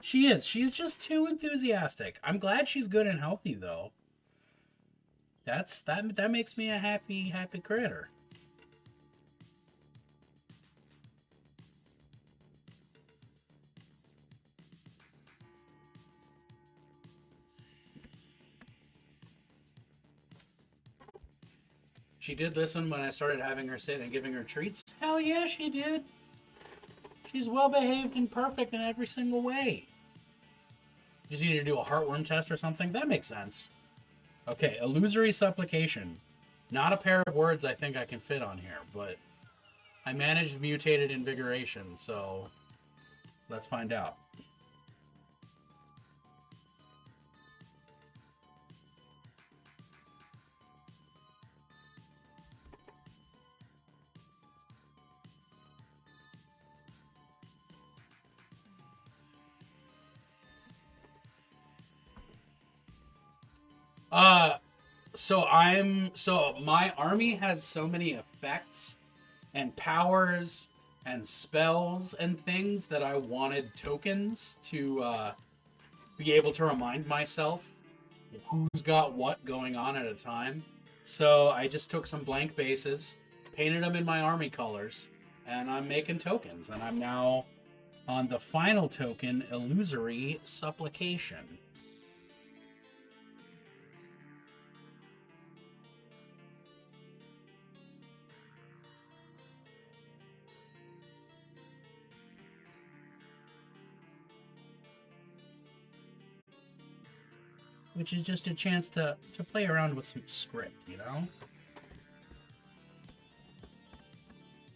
She is. She's just too enthusiastic. I'm glad she's good and healthy, though. That makes me a happy critter. She did listen when I started having her sit and giving her treats. Hell yeah, she did. She's well behaved and perfect in every single way. Just need to do a heartworm test or something. That makes sense. Okay, illusory supplication. Not a pair of words I think I can fit on here, but I managed mutated invigoration, so let's find out. So my army has so many effects and powers and spells and things that I wanted tokens to be able to remind myself who's got what going on at a time. So I just took some blank bases, painted them in my army colors, and I'm making tokens. And I'm now on the final token, illusory supplication. Which is just a chance to play around with some script, you know?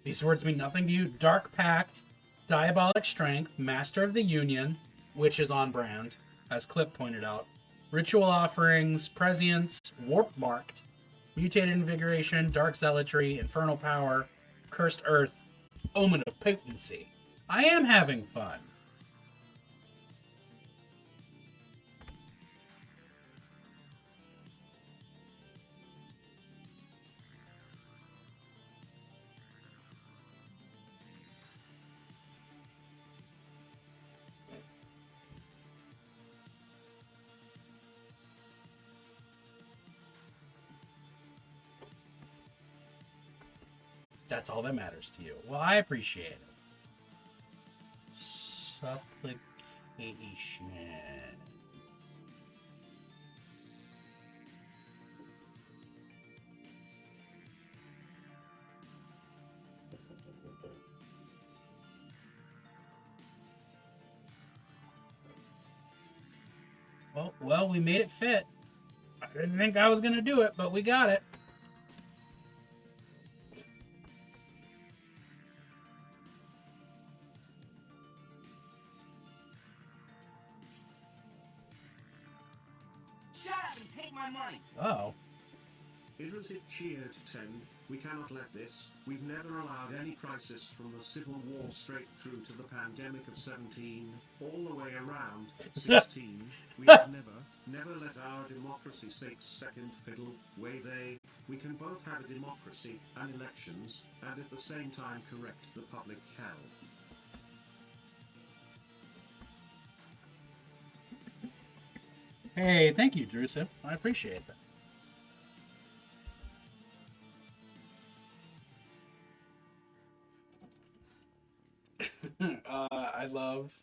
These words mean nothing to you. Dark Pact, Diabolic Strength, Master of the Union, which is on brand, as Clip pointed out. Ritual Offerings, Prescience, Warp Marked, Mutated Invigoration, Dark Zealotry, Infernal Power, Cursed Earth, Omen of Potency. I am having fun. That's all that matters to you. Well, I appreciate it. Supplication. Well, we made it fit. I didn't think I was going to do it, but we got it. Oh. Iterative cheered 10. We cannot let this. We've never allowed any crisis from the Civil War straight through to the pandemic of 17, all the way around 16. We have never let our democracy take second fiddle. We can both have a democracy and elections, and at the same time correct the public health. Hey, thank you, Drusif. I appreciate that. I love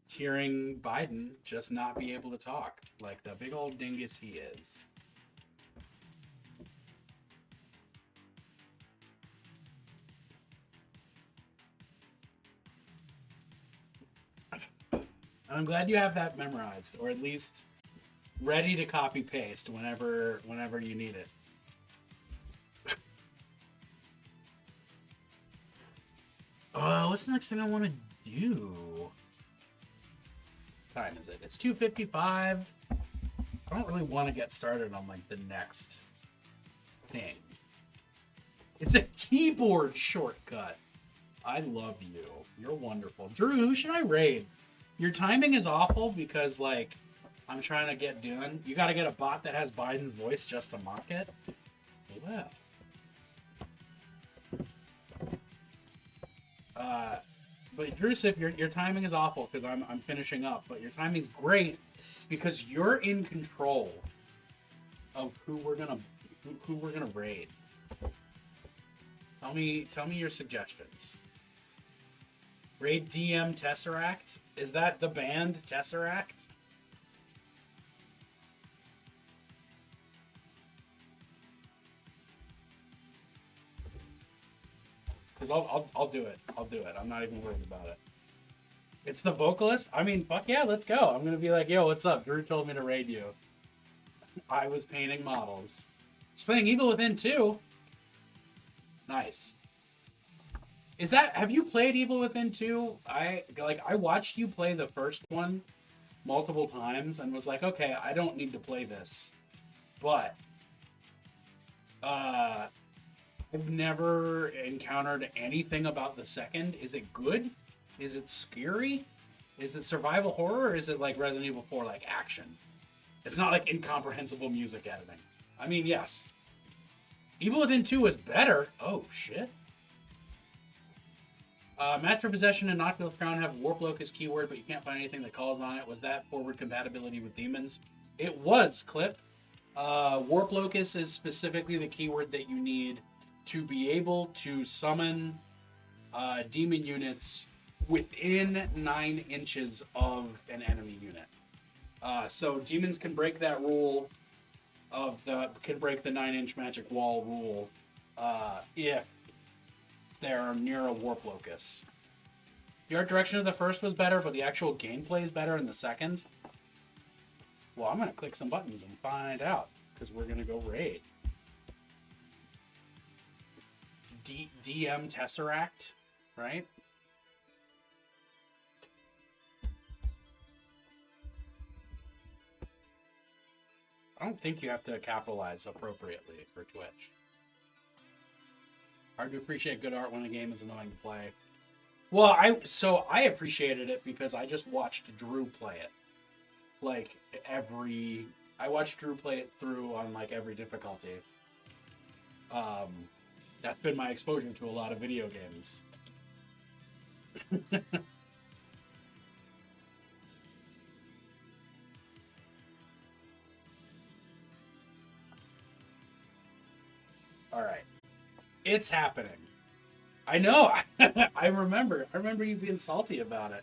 hearing Biden just not be able to talk like the big old dingus he is. I'm glad you have that memorized, or at least ready to copy paste whenever you need it. What's the next thing I want to do? What time is it? It's 2:55. I don't really want to get started on like the next thing. It's a keyboard shortcut. I love you. You're wonderful. Drew, who should I raid? Your timing is awful because, like, I'm trying to get done. You got to get a bot that has Biden's voice just to mock it. Well, But Drusif, your timing is awful because I'm finishing up. But your timing's great because you're in control of who we're gonna raid. Tell me your suggestions. Raid DM Tesseract? Is that the band Tesseract? Because I'll do it. I'll do it. I'm not even worried about it. It's the vocalist? I mean, fuck yeah, let's go. I'm going to be like, yo, what's up? Drew told me to raid you. I was painting models. He's playing Evil Within 2. Nice. Have you played Evil Within 2? I watched you play the first one multiple times and was like, okay, I don't need to play this. But, I've never encountered anything about the second. Is it good? Is it scary? Is it survival horror? Or is it like Resident Evil 4, like action? It's not like incomprehensible music editing. I mean, yes. Evil Within 2 is better. Oh, shit. Master Possession and Nocturnal Crown have Warp Locust keyword, but you can't find anything that calls on it. Was that forward compatibility with demons? It was, Clip. Warp Locust is specifically the keyword that you need to be able to summon demon units within 9 inches of an enemy unit. So demons can break that rule can break the 9-inch magic wall rule if they're near a warp locus. The art direction of the first was better, but the actual gameplay is better in the second. Well, I'm gonna click some buttons and find out because we're gonna go raid. DM Tesseract, right? I don't think you have to capitalize appropriately for Twitch. Hard to appreciate good art when a game is annoying to play. Well, I appreciated it because I just watched Drew play it. Like I watched Drew play it through on like every difficulty. That's been my exposure to a lot of video games. All right. It's happening. I know. I remember you being salty about it.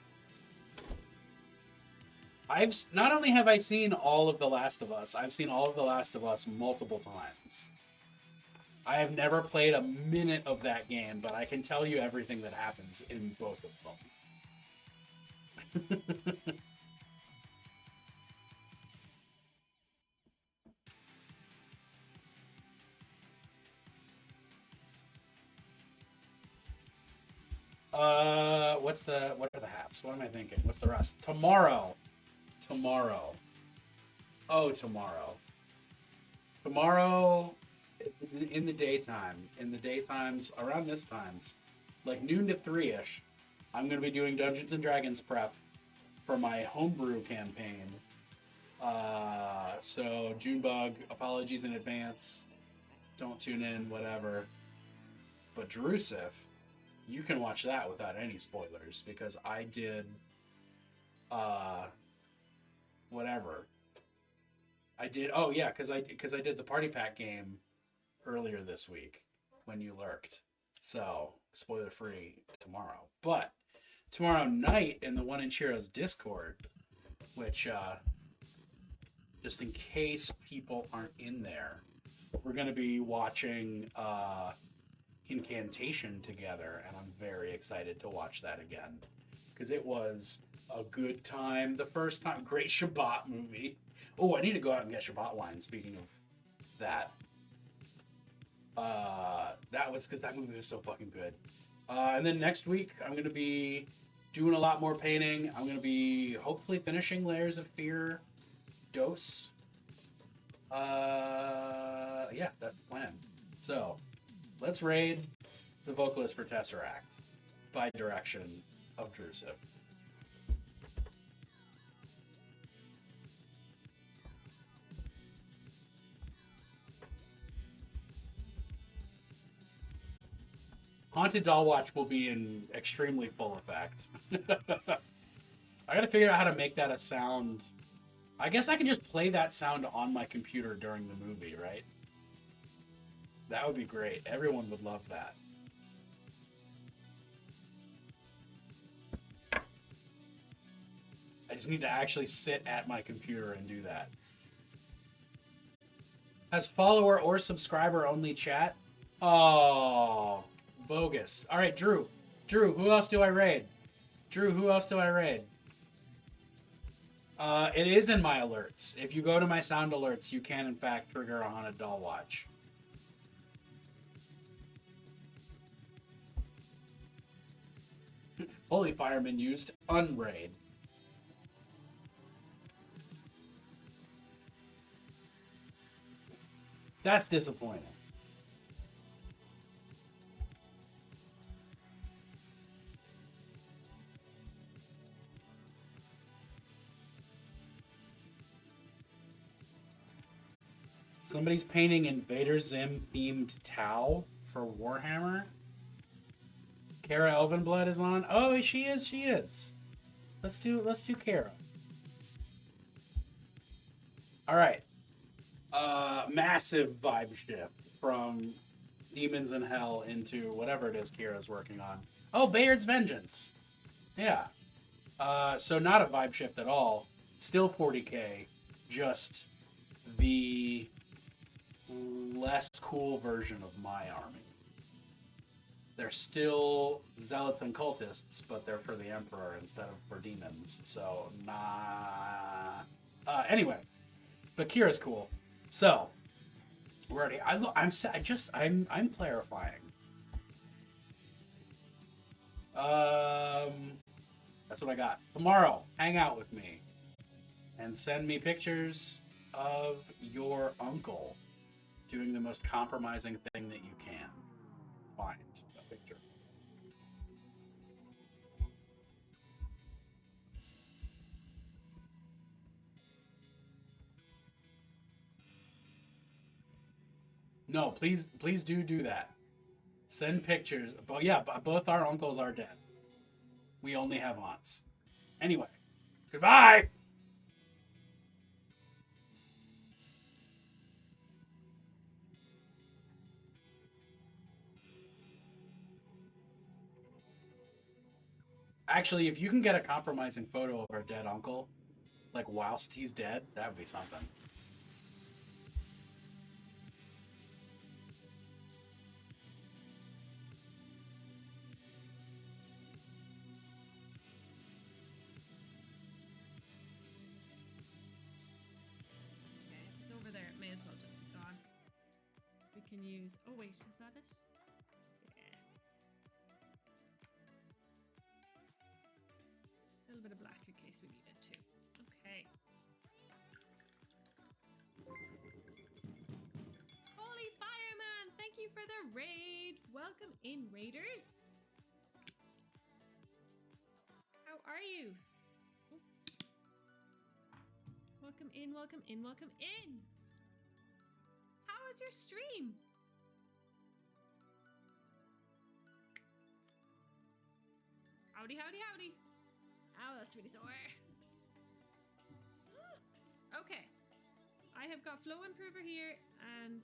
Not only have I seen all of The Last of Us, I've seen all of The Last of Us multiple times. I have never played a minute of that game, but I can tell you everything that happens in both of them. What are the haps? What am I thinking? What's the rest? Tomorrow. Oh, tomorrow. Tomorrow, in the daytimes, around this times, like noon to 3-ish, I'm going to be doing Dungeons & Dragons prep for my homebrew campaign. So, Junebug, apologies in advance. Don't tune in, whatever. But Drusif, you can watch that without any spoilers, because I did, whatever. I did, oh yeah, because I did the Party Pack game earlier this week when you lurked. So, spoiler free tomorrow. But, tomorrow night in the One Inch Heroes Discord, which, just in case people aren't in there, we're going to be watching, Incantation together, and I'm very excited to watch that again because it was a good time the first time. Great Shabbat movie. Oh, I need to go out and get Shabbat wine. Speaking of that, that was because that movie was so fucking good. And then next week I'm gonna be doing a lot more painting. I'm gonna be hopefully finishing Layers of Fear Dose. Yeah, that's the plan. So. Let's raid the vocalist for Tesseract by direction of Drusif. Haunted Doll Watch will be in extremely full effect. I gotta figure out how to make that a sound. I guess I can just play that sound on my computer during the movie, right? That would be great. Everyone would love that. I just need to actually sit at my computer and do that. Has follower or subscriber only chat? Oh, bogus. All right, Drew. Drew, who else do I raid? Drew, who else do I raid? It is in my alerts. If you go to my sound alerts, you can in fact trigger a Haunted Doll Watch. Holy Fireman used unraid. That's disappointing. Somebody's painting Invader Zim themed Tau for Warhammer. Kara Elvenblood is on. Oh, she is. She is. Let's do Kara. All right. Massive vibe shift from Demons in Hell into whatever it is Kira's working on. Oh, Bayard's Vengeance. Yeah. So not a vibe shift at all. Still 40k. Just the less cool version of my army. They're still zealots and cultists, but they're for the Emperor instead of for demons. So, nah. Anyway, but Kira's cool. So, we're already. I'm clarifying. That's what I got. Tomorrow, hang out with me and send me pictures of your uncle doing the most compromising thing that you can find. Picture. No, please do that. Send pictures. But yeah, both our uncles are dead. We only have aunts. Anyway, goodbye. Actually, if you can get a compromising photo of our dead uncle, like whilst he's dead, that would be something. Okay, it's over there. It may as well just be gone. We can use... Oh wait, is that it? A little bit of black in case we need it too. Okay. Holy Fireman! Thank you for the raid! Welcome in, raiders! How are you? Oh. Welcome in, welcome in, welcome in! How was your stream? Howdy, howdy, howdy! Ow, that's really sore. Okay. I have got flow improver here and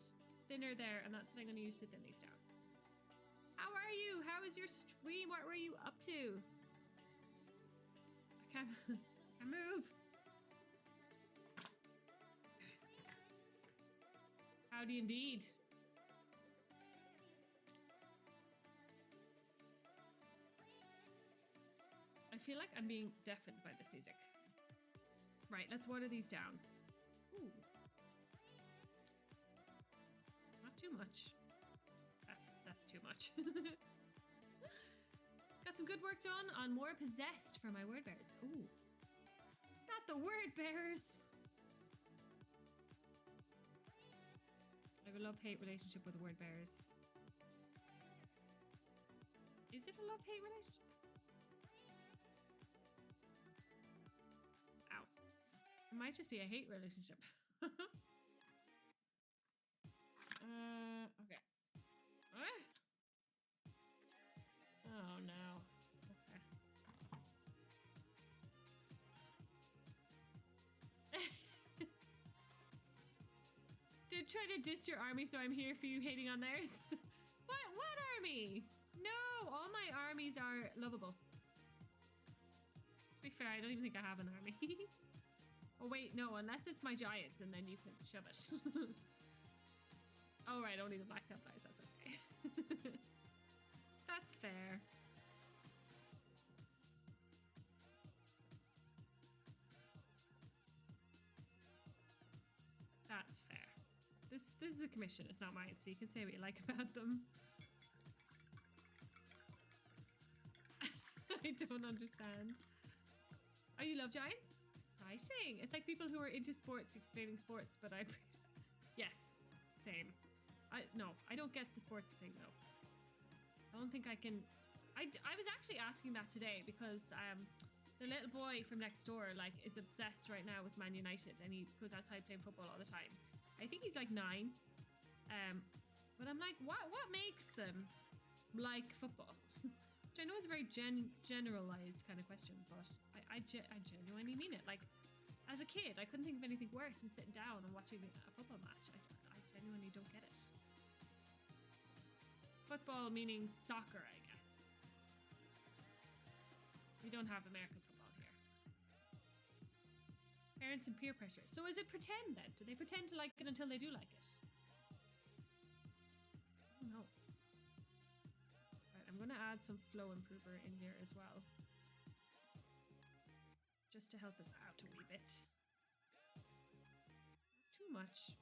thinner there, and that's what I'm going to use to thin these down. How are you? How is your stream? What were you up to? I can't move. Howdy indeed. I feel like I'm being deafened by this music. Right, let's water these down. Ooh. Not too much. That's too much. Got some good work done on more possessed for my word bearers. Ooh. Not the word bearers. I have a love-hate relationship with the word bearers. Is it a love-hate relationship? It might just be a hate relationship. Okay. You're trying to diss your army, so I'm here for you hating on theirs. What army? No, all my armies are lovable. To be fair, I don't even think I have an army. Oh wait, no, unless it's my giants, and then you can shove it. Oh right, only the Black Templars, that's okay. That's fair. That's fair. This is a commission, it's not mine, so you can say what you like about them. I don't understand. Oh, you love giants? Exciting. It's like people who are into sports explaining sports, but I... Yes, same. No, I don't get the sports thing, though. I don't think I can... I was actually asking that today because the little boy from next door like is obsessed right now with Man United, and he goes outside playing football all the time. I think he's like 9. But I'm like, what makes them like football? Which I know is a very generalized kind of question, but I genuinely mean it. Like, as a kid, I couldn't think of anything worse than sitting down and watching a football match. I genuinely don't get it. Football meaning soccer, I guess. We don't have American football here. Parents and peer pressure. So is it pretend then? Do they pretend to like it until they do like it? I don't know. Right, I'm going to add some flow improver in here as well. Just to help us out a wee bit. Not too much.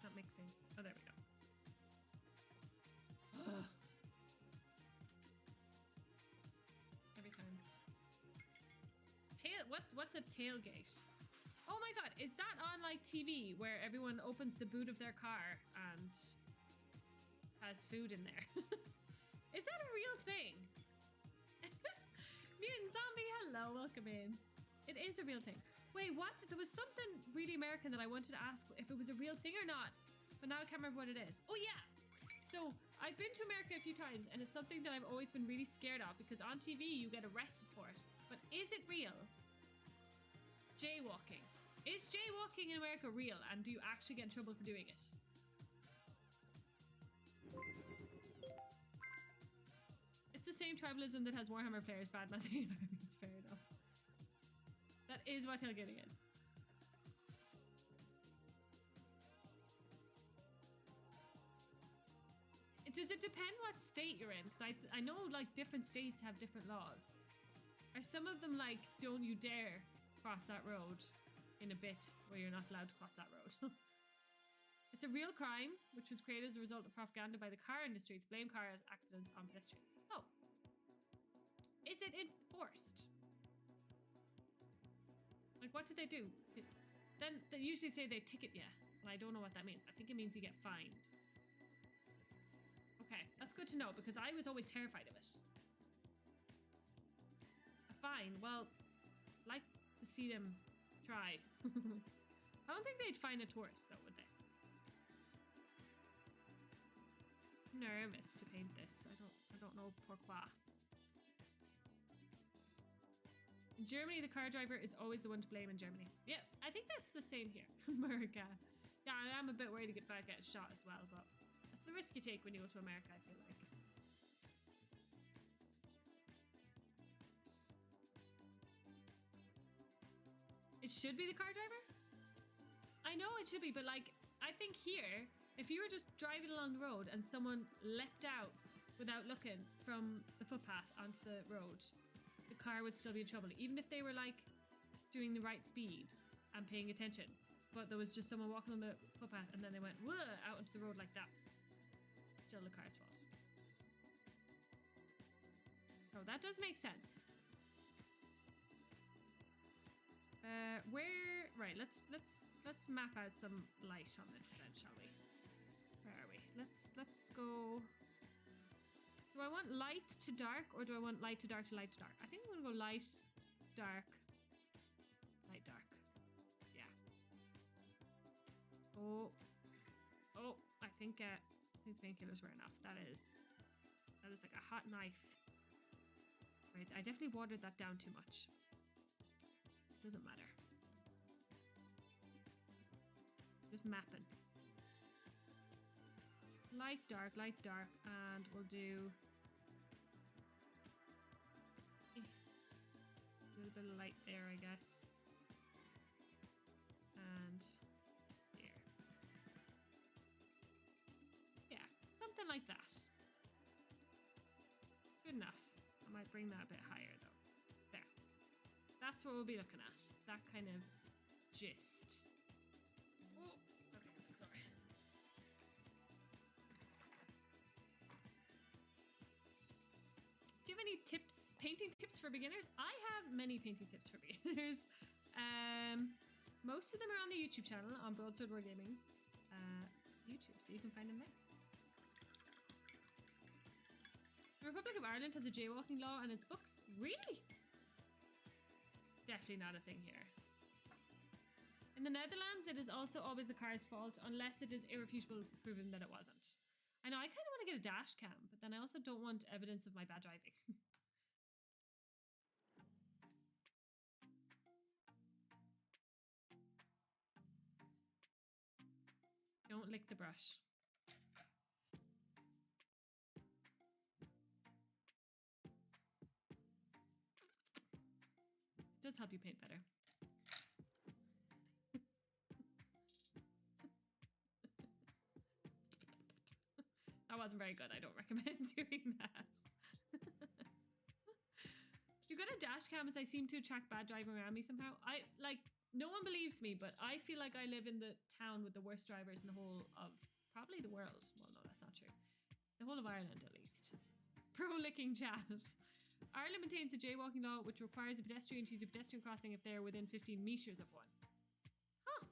Not mixing. Oh, there we go. Ugh. Every time. What's a tailgate? Oh my god, is that on like TV where everyone opens the boot of their car and has food in there? Is that a real thing? Mutant Zombie, hello, welcome in. It is a real thing. Wait, what? There was something really American that I wanted to ask if it was a real thing or not, but now I can't remember what it is. Oh yeah! So, I've been to America a few times, and it's something that I've always been really scared of, because on TV you get arrested for it. But is it real? Jaywalking. Is jaywalking in America real, and do you actually get in trouble for doing it? It's the same tribalism that has Warhammer players bad-mouthing armies, fair enough. That is what tailgating is. Does it depend what state you're in? Because I know like different states have different laws. Are some of them like, don't you dare cross that road in a bit where you're not allowed to cross that road? It's a real crime, which was created as a result of propaganda by the car industry to blame car accidents on pedestrians. Oh. Is it enforced? Like, what do they do? Then they usually say they ticket you, and I don't know what that means. I think it means you get fined. Okay, that's good to know, because I was always terrified of it. A fine? Well, I'd like to see them try. I don't think they'd fine a tourist, though, would they? I'm nervous to paint this. I don't know pourquoi. In Germany, the car driver is always the one to blame in Germany. Yeah, I think that's the same here. America. Yeah, I am a bit worried to get back at shot as well, but that's the risk you take when you go to America, I feel like. It should be the car driver? I know it should be, but like, I think here, if you were just driving along the road and someone leapt out without looking from the footpath onto the road, the car would still be in trouble, even if they were like doing the right speed and paying attention. But there was just someone walking on the footpath and then they went whoa out into the road like that. Still the car's fault. Oh, that does make sense. Right, let's map out some light on this then, shall we? Where are we? Let's go. Do I want light to dark, or do I want light to dark to light to dark? I think I'm gonna go light, dark, light, dark. Yeah. Oh, I think painkillers were enough. That is like a hot knife. Right, I definitely watered that down too much. Doesn't matter. Just mapping. Light, dark, and we'll do a little bit of light there, I guess. And here. Yeah, something like that. Good enough. I might bring that a bit higher though. There. That's what we'll be looking at. That kind of gist. Oh, okay, sorry. Do you have any tips, painting tips for beginners? I have many painting tips for beginners. Most of them are on the YouTube channel, on Broadsword Wargaming YouTube, so you can find them there. The Republic of Ireland has a jaywalking law in its books. Really? Definitely not a thing here. In the Netherlands, it is also always the car's fault unless it is irrefutable proven that it wasn't. I know, I kind of want to get a dash cam, but then I also don't want evidence of my bad driving. Don't lick the brush. It does help you paint better. That wasn't very good. I don't recommend doing that. You got a dash cam as I seem to attract bad driving around me somehow. No one believes me, but I feel like I live in the town with the worst drivers in the whole of probably the world. Well, no, that's not true. The whole of Ireland, at least. Pro licking chat. Ireland maintains a jaywalking law which requires a pedestrian to use a pedestrian crossing if they're within 15 meters of one. Huh.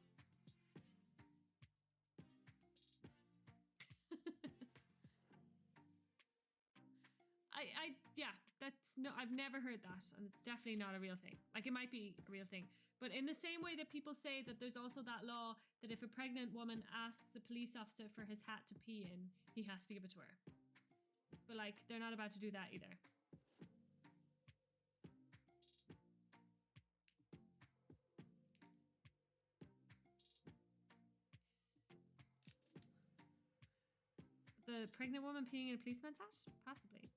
I've never heard that, and it's definitely not a real thing. Like, it might be a real thing, but in the same way that people say that there's also that law that if a pregnant woman asks a police officer for his hat to pee in, he has to give it to her. But like, they're not about to do that either. The pregnant woman peeing in a policeman's hat? Possibly.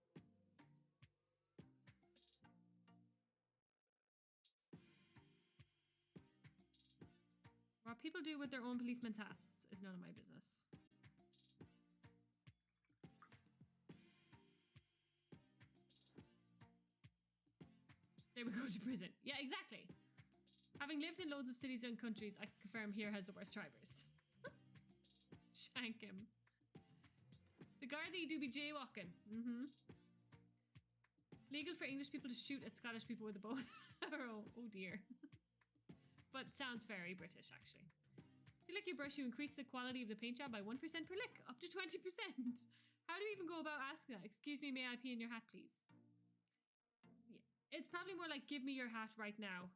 What people do with their own policeman's hats is none of my business. They would go to prison. Yeah, exactly. Having lived in loads of cities and countries, I can confirm here has the worst drivers. Shank him. The Gardaí do be jaywalking. Legal for English people to shoot at Scottish people with a bow and arrow. Oh dear. But sounds very British, actually. If you lick your brush, you increase the quality of the paint job by 1% per lick, up to 20%. How do you even go about asking that? Excuse me, may I pee in your hat, please? Yeah. It's probably more like, give me your hat right now.